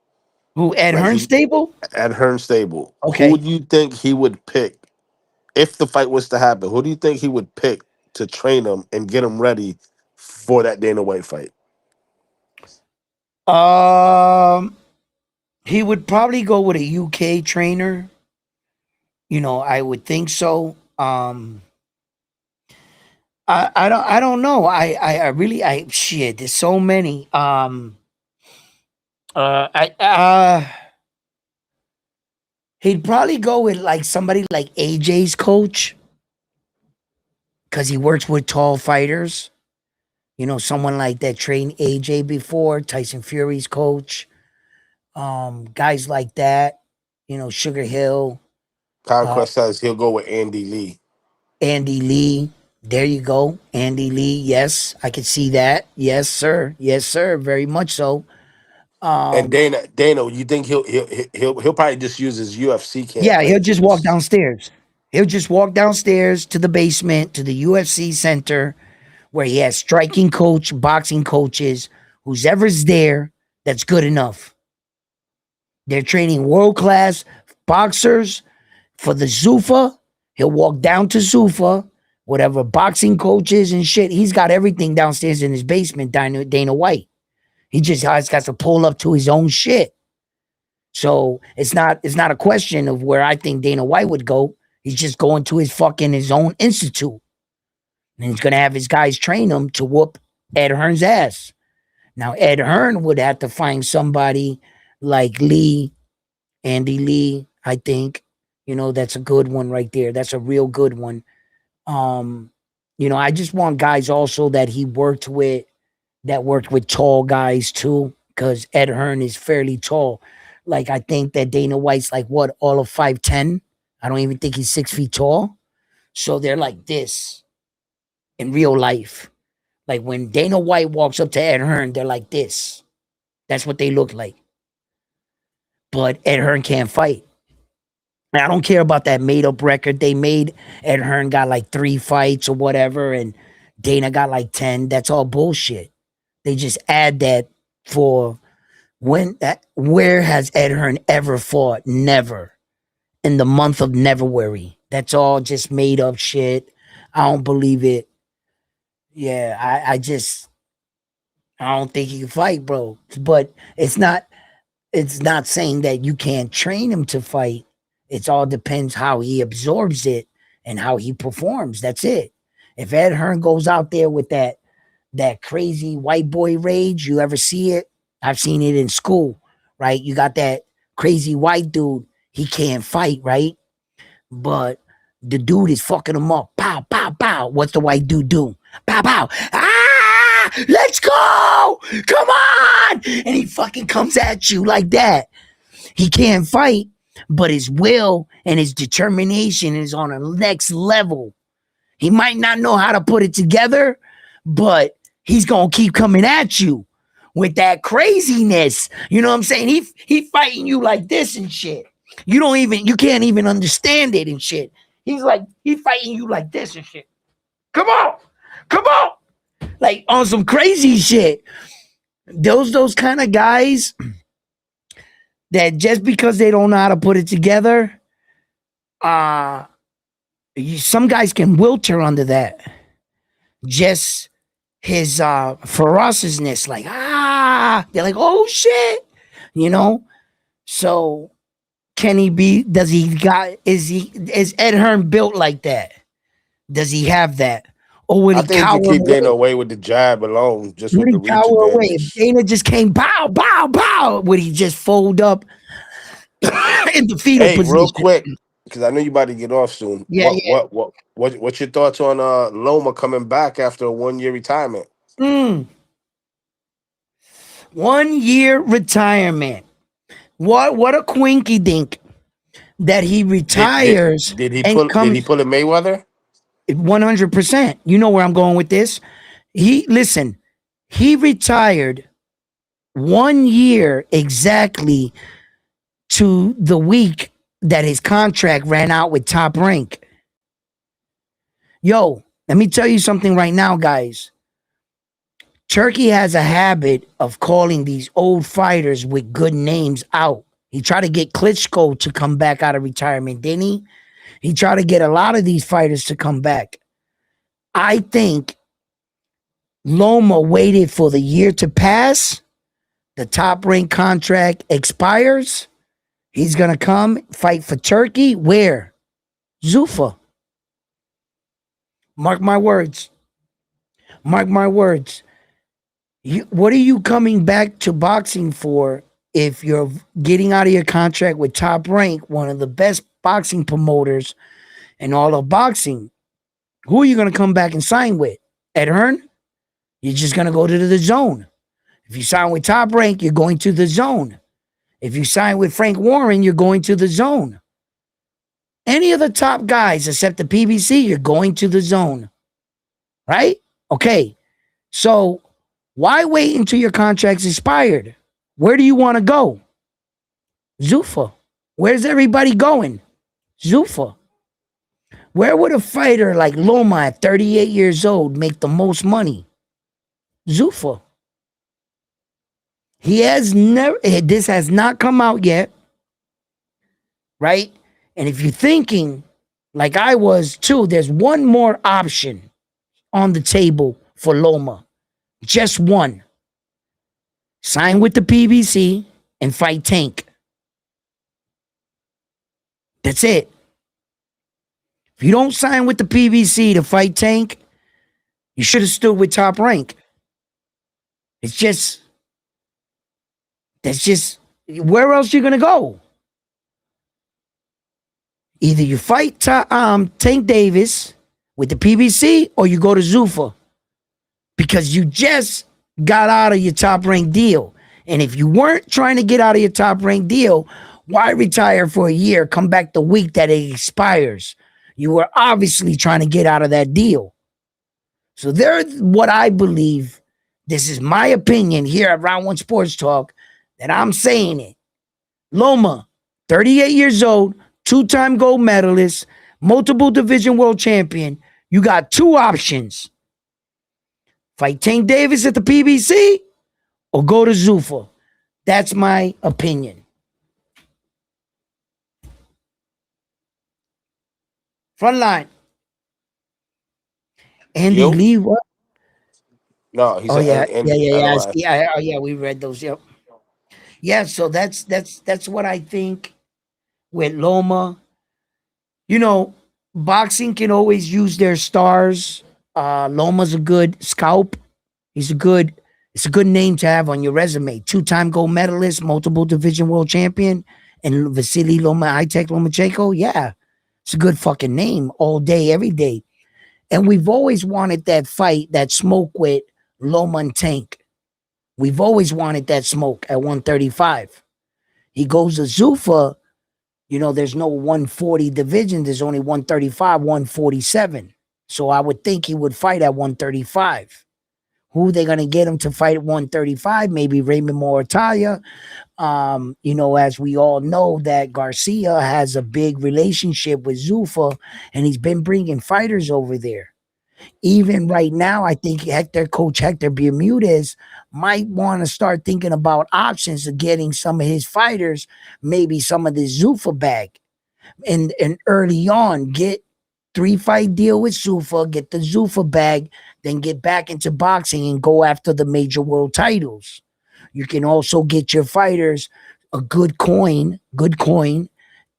Who, Ed Like Hearn he stable? at Hearn Stable. Who Okay. do you think he would pick if the fight was to happen? Who do you think he would pick to train him and get him ready for that Dana White fight? Um, he would probably go with a UK trainer. I would think so. I don't know. I really I shit. There's so many. I He'd probably go with like somebody like AJ's coach because he works with tall fighters. Someone like that trained AJ before, Tyson Fury's coach. Guys like that. Sugar Hill, uh, Conquest says he'll go with Andy Lee. Andy Lee. There you go, Andy Lee. Yes, I could see that. Yes, sir. Yes, sir. Very much so. And Um, Dana, you think he'll probably just use his UFC camp yeah, he'll like just walk this? downstairs. He'll just walk downstairs to the basement to the UFC center where he has striking coach, boxing coaches, who's ever's there that's good enough. They're training world class boxers for the Zuffa. He'll walk down to Zuffa, whatever boxing coaches and shit. He's got everything downstairs in his basement, Dana White. He just has got to pull up to his own shit. So it's not a question of where I think Dana White would go. He's just going to his own institute. And he's gonna have his guys train him to whoop Ed Hearn's ass. Now Ed Hearn would have to find somebody like Lee, Andy Lee, I think. That's a good one right there. That's a real good one. Um, I just want guys also that worked with tall guys too, because Ed Hearn is fairly tall. Like I think that Dana White's like what, all of 5'10". I don't even think he's 6 feet tall. So they're like this in real life. Like when Dana White walks up to Ed Hearn, they're like this. That's what they look like. But Ed Hearn can't fight. And I don't care about that made up record they made. Ed Hearn got like 3 fights or whatever, and Dana got like 10. That's all bullshit. They just add that for where has Ed Hearn ever fought? Never. In the month of Neverwary. That's all just made up shit. I don't believe it. Yeah, I don't think he can fight, bro. But it's not saying that you can't train him to fight. It all depends how he absorbs it and how he performs. That's it. If Ed Hearn goes out there with that crazy white boy rage, you ever see it? I've seen it in school, right? You got that crazy white dude, he can't fight, right? But the dude is fucking him up. Pow, pow, pow. What's the white dude do? Pow, pow. Ah, let's go. Come on. And he fucking comes at you like that. He can't fight, but his will and his determination is on a next level. He might not know how to put it together, but he's going to keep coming at you with that craziness. You know what I'm saying? He fighting you like this and shit. You can't even understand it and shit. He fighting you like this and shit. Come on. Come on. Like on some crazy shit. Those kind of guys that just because they don't know how to put it together, some guys can wilter under that. Just his ferociousness, like they're like, oh shit, you know. So can he be? Does he got? Is Ed Hearn built like that? Does he have that, or would I he think he cower could keep Dana away? away with the jab alone, just Would with he the reach cower away if advantage. Dana just came pow pow pow? Would he just fold up in the fetal Hey, real position? quick, because I know you about to get off soon. Yeah, yeah. What's your thoughts on Loma coming back after a 1 year retirement? Mm. 1 year retirement. What a quinky dink that he Did did retires did he and pull did he comes pull a Mayweather? 100%. You know where I'm going with this. He retired 1 year exactly to the week that his contract ran out with Top Rank. Yo, let me tell you something right now, guys. Turkey has a habit of calling these old fighters with good names out. He tried to get Klitschko to come back out of retirement, didn't he? He tried to get a lot of these fighters to come back. I think Loma waited for the year to pass. The top rank contract expires. He's going to come fight for Turkey. Where? Zuffa. Mark my words. Mark my words. What are you coming back to boxing for if you're getting out of your contract with Top Rank, one of the best boxing promoters in all of boxing? Who are you going to come back and sign with? Ed Hearn? You're just going to go to the zone. If you sign with Top Rank, you're going to the zone. If you sign with Frank Warren, you're going to the zone. Any of the top guys except the PBC, you're going to the zone. Right? Okay. So why wait until your contract's expired? Where do you want to go? Zuffa. Where's everybody going? Zuffa. Where would a fighter like Loma at 38 years old make the most money? Zuffa. He has never, this has not come out yet, right? And if you're thinking, like I was too, there's one more option on the table for Loma. Just one. Sign with the PBC and fight Tank. That's it. If you don't sign with the PBC to fight Tank, you should have stood with Top Rank. It's just, that's just, where else you going to go? Either you fight Tank Davis with the PBC or you go to Zuffa because you just got out of your Top Rank deal. And if you weren't trying to get out of your Top Rank deal, why retire for a year, come back the week that it expires? You were obviously trying to get out of that deal. So there's what I believe. This is my opinion here at Round One Sports Talk that I'm saying it. Loma, 38 years old, two-time gold medalist, multiple division world champion. You got two options. Fight Tank Davis at the PBC or go to Zuffa. That's my opinion. Front line. Andy Yo. Lee, what? No, he Oh said, yeah, and yeah, yeah, I yeah. don't know. Yeah, oh yeah, we read those. Yep. Yeah, so that's what I think with Loma. You know, boxing can always use their stars. Loma's a good scalp. He's a good, it's a good name to have on your resume. Two-time gold medalist, multiple division world champion, and Vasily Lomachenko. Yeah, it's a good fucking name all day, every day. And we've always wanted that fight, that smoke with Loma and Tank. We've always wanted that smoke at 135. He goes to Zuffa. You know, there's no 140 division. There's only 135, 147. So I would think he would fight at 135. Who they going to get him to fight at 135? Maybe Raymond Moritalia. You know, as we all know that Garcia has a big relationship with Zuffa, and he's been bringing fighters over there. Even right now, I think Coach Hector Bermudez might want to start thinking about options of getting some of his fighters, maybe some of the Zuffa bag. And early on, get 3-fight deal with Zuffa, get the Zuffa bag, then get back into boxing and go after the major world titles. You can also get your fighters a good coin,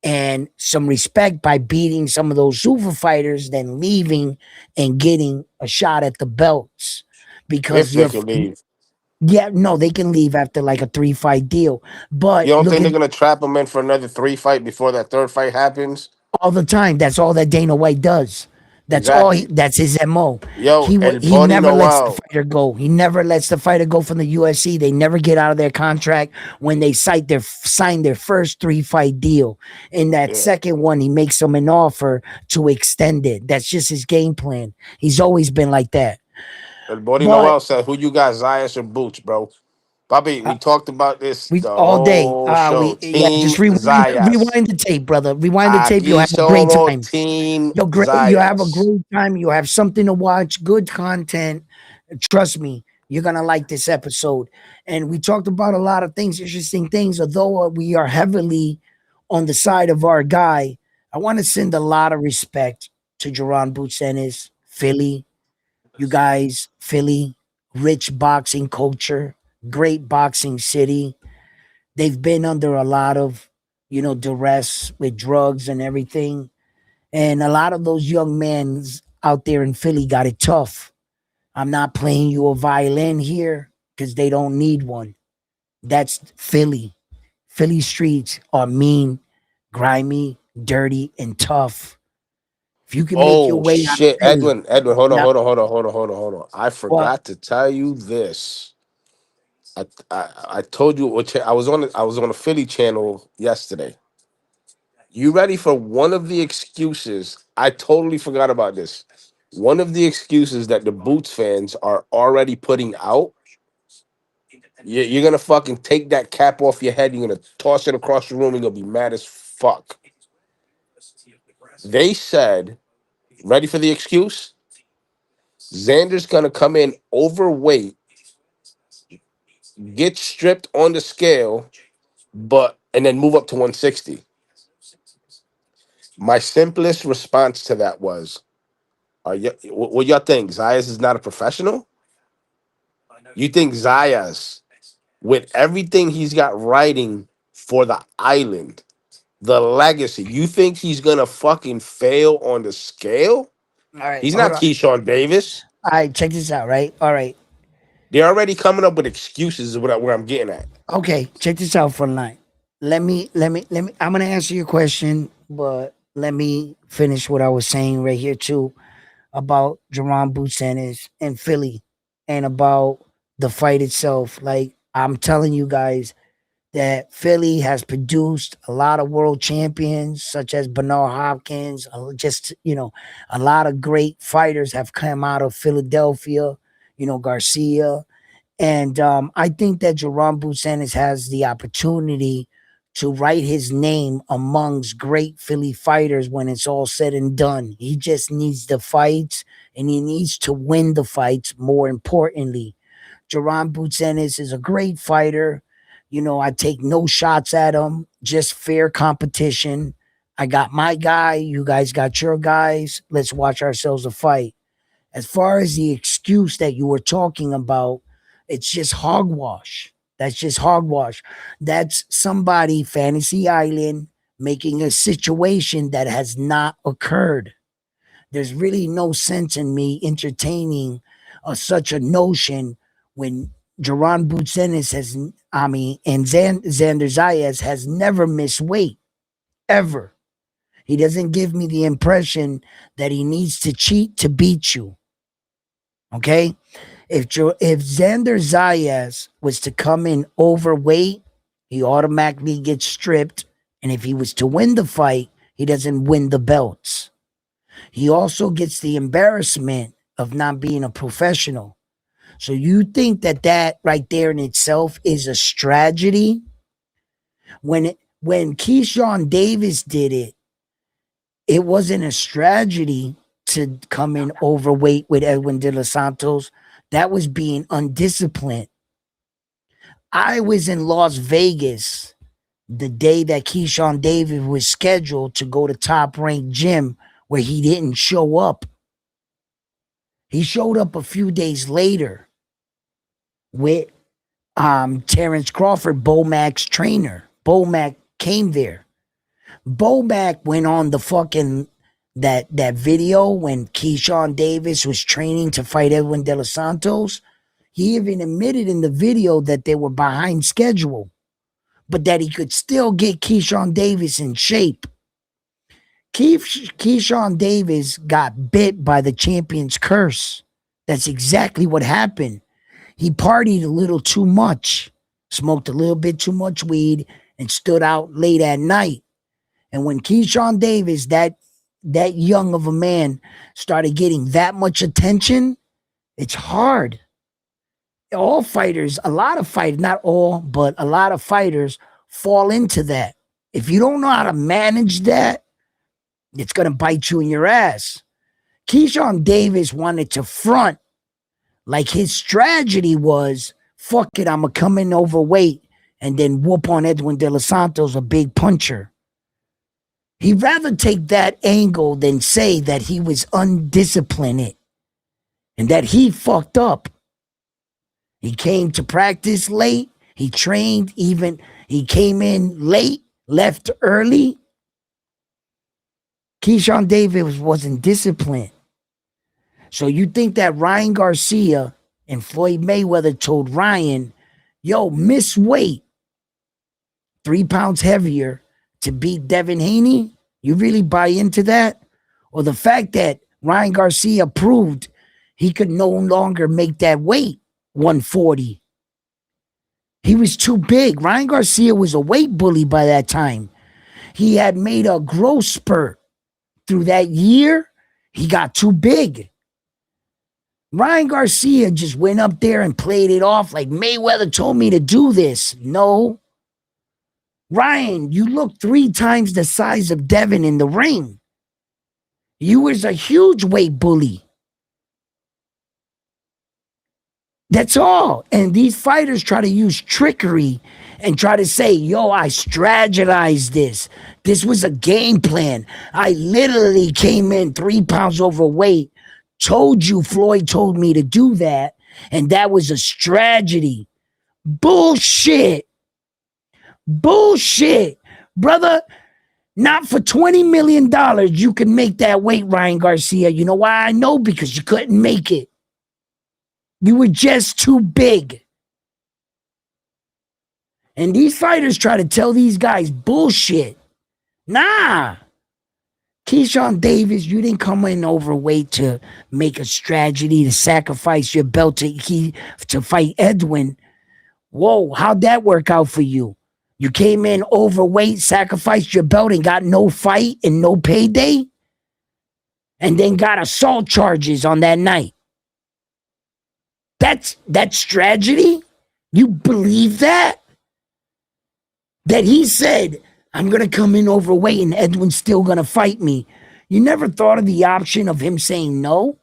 and some respect by beating some of those Zuffa fighters, then leaving and getting a shot at the belts. If Because they you're, could leave. yeah, no, they can leave after like a 3-fight deal. You But don't look think they're at gonna trap him in for another 3 fight before that third fight happens? all the time. That's all that Dana White does. That's all Exactly. that's his MO. Yo, and He Buddy never lets the Noel. fighter go. He never lets the fighter go from the UFC. They never get out of their contract when they sign their first 3-fight deal. In that Yeah. second one, he makes them an offer to extend it. That's just his game plan. He's always been like that. And Buddy But Noel said, "Who you got, Zayas or Boots, bro?" Bobby, we talked about this we the all day. whole show. We Yeah, Team just rewind Zayas. rewind the tape, brother. Rewind the tape. You'll Aquí have a great somos time. Team You have a Zayas. great time. You have something to watch, good content. Trust me, You're gonna like this episode. And we talked about a lot of things, interesting things. Although we are heavily on the side of our guy, I want to send a lot of respect to Jerron Boots Ennis, Philly. You guys, Philly, rich boxing culture, great boxing city. They've been under a lot of, duress with drugs and everything. And a lot of those young men out there in Philly got it tough. I'm not playing you a violin here because they don't need one. That's Philly. Philly streets are mean, grimy, dirty, and tough. If you can make your Oh way out of shit, Philly, Edwin, hold on, now hold on, hold on, hold on, hold on, hold on. I what? forgot to tell you this. I told you I was on a Philly channel yesterday. You ready for one of the excuses? I totally forgot about this. One of the excuses that the Boots fans are already putting out. You're gonna fucking take that cap off your head. You're gonna toss it across the room. And you'll be mad as fuck. They said, ready for the excuse? Xander's gonna come in overweight, get stripped on the scale, but and then move up to 160. My simplest response to that was, "Are you? What y'all think? Zayas is not a professional? You think Zayas, with everything he's got writing for the island, the legacy, you think he's gonna fucking fail on the scale? All right, He's hold not on. Keyshawn Davis. All right, check this out, right? All right. They're already coming up with excuses is where I'm getting at. Okay, check this out for a night. Let me I'm gonna answer your question, but let me finish what I was saying right here too about Jerron Boots and Philly and about the fight itself. Like I'm telling you guys that Philly has produced a lot of world champions such as Bernard Hopkins, just a lot of great fighters have come out of Philadelphia, Garcia. And I think that Jerome Busanis has the opportunity to write his name amongst great Philly fighters when it's all said and done. He just needs the fights and he needs to win the fights more importantly. Jerome Busanis is a great fighter. I take no shots at him, just fair competition. I got my guy, you guys got your guys. Let's watch ourselves a fight. As far as the excuse that you were talking about, it's just hogwash. That's just hogwash. That's somebody, Fantasy Island, making a situation that has not occurred. There's really no sense in me entertaining such a notion when Jerron Butsenis and Xander Zayas has never missed weight, ever. He doesn't give me the impression that he needs to cheat to beat you. Okay, if Xander Zayas was to come in overweight, he automatically gets stripped, and if he was to win the fight, he doesn't win the belts. He also gets the embarrassment of not being a professional. So you think that right there in itself is a strategy? When Keyshawn Davis did it, it wasn't a strategy to come in overweight with Edwin De Los Santos. That was being undisciplined. I was in Las Vegas the day that Keyshawn Davis was scheduled to go to Top Rank Gym where he didn't show up. He showed up a few days later with Terrence Crawford, Bomac's trainer. Bomac came there. Bomac went on the fucking that video when Keyshawn Davis was training to fight Edwin De Los Santos. He even admitted in the video that they were behind schedule, but that he could still get Keyshawn Davis in shape. Keyshawn Davis got bit by the champion's curse. That's exactly what happened. He partied a little too much, smoked a little bit too much weed, and stood out late at night. And when Keyshawn Davis, that young of a man, started getting that much attention, it's hard. All fighters, a lot of fighters, not all, but a lot of fighters fall into that. If you don't know how to manage that, it's going to bite you in your ass. Keyshawn Davis wanted to front Like his strategy was, fuck it, I'm going to come in overweight and then whoop on Edwin De Los Santos, a big puncher. He'd rather take that angle than say that he was undisciplined and that he fucked up. He came to practice late. He trained even. He came in late, left early. Keyshawn Davis wasn't disciplined. So you think that Ryan Garcia and Floyd Mayweather told Ryan, yo, miss weight 3 pounds heavier to beat Devin Haney? You really buy into that? Or the fact that Ryan Garcia proved he could no longer make that weight 140. He was too big. Ryan Garcia was a weight bully by that time. He had made a growth spurt. Through that year, he got too big. Ryan Garcia just went up there and played it off like Mayweather told me to do this. No. Ryan, you look 3 times the size of Devin in the ring. You was a huge weight bully. That's all. And these fighters try to use trickery and try to say, yo, I strategized this. This was a game plan. I literally came in 3 pounds overweight, told you Floyd told me to do that, and that was a strategy. Bullshit. Bullshit. Brother, not for $20 million you can make that weight, Ryan Garcia. You know why I know? Because you couldn't make it. You were just too big. And these fighters try to tell these guys bullshit. Nah. Keyshawn Davis, you didn't come in overweight to make a strategy to sacrifice your belt to fight Edwin. Whoa, how'd that work out for you? You came in overweight, sacrificed your belt, and got no fight and no payday? And then got assault charges on that night. That's tragedy? You believe that? That he said, I'm going to come in overweight and Edwin's still going to fight me. You never thought of the option of him saying no?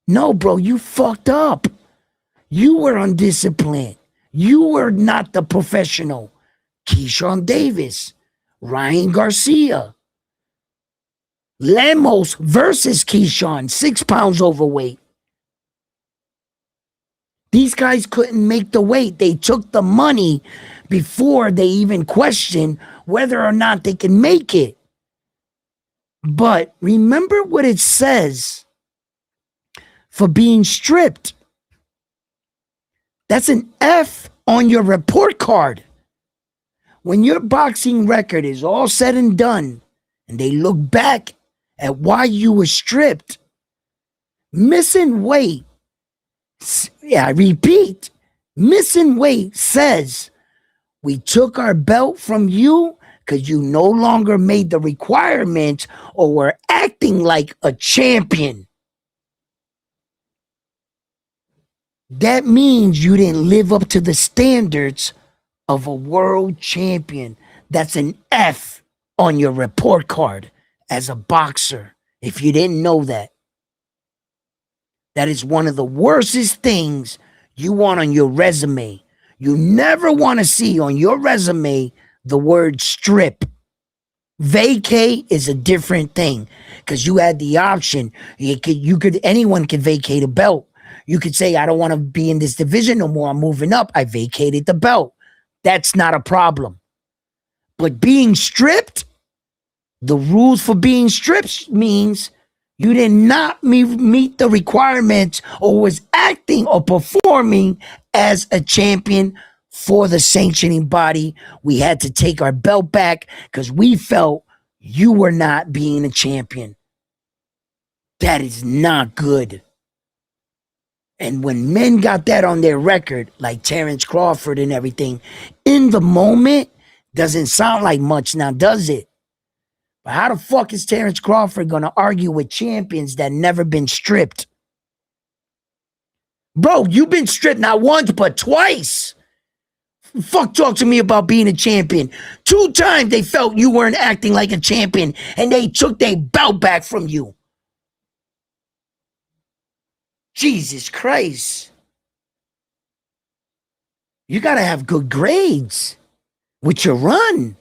No, bro, you fucked up. You were undisciplined. You were not the professional. Keyshawn Davis, Ryan Garcia, Lemos versus Keyshawn, 6 pounds overweight. These guys couldn't make the weight. They took the money before they even questioned whether or not they can make it. But remember what it says for being stripped. That's an F on your report card. When your boxing record is all said and done, and they look back at why you were stripped, missing weight, I repeat, missing weight says we took our belt from you because you no longer made the requirements or were acting like a champion. That means you didn't live up to the standards of a world champion. That's an F on your report card as a boxer, if you didn't know that. That is one of the worstest things you want on your resume. You never want to see on your resume the word strip. Vacate is a different thing because you had the option. Anyone could vacate a belt. You could say, I don't want to be in this division no more. I'm moving up. I vacated the belt. That's not a problem. But being stripped, the rules for being stripped means you did not meet the requirements or was acting or performing as a champion for the sanctioning body. We had to take our belt back because we felt you were not being a champion. That is not good. And when men got that on their record, like Terrence Crawford and everything, in the moment, doesn't sound like much now, does it? But how the fuck is Terrence Crawford going to argue with champions that never been stripped? Bro, you've been stripped not once, but twice. Fuck talk to me about being a champion. 2 times they felt you weren't acting like a champion and they took their belt back from you. Jesus Christ. You got to have good grades with your run.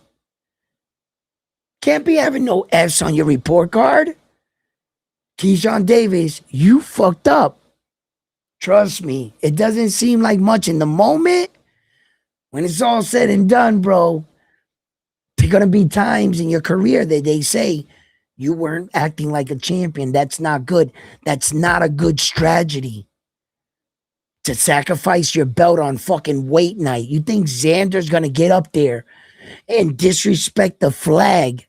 Can't be having no F's on your report card. Keyshawn Davis, you fucked up. Trust me, it doesn't seem like much in the moment. When it's all said and done, bro, there are going to be times in your career that they say you weren't acting like a champion. That's not good. That's not a good strategy. To sacrifice your belt on fucking weight night. You think Xander's going to get up there and disrespect the flag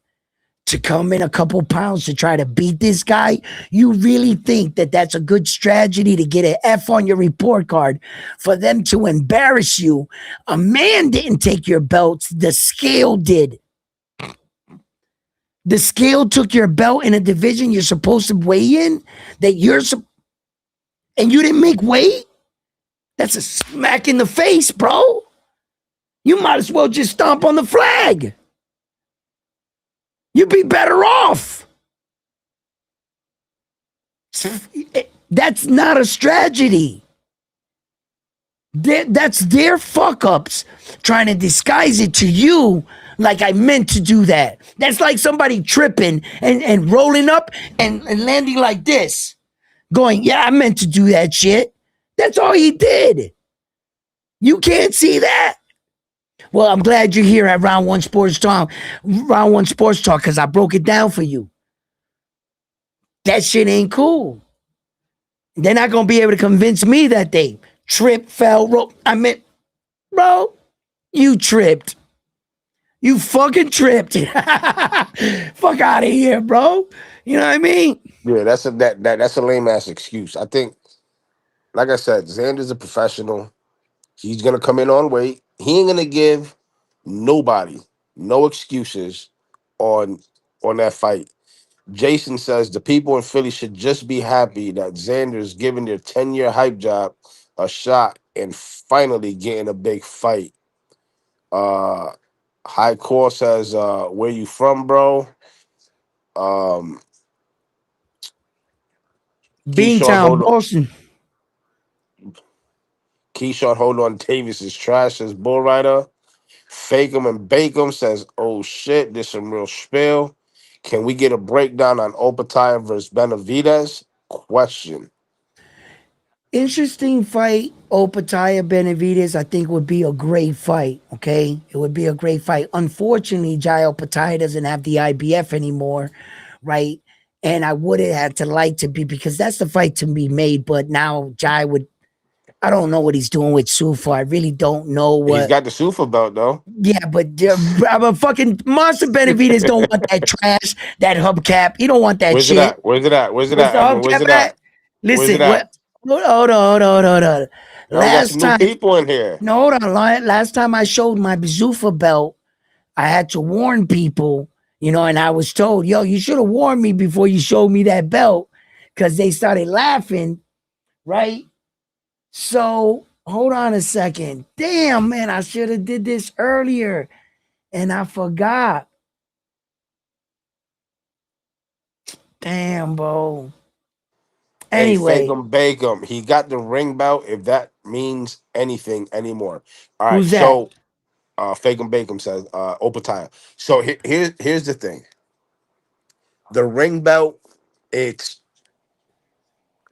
to come in a couple pounds to try to beat this guy? You really think that that's a good strategy to get an F on your report card for them to embarrass you? A man didn't take your belts. The scale did. The scale took your belt in a division you're supposed to weigh in that and you didn't make weight? That's a smack in the face, bro. You might as well just stomp on the flag. You'd be better off. That's not a strategy. That's their fuck ups trying to disguise it to you like I meant to do that. That's like somebody tripping and rolling up and landing like this, going, yeah, I meant to do that shit. That's all he did. You can't see that. Well, I'm glad you're here at Round One Sports Talk, because I broke it down for you. That shit ain't cool. They're not gonna be able to convince me that they tripped, fell, rope. I mean, bro, you tripped. You fucking tripped. Fuck out of here, bro. You know what I mean? Yeah, that's a lame ass excuse. I think, like I said, Xander's a professional. He's gonna come in on weight. He ain't gonna give nobody no excuses on that fight. Jason says the people in Philly should just be happy that Xander's giving their 10-year hype job a shot and finally getting a big fight. Uh High Core says, where you from, bro? Um Keyshawn, Beantown, hold on. Boston. Keyshawn, hold on. Davis is trash, says Bull Rider. Fake 'em and bake 'em says, oh shit, there's some real spill. Can we get a breakdown on Opataya versus Benavidez? Question. Interesting fight. Opataya Benavidez, I think, would be a great fight. Okay. It would be a great fight. Unfortunately, Jai Opataya doesn't have the IBF anymore, right? And I would have had to like to be, because that's the fight to be made. But now Jai would, I don't know what he's doing with Sufa. I really don't know He's what. got the Sufa belt though. Yeah, but I'm a fucking Monster Benavidez don't want that trash, that hubcap. He don't want that Where's it shit. at? Where's it at? Where's it Where's at, the Evan? Where's hubcap it at? at? Where's it Listen, at? what? Hold on. Yo, we got some Last new time, people in here. no, hold on. Last time I showed my Bazoofa belt, I had to warn people, and I was told, yo, you should have warned me before you showed me that belt, because they started laughing, right? So hold on a second. Damn, man, I should have did this earlier, and I forgot. Damn, bro. Hey, fake Anyway, him, bake him. He got the ring belt, if that means anything anymore. All right, who's that? so fake him, bake him says Opataya. So here's the thing. The ring belt, it's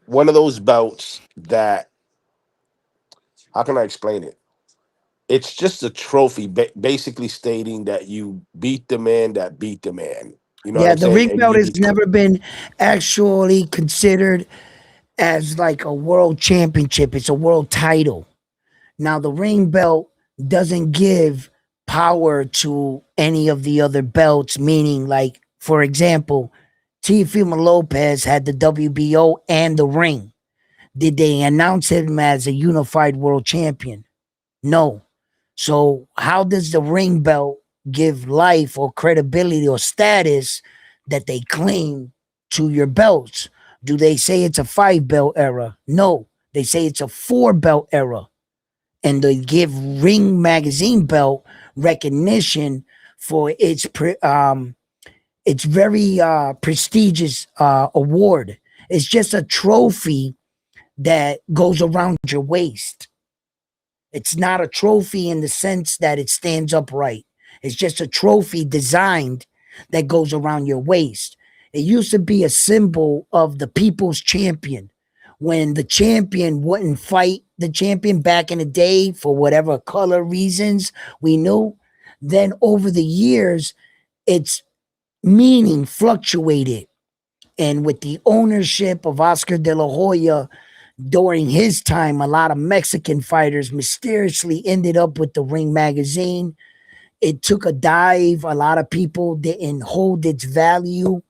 one of those belts that, how can I explain it? It's just a trophy, basically stating that you beat the man that beat the man. You know what Yeah, I'm the saying? ring And belt you has declare. never been actually considered as like a world championship. It's a world title. Now, the ring belt doesn't give power to any of the other belts, meaning, like, for example, Teofimo Lopez had the WBO and the ring. Did they announce him as a unified world champion? No. So, how does the ring belt give life or credibility or status that they claim to your belts? Do they say it's a 5 belt era? No. They say it's a 4 belt era, and they give Ring Magazine belt recognition for its very prestigious award. It's just a trophy that goes around your waist. It's not a trophy in the sense that it stands upright. It's just a trophy designed that goes around your waist. It used to be a symbol of the people's champion. When the champion wouldn't fight the champion back in the day for whatever color reasons we knew, then over the years, its meaning fluctuated. And with the ownership of Oscar de la Hoya during his time, a lot of Mexican fighters mysteriously ended up with the Ring magazine. It took a dive. A lot of people didn't hold its value.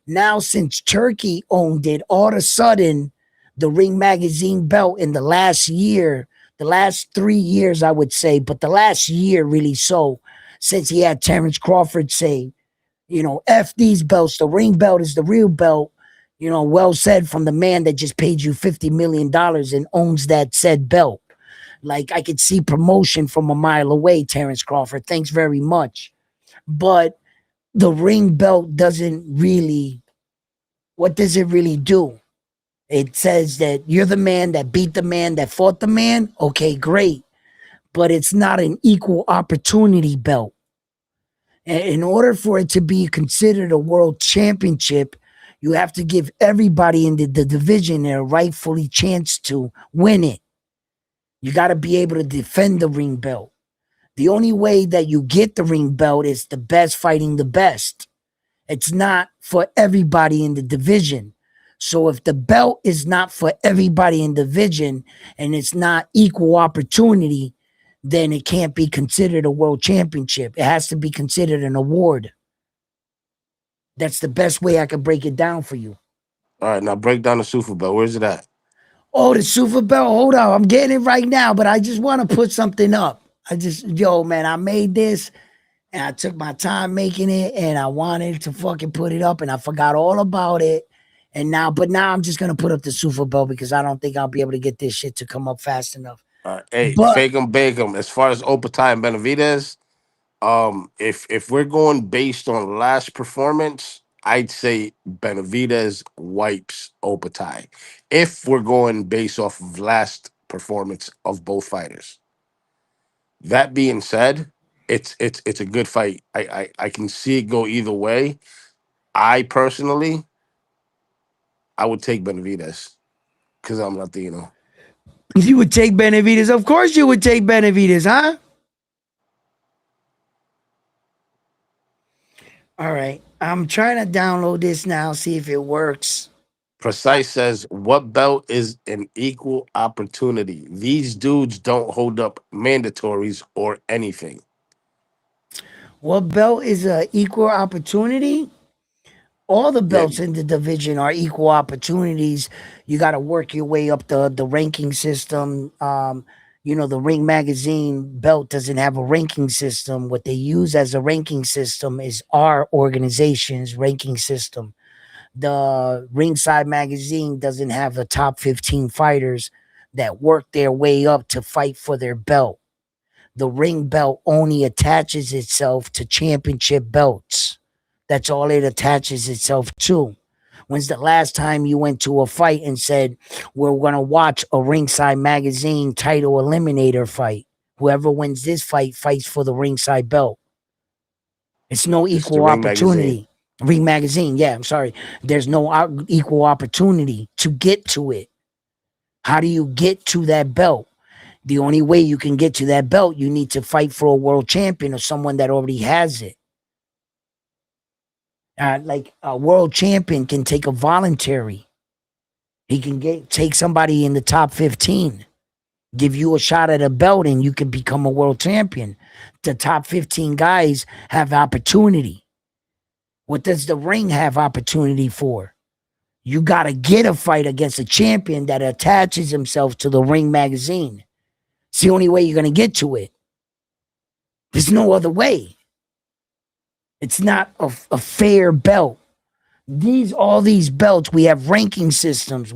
Now, since Turkey owned it, all of a sudden, the Ring magazine belt in the last year, the last 3 years, I would say, but the last year really so, since he had Terrence Crawford say, F these belts, the ring belt is the real belt. Well said from the man that just paid you $50 million and owns that said belt. Like, I could see promotion from a mile away, Terrence Crawford. Thanks very much. But the ring belt doesn't really, what does it really do? It says that you're the man that beat the man that fought the man. Okay, great. But it's not an equal opportunity belt. In order for it to be considered a world championship, you have to give everybody in the division a rightfully chance to win it. You got to be able to defend the ring belt. The only way that you get the ring belt is the best fighting the best. It's not for everybody in the division. So if the belt is not for everybody in the division and it's not equal opportunity, then it can't be considered a world championship. It has to be considered an award. That's the best way I could break it down for you. All right, now break down the Super Belt. Where's it at? Oh, the Super Belt. Hold on. I'm getting it right now, but I just want to put something up. Man, I made this and I took my time making it and I wanted to fucking put it up and I forgot all about it. But now I'm just going to put up the Super Bowl because I don't think I'll be able to get this shit to come up fast enough. All right, hey, But fake 'em, bake 'em. As far as Opatai and Benavidez, if we're going based on last performance, I'd say Benavidez wipes Opatai. If we're going based off of last performance of both fighters. That being said, it's a good fight. I can see it go either way. I personally, I would take Benavidez because I'm Latino. you would take Benavidez. Of course you would take Benavidez, huh? All right. I'm trying to download this now, see if it works. Precise says, what belt is an equal opportunity? These dudes don't hold up mandatories or anything. What belt is a equal opportunity? All the Yeah, belts in the division are equal opportunities. You got to work your way up the ranking system. The Ring Magazine belt doesn't have a ranking system. What they use as a ranking system is our organization's ranking system. The Ringside Magazine doesn't have the top 15 fighters that work their way up to fight for their belt. The ring belt only attaches itself to championship belts. That's all it attaches itself to. When's the last time you went to a fight and said, we're going to watch a Ringside Magazine title eliminator fight? Whoever wins this fight fights for the Ringside belt. It's no it's the equal Ring Magazine. opportunity. Ring Magazine, yeah, I'm sorry. There's no equal opportunity to get to it. How do you get to that belt? The only way you can get to that belt, you need to fight for a world champion or someone that already has it. Like a world champion can take a voluntary. He can take somebody in the top 15, give you a shot at a belt, and you can become a world champion. The top 15 guys have opportunity. What does the ring have opportunity for? You got to get a fight against a champion that attaches himself to the Ring Magazine. It's the only way you're going to get to it. There's no other way. It's not a fair belt. All these belts, we have ranking systems.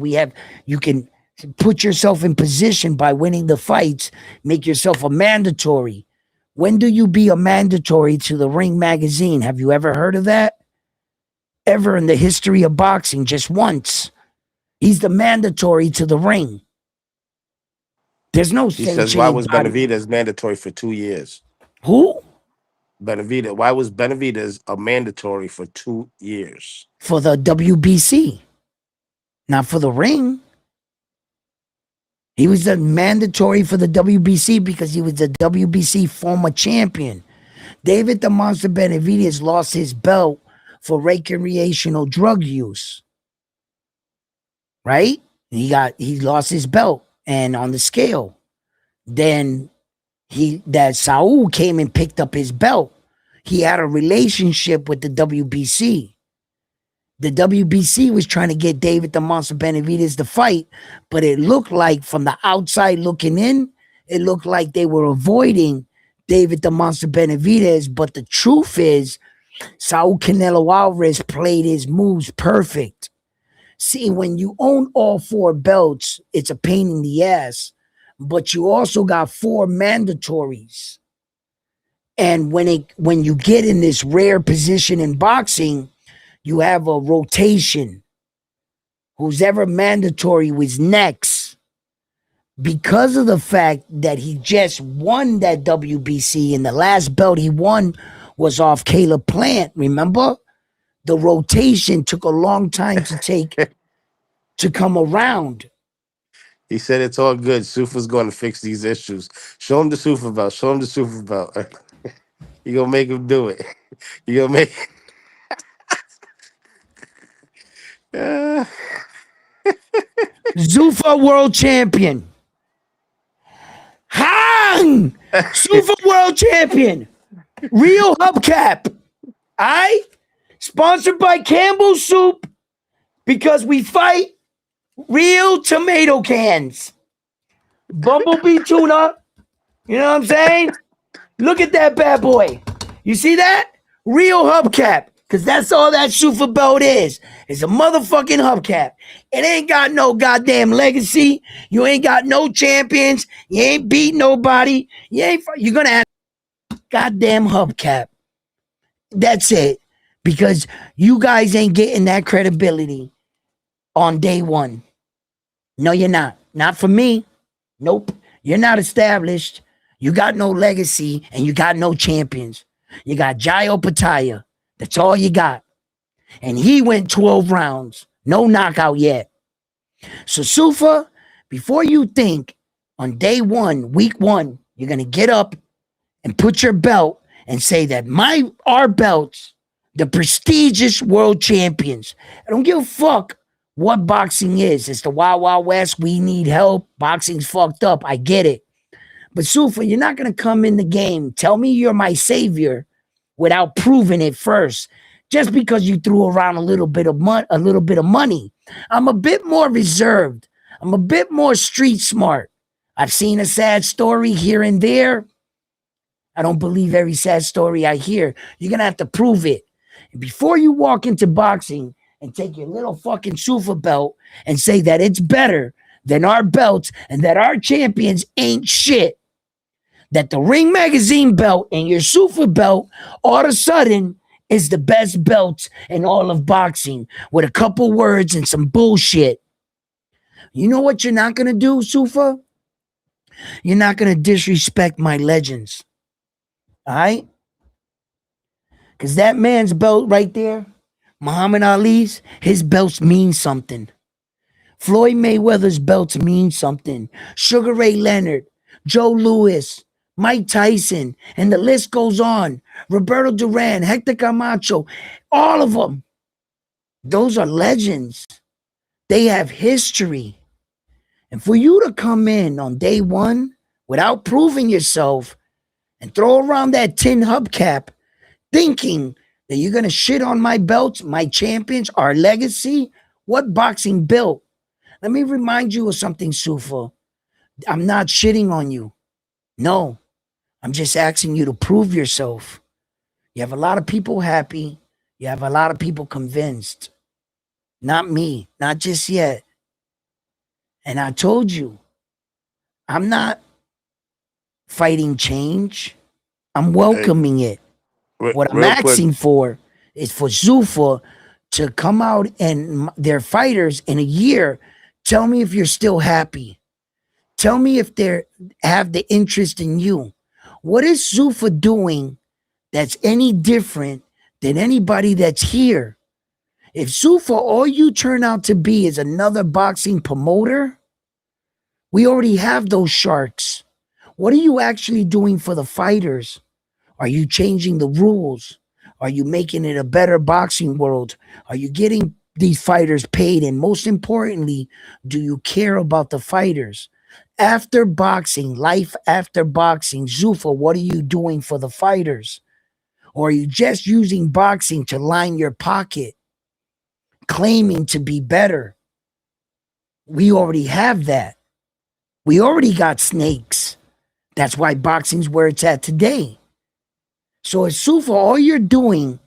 You can put yourself in position by winning the fights, make yourself a mandatory. When do you be a mandatory to the Ring Magazine? Have you ever heard of that? Ever in the history of boxing? Just once. He's the mandatory to the ring. There's no He same says, why chain was body. Benavidez mandatory for 2 years? Who? Benavidez. Why was Benavidez a mandatory for 2 years? For the WBC, not for the ring. He was a mandatory for the WBC because he was the WBC former champion. David the Monster Benavidez lost his belt for recreational drug use. Right? He lost his belt, and on the scale, then Saul came and picked up his belt. He had a relationship with the WBC. The WBC was trying to get David the Monster Benavidez to fight, but it looked like from the outside looking in, it looked like they were avoiding David the Monster Benavidez. But the truth is, Saul Canelo Alvarez played his moves perfect. See, when you own all 4 belts, it's a pain in the ass, but you also got 4 mandatories. And when you get in this rare position in boxing, you have a rotation. Who's ever mandatory was next. Because of the fact that he just won that WBC, and the last belt he won was off Caleb Plant, remember? The rotation took a long time to come around. He said it's all good. Sufa's going to fix these issues. Show him the Sufa belt. Show him the Sufa belt. You gonna make him do it. You gonna make. Zuffa world champion. Hang! Zuffa world champion. Real hubcap. Alright? Sponsored by Campbell's Soup because we fight real tomato cans. Bumblebee tuna. You know what I'm saying? Look at that bad boy. You see that? Real hubcap. Because that's all that Zuffa belt is. It's a motherfucking hubcap. It ain't got no goddamn legacy. You ain't got no champions. You ain't beat nobody. You're going to have goddamn hubcap. That's it. Because you guys ain't getting that credibility on day one. No, you're not. Not for me. Nope. You're not established. You got no legacy and you got no champions. You got Jayo Pataya. That's all you got. And he went 12 rounds. No knockout yet. So Zuffa, before you think on day one, week one, you're going to get up and put your belt and say that our belts, the prestigious world champions. I don't give a fuck what boxing is. It's the Wild Wild West. We need help. Boxing's fucked up. I get it. But Zuffa, you're not going to come in the game. Tell me you're my savior without proving it first. Just because you threw around a little bit of money. I'm a bit more reserved. I'm a bit more street smart. I've seen a sad story here and there. I don't believe every sad story I hear. You're going to have to prove it. And before you walk into boxing and take your little fucking Zuffa belt and say that it's better than our belts and that our champions ain't shit, that the Ring Magazine belt and your Zuffa belt all of a sudden is the best belt in all of boxing with a couple words and some bullshit. You know what you're not going to do, Zuffa? You're not going to disrespect my legends. All right? Because that man's belt right there, Muhammad Ali's, his belts mean something. Floyd Mayweather's belts mean something. Sugar Ray Leonard, Joe Louis, Mike Tyson, and the list goes on. Roberto Duran, Hector Camacho, all of them. Those are legends. They have history. And for you to come in on day one without proving yourself and throw around that tin hubcap thinking that you're going to shit on my belts, my champions, our legacy, what boxing built? Let me remind you of something, Zuffa. I'm not shitting on you. No, I'm just asking you to prove yourself. You have a lot of people happy. You have a lot of people convinced. Not me, not just yet. And I told you, I'm not fighting change. I'm welcoming it. What I'm Real quick, asking for is for Zuffa to come out and their fighters in a year, tell me if you're still happy. Tell me if they have the interest in you. What is Zufa doing that's any different than anybody that's here? If Zufa, all you turn out to be is another boxing promoter, we already have those sharks. What are you actually doing for the fighters? Are you changing the rules? Are you making it a better boxing world? Are you getting these fighters paid? And most importantly, do you care about the fighters? After boxing, life after boxing, Zufa, what are you doing for the fighters? Or are you just using boxing to line your pocket, claiming to be better? We already have that. We already got snakes. That's why boxing's where it's at today. So as Zufa, all you're doing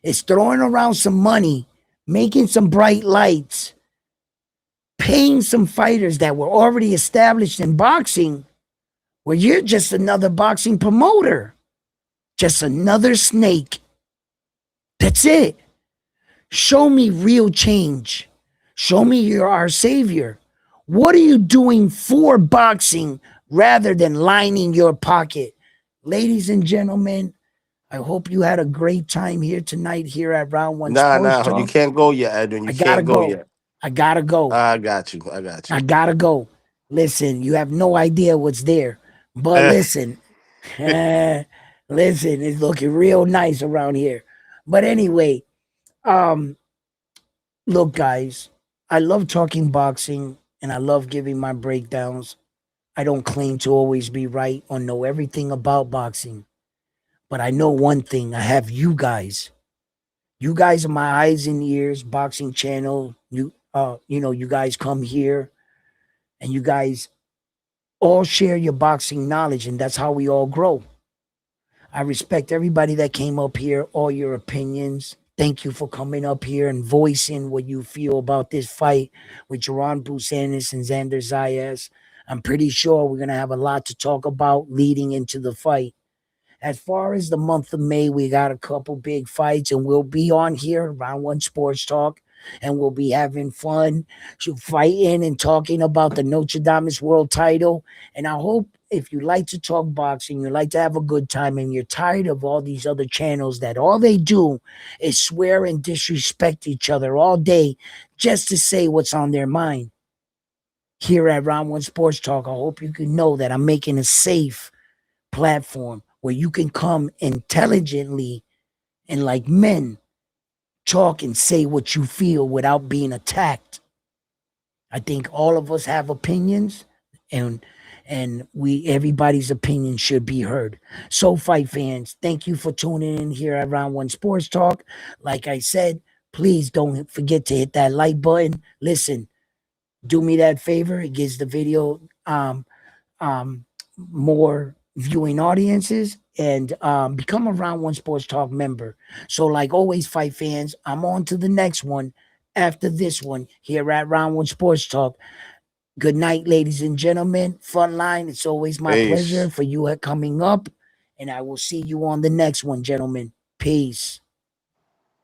is throwing around some money, making some bright lights, paying some fighters that were already established in boxing, where you're just another boxing promoter, just another snake. That's it. Show me real change. Show me you're our savior. What are you doing for boxing rather than lining your pocket? Ladies and gentlemen, I hope you had a great time here tonight here at Round One Nah, Sports nah, you Talk. can't go yet, Edwin. I You gotta can't go go. yet. I gotta go. I got you. I got you. I gotta go. Listen, you have no idea what's there. But listen, listen, it's looking real nice around here. But anyway, um, look, guys, I love talking boxing and I love giving my breakdowns. I don't claim to always be right or know everything about boxing, but I know one thing. I have you guys. You guys are my eyes and ears, boxing channel. You guys come here and you guys all share your boxing knowledge, and that's how we all grow. I respect everybody that came up here, all your opinions. Thank you for coming up here and voicing what you feel about this fight with Jerron Bruce Ennis and Xander Zayas. I'm pretty sure we're going to have a lot to talk about leading into the fight. As far as the month of May, we got a couple big fights, and we'll be on here, Round One Sports Talk, and we'll be having fun, fighting and talking about the Notre Dame's world title. And I hope if you like to talk boxing, you like to have a good time, and you're tired of all these other channels that all they do is swear and disrespect each other all day just to say what's on their mind. Here at Round One Sports Talk, I hope you can know that I'm making a safe platform where you can come intelligently and like men talk and say what you feel without being attacked. I think all of us have opinions, and we everybody's opinion should be heard. So fight fans, thank you for tuning in here at Round One Sports Talk. Like I said, please don't forget to hit that like button. Listen, do me that favor. It gives the video um more viewing audiences, and become a Round One Sports Talk member. So, like always, fight fans, I'm on to the next one after this one here at Round One Sports Talk. Good night, ladies and gentlemen. Frontline, it's always my pleasure Peace. for you coming up, and I will see you on the next one, gentlemen. Peace.